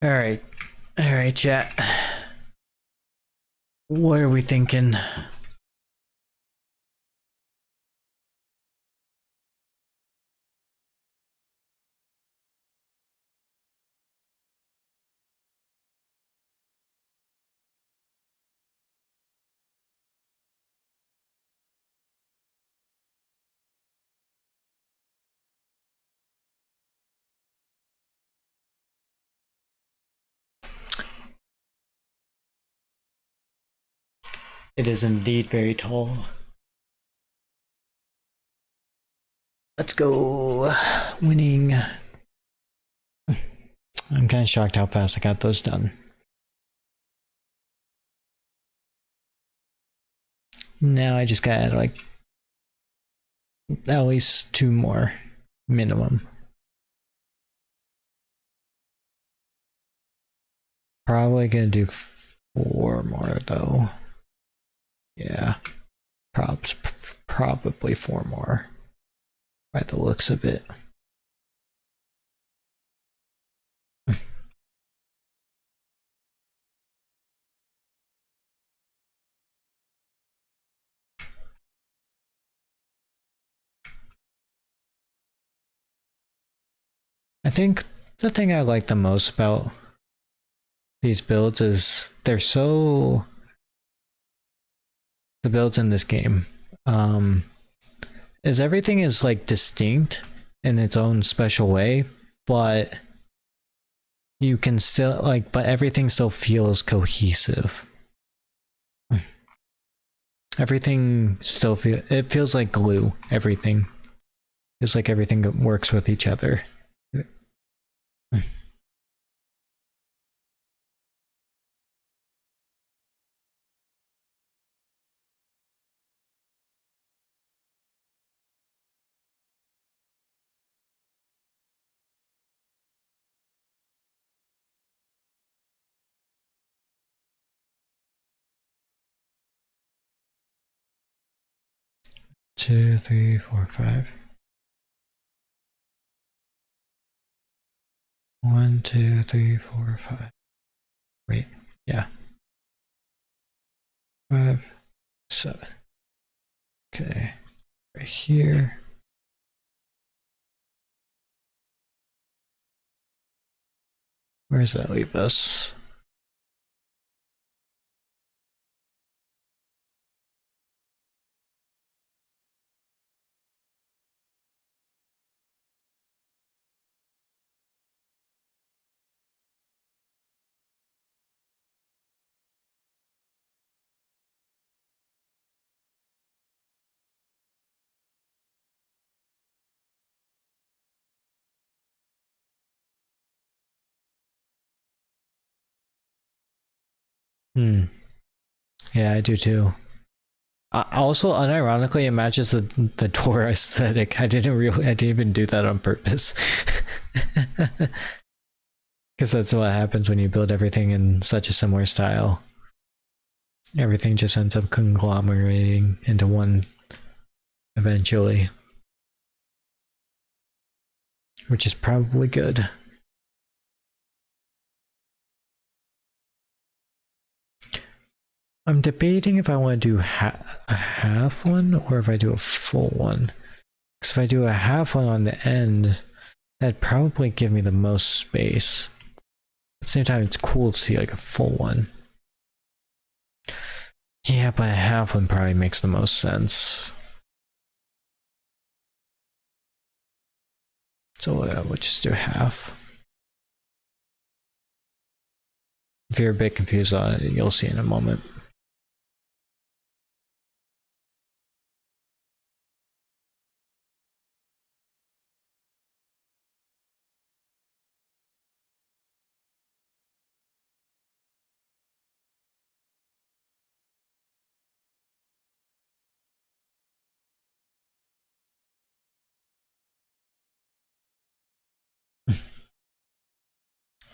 All right, chat. What are we thinking? It is indeed very tall. Let's go. Winning. I'm kind of shocked how fast I got those done. Now I just gotta add like at least 2 more minimum. Probably gonna do 4 more though. Yeah, probably 4 more by the looks of it. I think the thing I like the most about these builds is they're so the builds in this game is everything is like distinct in its own special way, but you can still like, but everything still feels cohesive. Everything still feels like glue. Everything feels like everything works with each other. 2, 3, 4, 5. 1, 2, 3, 4, 5. Wait, yeah. 5, 7. Okay, right here. Where does that leave us? Yeah, I do too. Also, unironically, it matches the door aesthetic. I didn't even do that on purpose. Because that's what happens when you build everything in such a similar style. Everything just ends up conglomerating into one eventually. Which is probably good. I'm debating if I want to do a half one or if I do a full one. Because if I do a half one on the end, that'd probably give me the most space. At the same time, it's cool to see like a full one. Yeah, but a half one probably makes the most sense. So we'll just do half. If you're a bit confused on it, you'll see in a moment.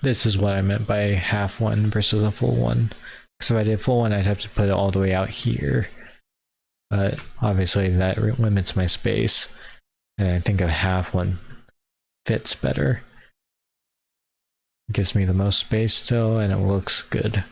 This is what I meant by half one versus a full one. Because if I did full one, I'd have to put it all the way out here. But obviously that limits my space. And I think a half one fits better. It gives me the most space still, and it looks good.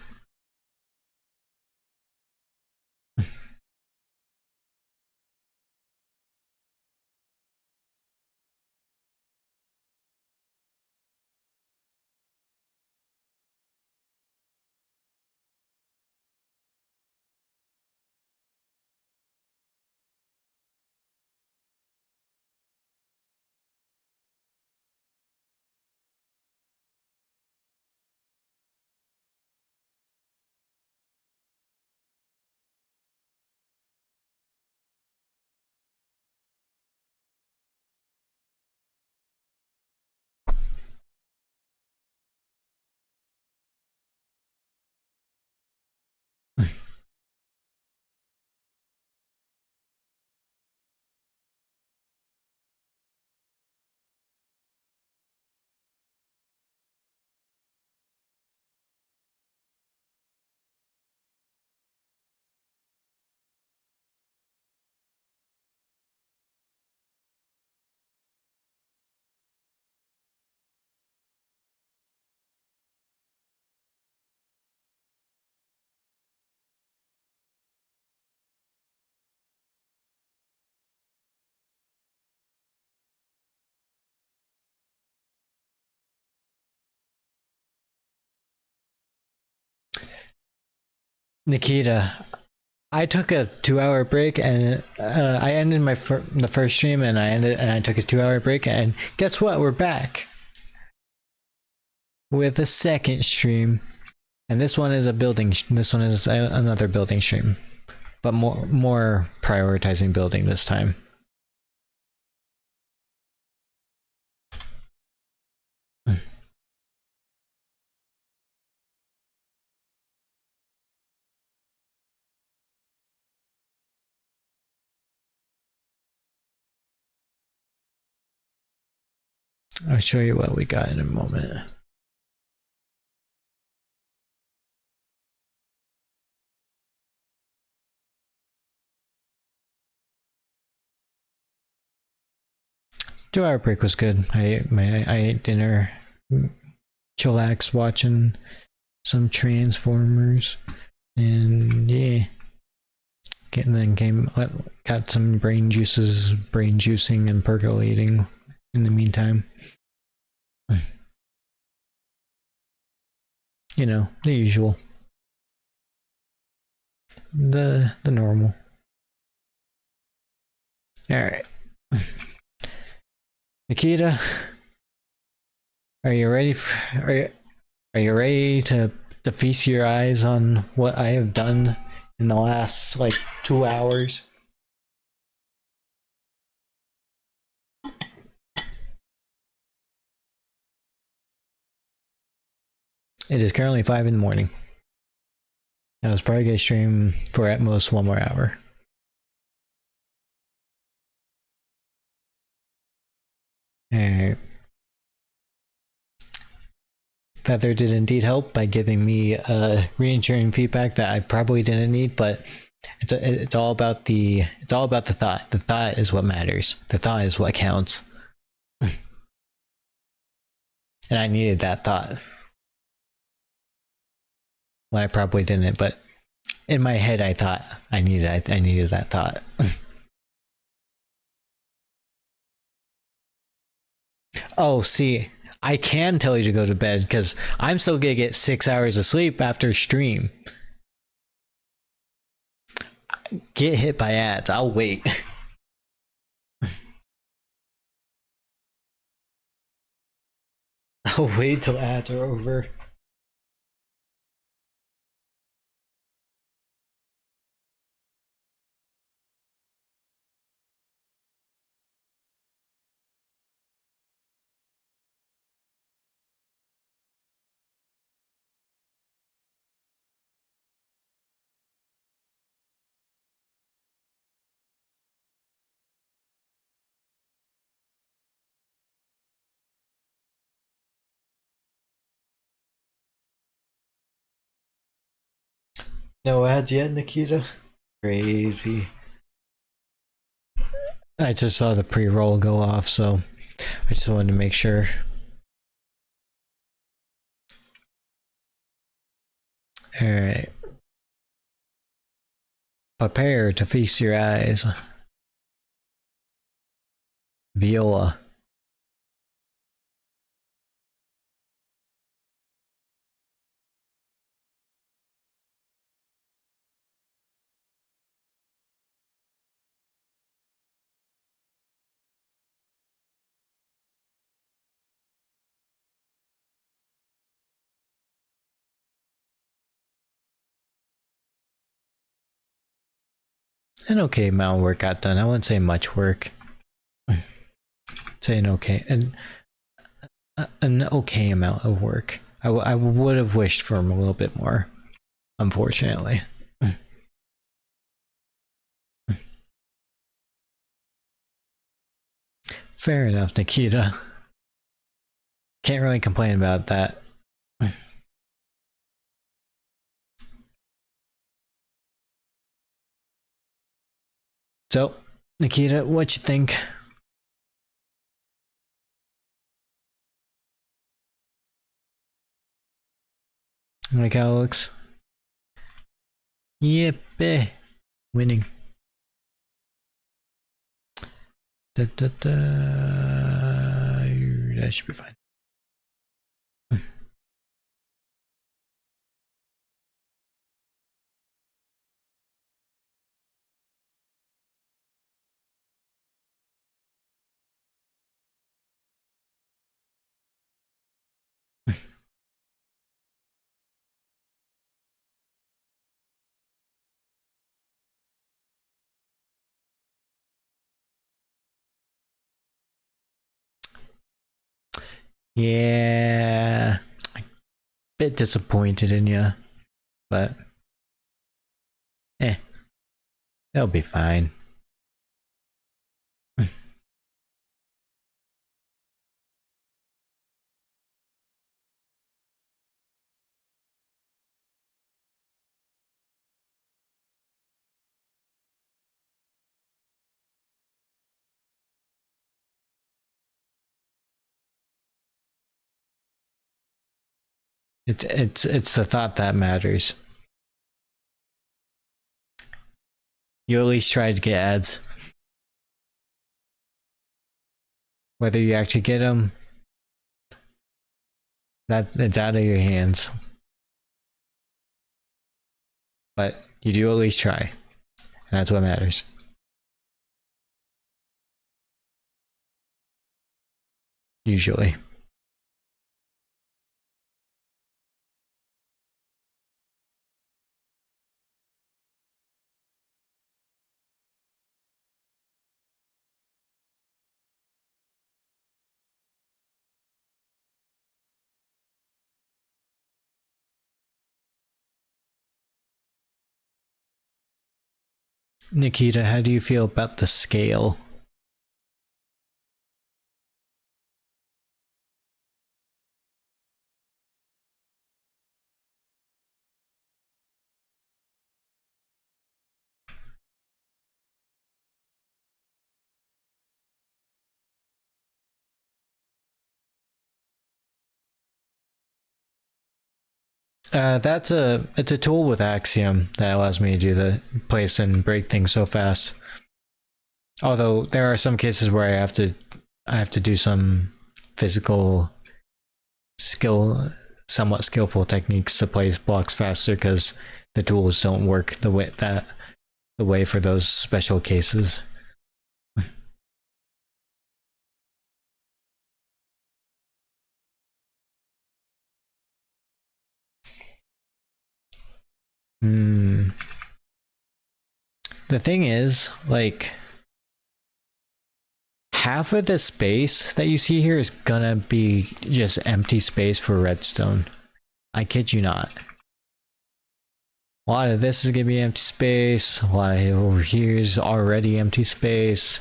Nikita, I took a 2-hour break, and I ended the first stream, and I took a 2-hour break, and guess what? We're back. with a second stream. And this one is a building, this one is another building stream. But more prioritizing building this time. I'll show you what we got in a moment. Two-hour break was good. I ate dinner, chillax watching some Transformers, and yeah. Got some brain juicing and percolating in the meantime. You know, the usual. The normal. Alright. Nikita, are you ready are you ready to feast your eyes on what I have done in the last like 2 hours? It is currently 5 in the morning. I was probably gonna stream for at most 1 more hour. Alright. Feather did indeed help by giving me reassuring feedback that I probably didn't need, but it's all about the thought. The thought is what matters. The thought is what counts. And I needed that thought. Well, I probably didn't, but in my head I thought I needed that thought. Oh, see, I can tell you to go to bed because I'm still gonna get 6 hours of sleep after stream. Get hit by ads. I'll wait. I'll wait till ads are over. No ads yet, Nikita? Crazy. I just saw the pre-roll go off, so I just wanted to make sure. Alright. Prepare to feast your eyes. Viola. An okay amount of work got done. I wouldn't say much work. Say an okay amount of work. I would have wished for a little bit more, unfortunately. Fair enough, Nikita. Can't really complain about that. So, Nikita, what you think? Like how it looks? Yep, winning. That should be fine. Yeah. Bit disappointed in you, but it'll be fine. It's the thought that matters. You at least try to get ads. Whether you actually get them, it's out of your hands. But you do at least try. And that's what matters. Usually. Nikita, how do you feel about the scale? It's a tool with Axiom that allows me to do the place and break things so fast. Although there are some cases where I have to do some physical somewhat skillful techniques to place blocks faster because the tools don't work the way for those special cases. The thing is, like, half of the space that you see here is gonna be just empty space for redstone. I kid you not. A lot of this is gonna be empty space. A lot of over here is already empty space.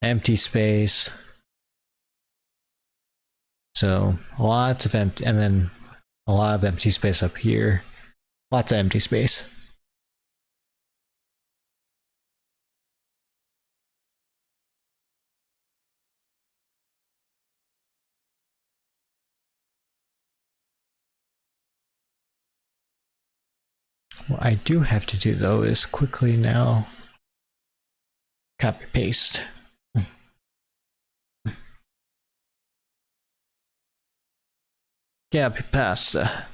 Empty space. So lots of empty, and then a lot of empty space up here. Lots of empty space. What I do have to do though is quickly now copy paste. Copy pasta.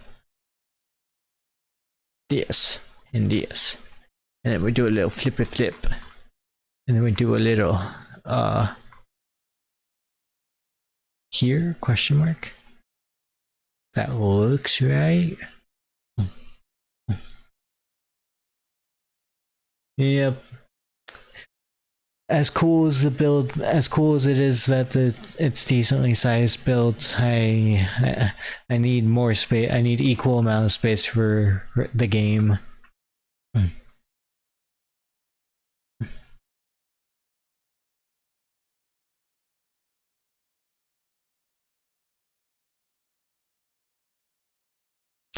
This and this. And then we do a little flippy flip. And then we do a little here question mark. That looks right. Yep. As cool as the build, as cool as it is that it's decently sized build, I need more space. I need equal amount of space for the game.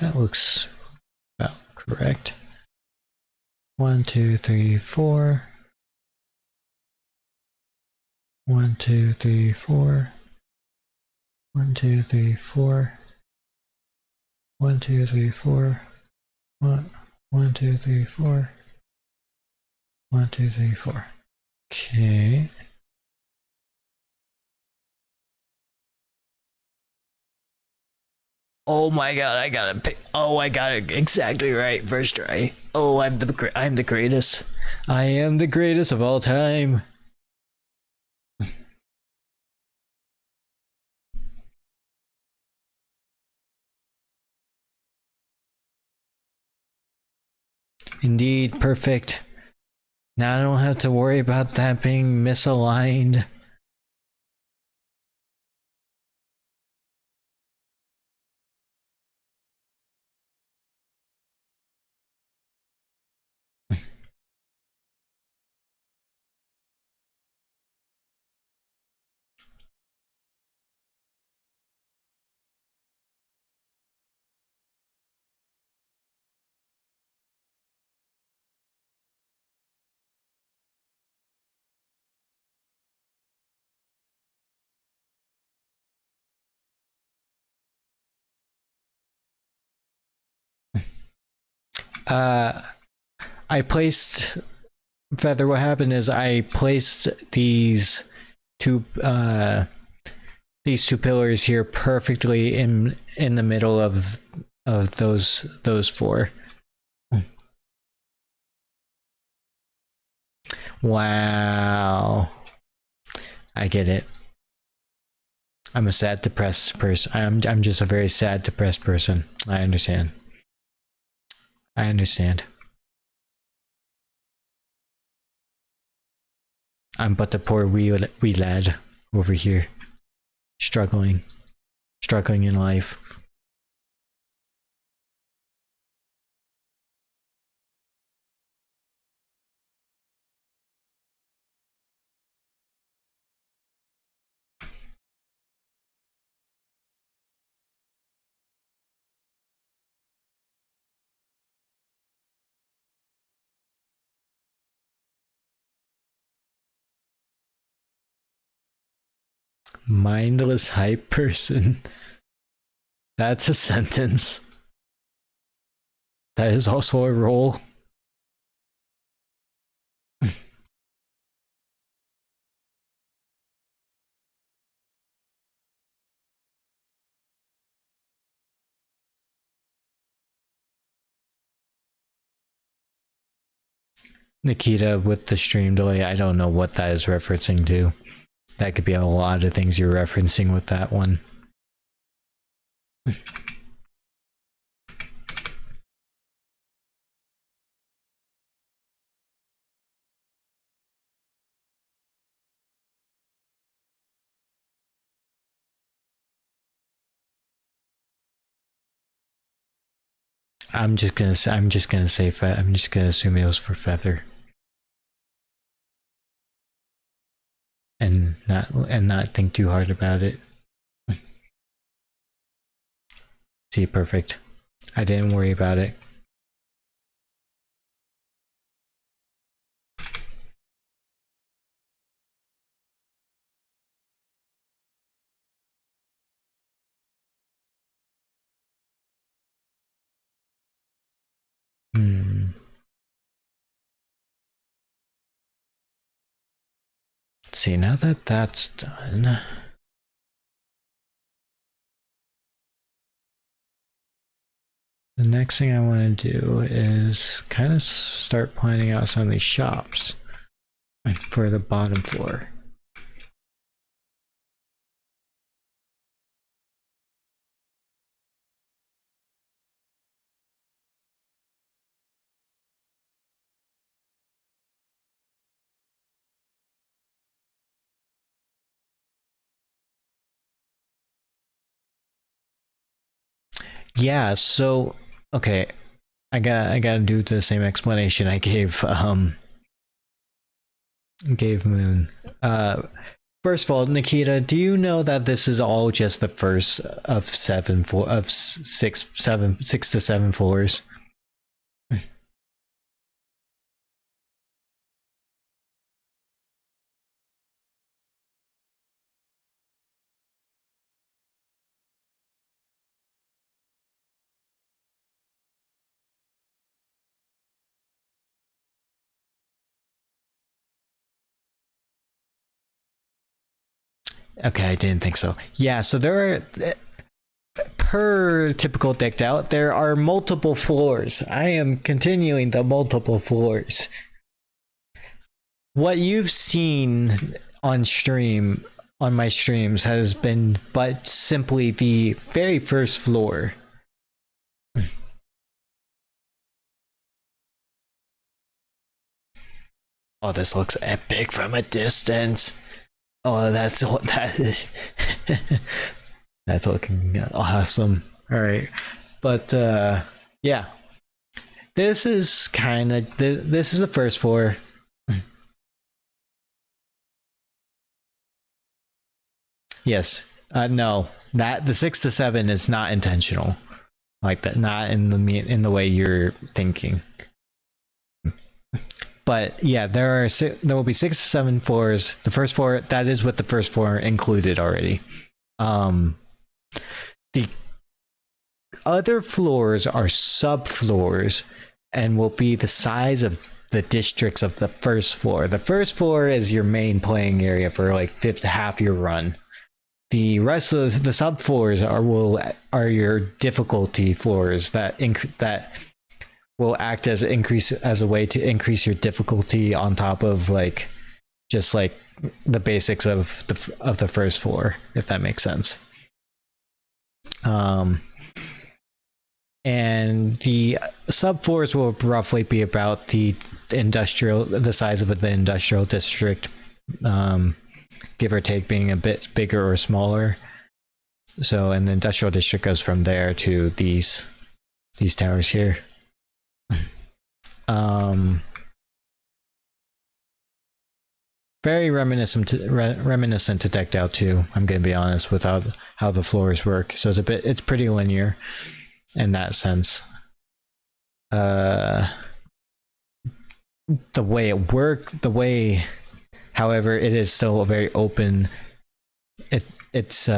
That looks about correct. 1, 2, 3, 4. 1, 2, 3, 4. 1, 2, 3, 4. 1, 2, 3, 4. 1, 2, 3, 4. 1, 2, 3, 4. Okay. Oh my god, I got it. Oh, I got it exactly right first try. Oh, I'm the greatest. I am the greatest of all time. Indeed, perfect. Now I don't have to worry about that being misaligned. I placed Feather. What happened is I placed these two pillars here perfectly in the middle of those four. Wow. I get it. I'm a sad, depressed person. I'm just a very sad, depressed person. I understand. I understand. I'm but the poor wee lad over here, struggling in life. Mindless hype person. That's a sentence. That is also a role. Nikita with the stream delay, I don't know what that is referencing to. That could be a lot of things you're referencing with that one. I'm just gonna assume it was for Feather. And not think too hard about it. See, perfect. I didn't worry about it. Let's see, now that that's done, the next thing I want to do is kind of start planning out some of these shops for the bottom floor. Yeah, so okay, I gotta do the same explanation I gave Moon. First of all, Nikita, do you know that this is all just the first of six to seven floors? Okay, I didn't think so. Yeah, so there are, per typical decked out, there are multiple floors. I am continuing the multiple floors. What you've seen on stream, on my streams, has been but simply the very first floor. Oh, this looks epic from a distance. Oh, that's what that is. That's looking awesome. All right, but yeah, this is kind of this is the first floor. Yes. No, that the 6 to 7 is not intentional, like that. Not in the way you're thinking. But yeah, there will be 6 to 7 floors. The first floor, that is what the first floor included already. The other floors are subfloors and will be the size of the districts of the first floor. The first floor is your main playing area for like half your run. The rest of the sub floors are your difficulty floors that will act as a way to increase your difficulty on top of like just like the basics of the first floor, if that makes sense. And the sub floors will roughly be about the size of the industrial district, give or take, being a bit bigger or smaller. So, and the industrial district goes from there to these towers here. Very reminiscent to Decked Out 2, I'm gonna be honest, with how the floors work. So it's pretty linear in that sense. The way it worked, however, it is still a very open. It's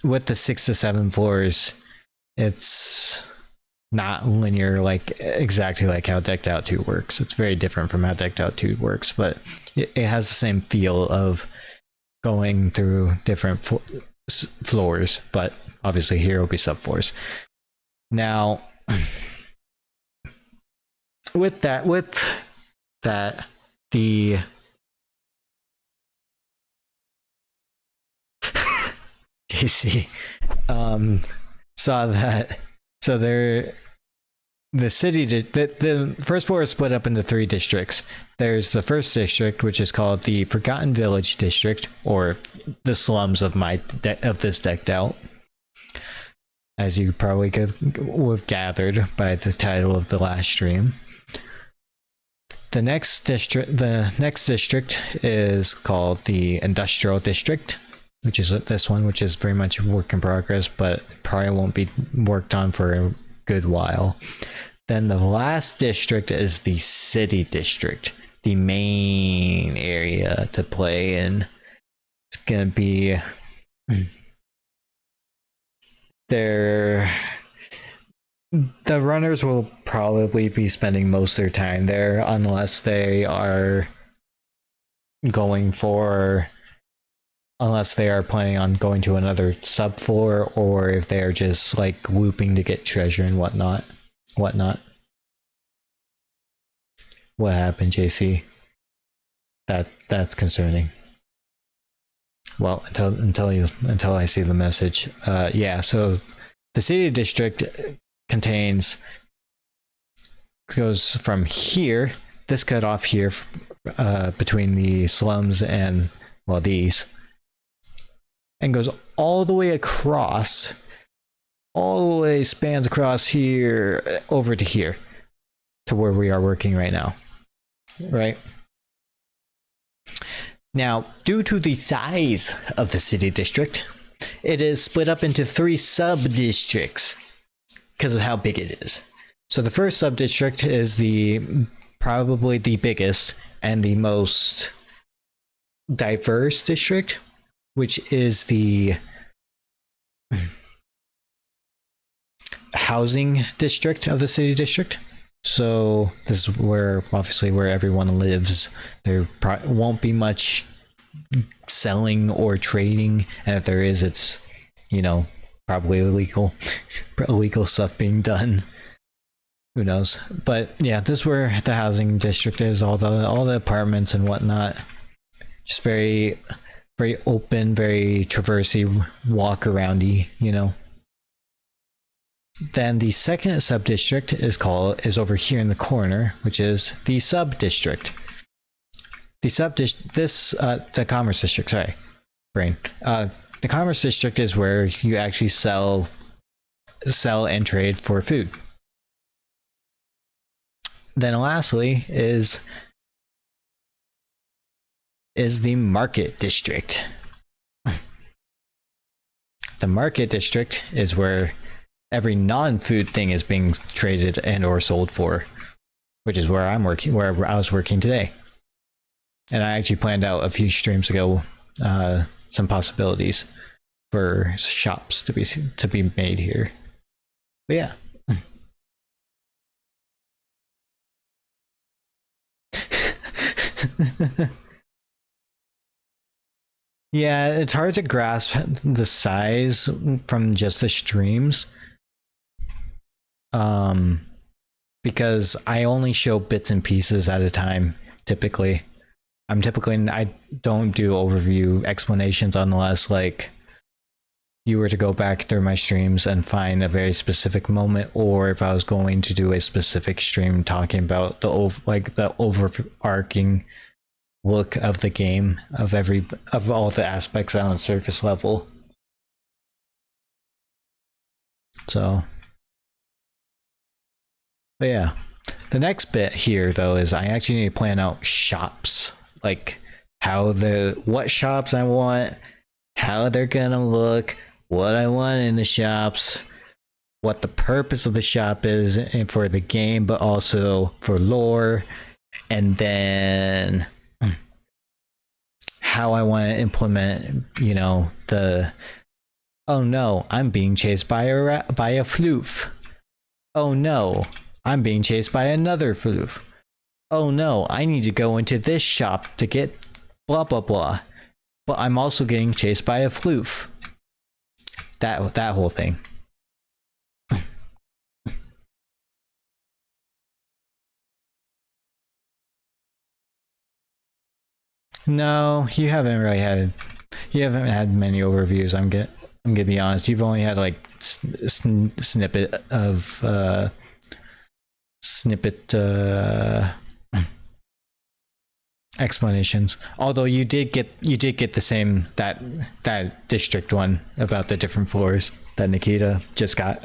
with the 6 to 7 floors, it's not linear exactly like how Decked Out 2 works. It's very different from how Decked Out 2 works, but it has the same feel of going through different floors, but obviously here will be subfloors. Now, with that, the JC saw that. So the first floor is split up into 3 districts. There's the first district, which is called the Forgotten Village District, or the slums of this Decked Out, as you probably would have gathered by the title of the last stream. The next district is called the Industrial District, which is this one, which is very much a work in progress, but probably won't be worked on for a good while. Then the last district is the City District, the main area to play in. It's gonna be there. The runners will probably be spending most of their time there, unless they are planning on going to another subfloor, or if they're just like looping to get treasure and whatnot. What happened, JC? That's concerning. Well, until I see the message. Yeah, so the City District goes from here, this cutoff here, between the slums and, well, these, and goes all the way across, spans across here, over to here, to where we are working right now, right? Now, due to the size of the City District, it is split up into 3 sub-districts because of how big it is. So the first sub-district is probably the biggest and the most diverse district, which is the housing district of the City District. So this is where everyone lives. There won't be much selling or trading, and if there is, it's, probably illegal stuff being done. Who knows? But yeah, this is where the housing district is. All the apartments and whatnot. Just very, very open, very traversy, walk aroundy. Then the second sub-district is over here in the corner, which is the sub-district. The commerce district, sorry, brain. The commerce district is where you actually sell and trade for food. Then lastly is the market district. The market district is where every non-food thing is being traded and or sold for, which is where I was working today. And I actually planned out a few streams ago some possibilities for shops to be made here. But yeah. Yeah, it's hard to grasp the size from just the streams. Um, because I only show bits and pieces at a time, typically. I don't do overview explanations unless like you were to go back through my streams and find a very specific moment, or if I was going to do a specific stream talking about the overarching look of the game, of all the aspects on the surface level. So, but yeah, the next bit here though is I actually need to plan out shops, like what shops I want, how they're gonna look, what I want in the shops, what the purpose of the shop is and for the game, but also for lore, and then how I want to implement, the oh no, I'm being chased by a floof. Oh no, I'm being chased by another floof. Oh no, I need to go into this shop to get blah blah blah. But I'm also getting chased by a floof. That whole thing. No, you haven't had many overviews. I'm gonna be honest. You've only had like snippet explanations. Although you did get the same that district one about the different floors that Nikita just got.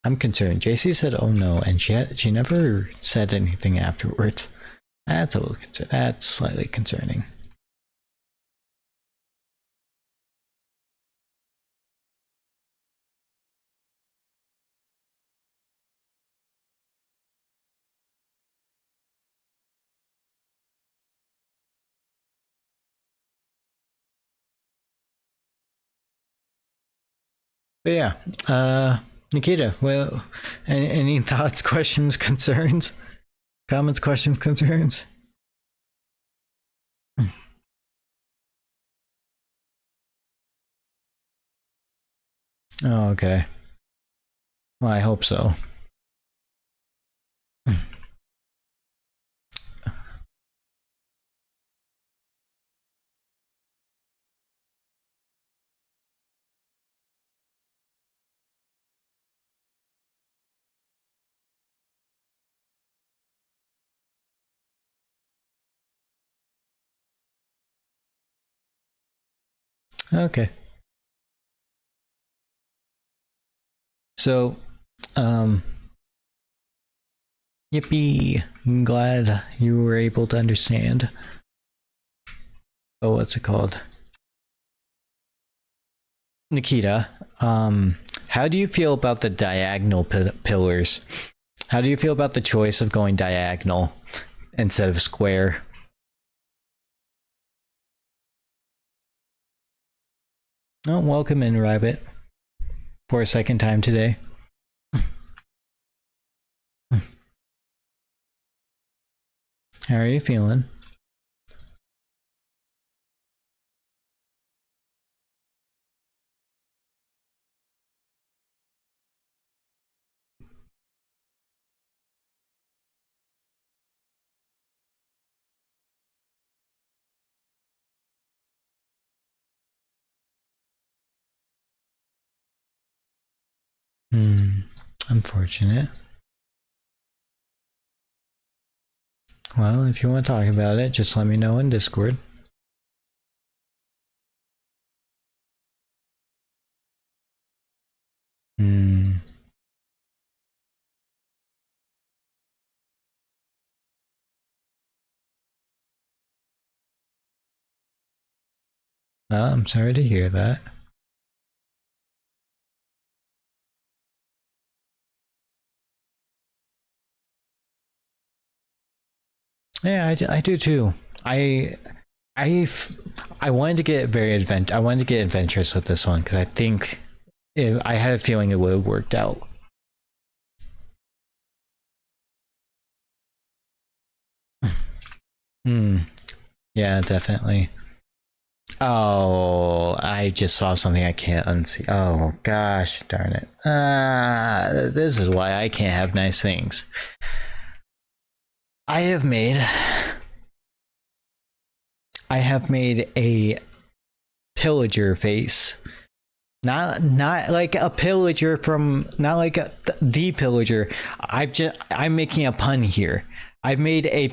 I'm concerned. JC said, "Oh no," and she never said anything afterwards. That's a little that's slightly concerning. But yeah, Nikita, well, any thoughts, questions, concerns, comments, questions, concerns? Oh, okay. Well, I hope so. Okay. So, yippee! I'm glad you were able to understand. Oh, what's it called? Nikita, how do you feel about the diagonal pillars? How do you feel about the choice of going diagonal instead of square? Oh, welcome in, Rabbit, for a second time today. How are you feeling? Unfortunate. Well, if you want to talk about it, just let me know in Discord. Well, I'm sorry to hear that. Yeah, I do too. I wanted to get I wanted to get adventurous with this one because I think I had a feeling it would have worked out. Hmm. Yeah, definitely. Oh, I just saw something I can't unsee. Oh gosh, darn it. This is why I can't have nice things. I have made a pillager face. Not like a pillager from not like the pillager. I'm making a pun here. I've made a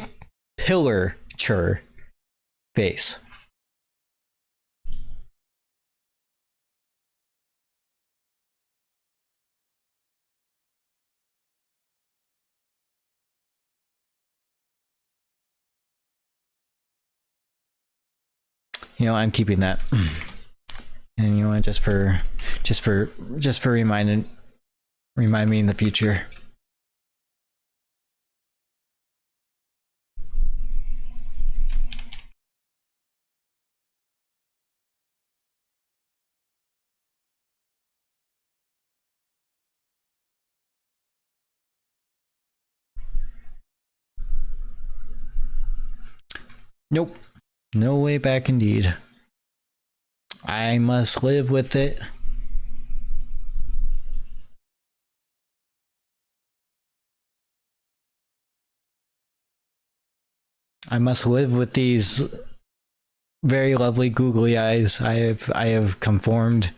pillager face. You know, I'm keeping that. And you know what, just for remind me in the future. Nope. No way back indeed. I must live with it. I must live with these very lovely googly eyes. I have conformed.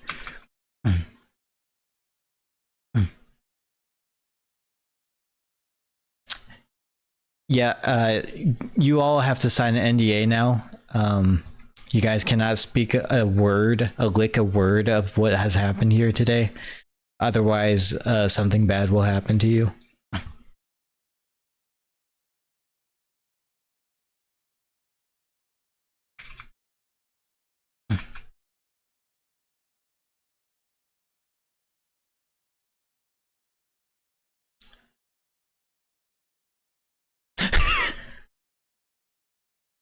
Yeah, you all have to sign an NDA now. You guys cannot speak a word, a lick a word of what has happened here today. Otherwise, something bad will happen to you.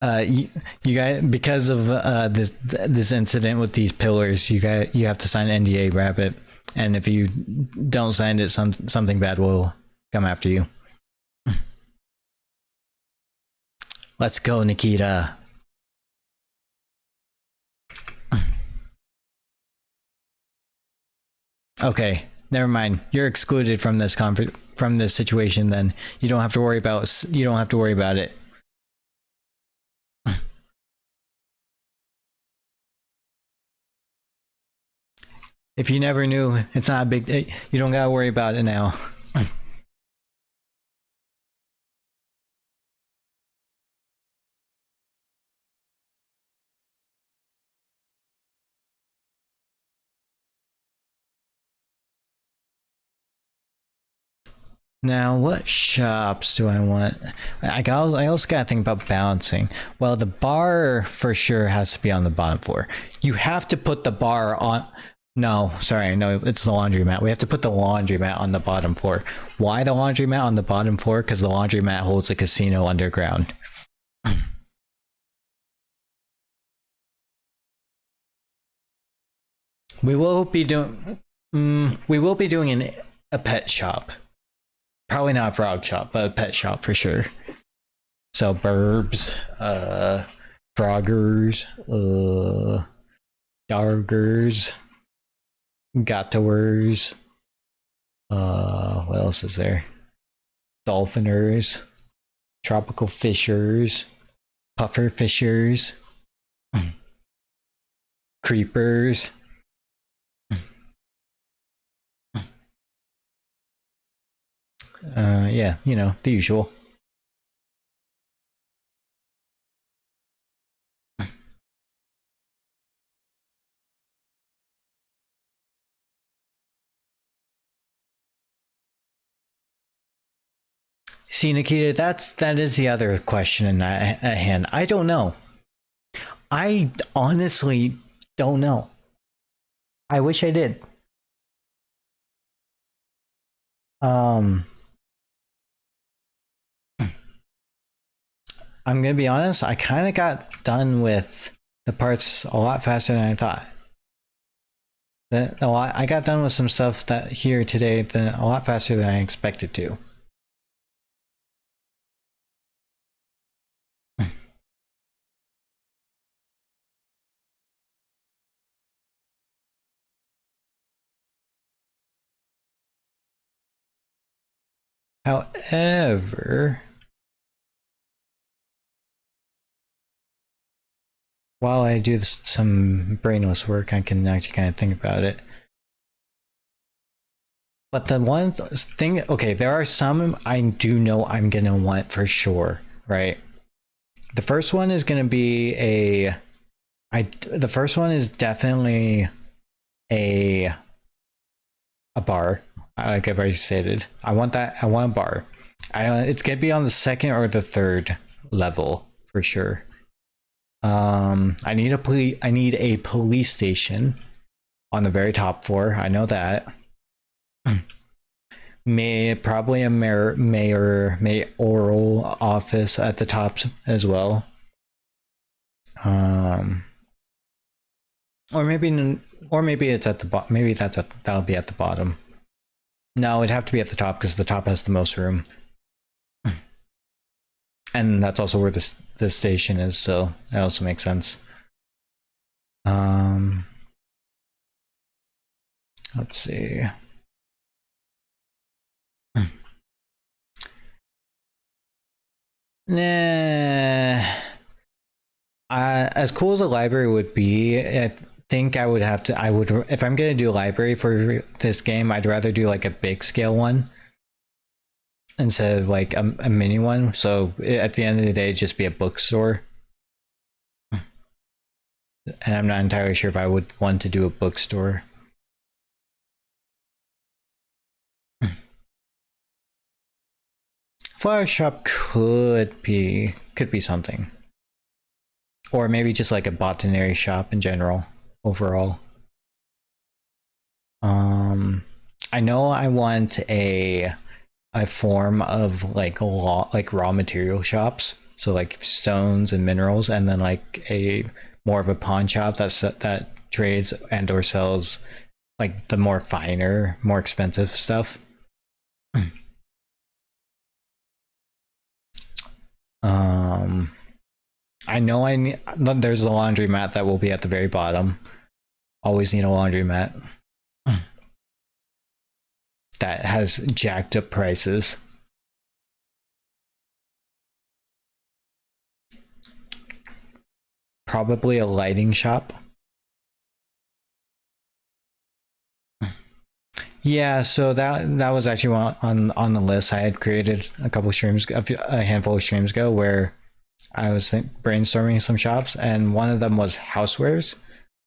You guys, because of this incident with these pillars, you have to sign NDA, Rabbit. And if you don't sign it, something bad will come after you. Let's go, Nikita. Okay, never mind. You're excluded from this from this situation. Then you don't have to worry about it. If you never knew, it's not a big. You don't gotta worry about it now. Now, what shops do I want? I also gotta think about balancing. Well, the bar for sure has to be on the bottom floor. You have to put the bar on. No, sorry, no, it's the laundromat. We have to put the laundromat on the bottom floor. Why the laundromat on the bottom floor? Because the laundromat holds a casino underground. We will be doing. We will be doing a pet shop. Probably not a frog shop, but a pet shop for sure. So burbs, froggers, dargers, gattoers. What else is there? Dolphiners, tropical fishers, puffer fishers, creepers. Yeah, you know, the usual. See, Nikita, that is the other question at hand. I don't know. I honestly don't know. I wish I did. Um, I'm gonna be honest. I kind of got done with the parts a lot faster than I thought. I got done with some stuff that here today a lot faster than I expected to. However, while I do some brainless work, I can actually kind of think about it. But the one thing, okay, there are some I do know I'm gonna want for sure, right? The first one is gonna be the first one is definitely a bar. Like I've already stated, I want that. I want a bar. It's gonna be on the second or the third level for sure. I need a police station on the very top floor. I know that. Probably a mayoral office at the top as well. Or maybe it's at the bottom. Maybe that'll be at the bottom. No, it'd have to be at the top because the top has the most room, and that's also where the station is. So that also makes sense. Let's see. Nah. As cool as a library would be, I think I would if I'm gonna do a library for this game, I'd rather do like a big scale one instead of like a mini one. So at the end of the day, it'd just be a bookstore. And I'm not entirely sure if I would want to do a bookstore. Flower shop could be something. Or maybe just like a botany shop in general, overall. I know I want a form of like raw material shops, so like stones and minerals, and then like a more of a pawn shop that trades and or sells like the more finer, more expensive stuff. I know there's a laundromat that will be at the very bottom. Always need a laundromat that has jacked up prices. Probably a lighting shop. Yeah, so that was actually on the list. I had created a handful of streams ago where I was brainstorming some shops, and one of them was housewares,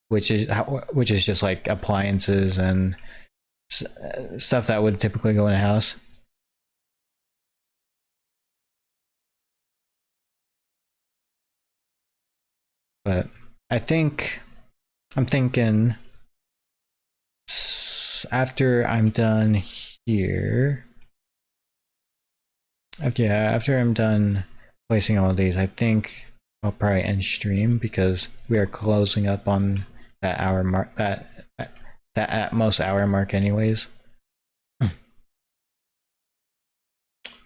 which is just like appliances and stuff that would typically go in a house. But I'm thinking after I'm done here. Okay, after I'm done placing all of these, I think I'll probably end stream because we are closing up on that hour mark, that at most hour mark anyways.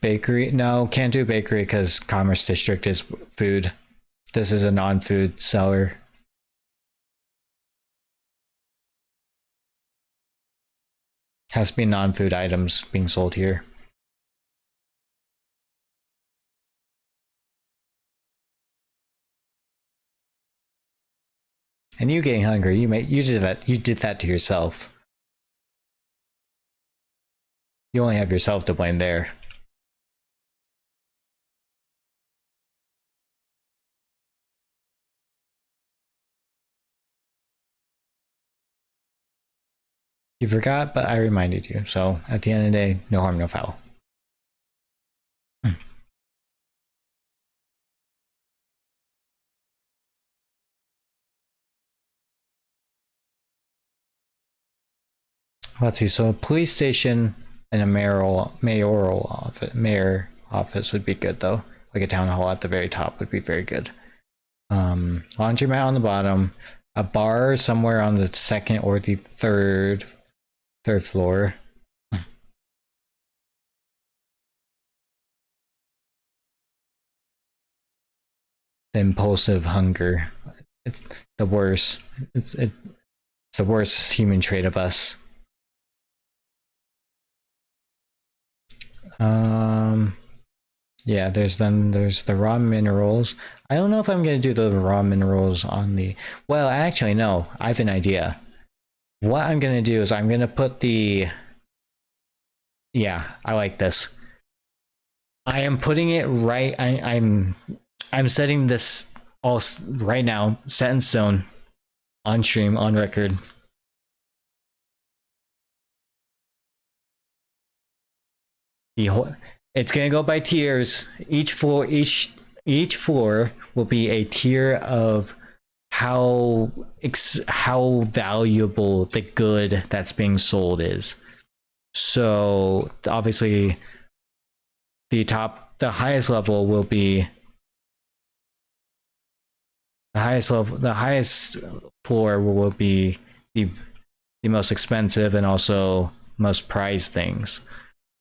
Bakery? No, can't do bakery because Commerce District is food. This is a non-food seller. Has to be non-food items being sold here. And you getting hungry, you did that to yourself. You only have yourself to blame there. You forgot, but I reminded you. So at the end of the day, no harm, no foul. Let's see. So a police station and a mayoral office would be good though. Like a town hall at the very top would be very good. Laundromat on the bottom, a bar somewhere on the second or the third floor. The impulsive hunger. It's the worst. It's the worst human trait of us. Yeah, there's the raw minerals. I don't know if I'm gonna do the raw minerals on the. Well, actually, no. I have an idea. What I'm gonna do is I'm gonna put the. Yeah, I like this. I am putting it right. I'm setting this all right now, set in stone, on stream, on record. It's gonna go by tiers. Each floor will be a tier of how valuable the good that's being sold is. So obviously, the highest level will be the highest floor will be the most expensive and also most prized things,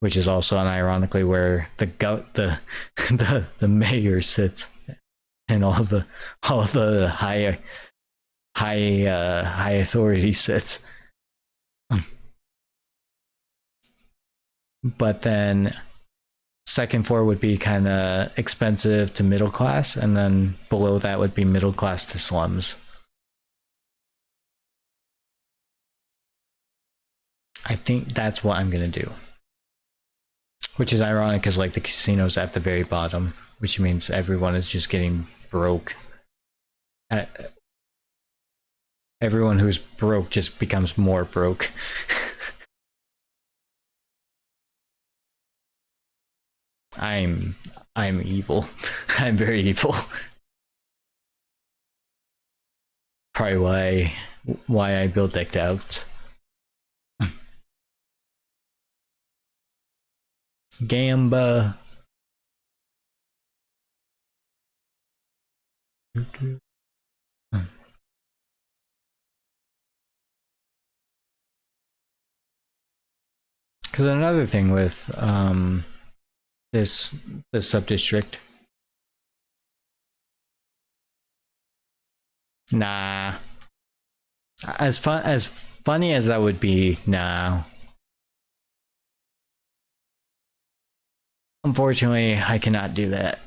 which is also unironically where the mayor sits and all the high authority sits. But then second floor would be kind of expensive to middle class, and then below that would be middle class to slums. I think that's what I'm gonna do. Which is ironic because like the casino's at the very bottom, which means everyone is just getting broke. Everyone who's broke just becomes more broke. I'm evil. I'm very evil. Probably why I build decked out. Gamba. Because another thing with this sub district, nah. As funny as that would be, nah. Unfortunately, I cannot do that.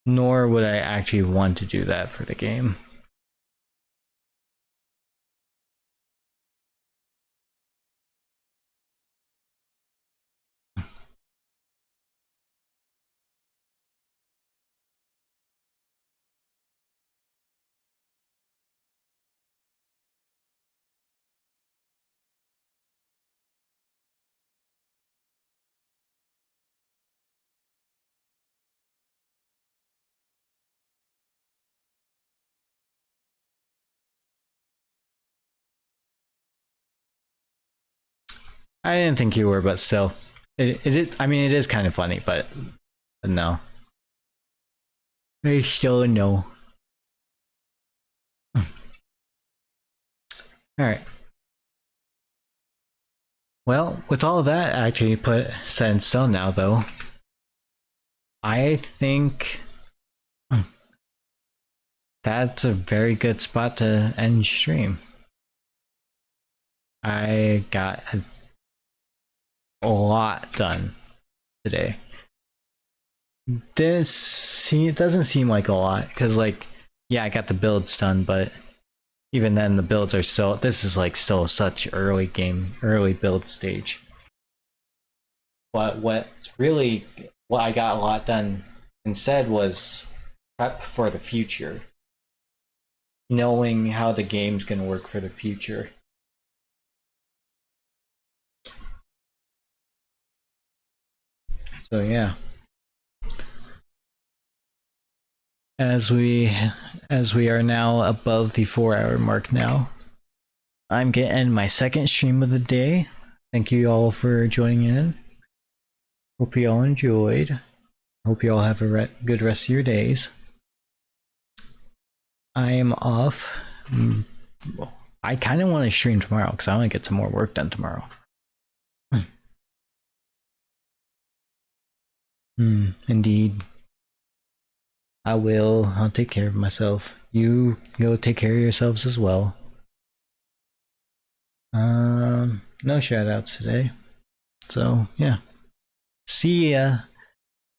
Nor would I actually want to do that for the game. I didn't think you were, but still, I mean, it is kind of funny, but no. I still no. All right. Well, with all of that actually put set in stone now, though, I think that's a very good spot to end stream. I got a lot done today. It doesn't seem like a lot because, like, yeah, I got the builds done, but even then, the builds are still. This is like still such early build stage. But what I got a lot done instead was prep for the future, knowing how the game's gonna work for the future. So yeah. As we are now above the 4-hour mark now, I'm getting my second stream of the day. Thank you all for joining in. Hope you all enjoyed. Hope you all have a good rest of your days. I am off. I kind of want to stream tomorrow because I want to get some more work done tomorrow. Indeed. I will. I'll take care of myself. You go take care of yourselves as well. No shout outs today. So yeah. See ya.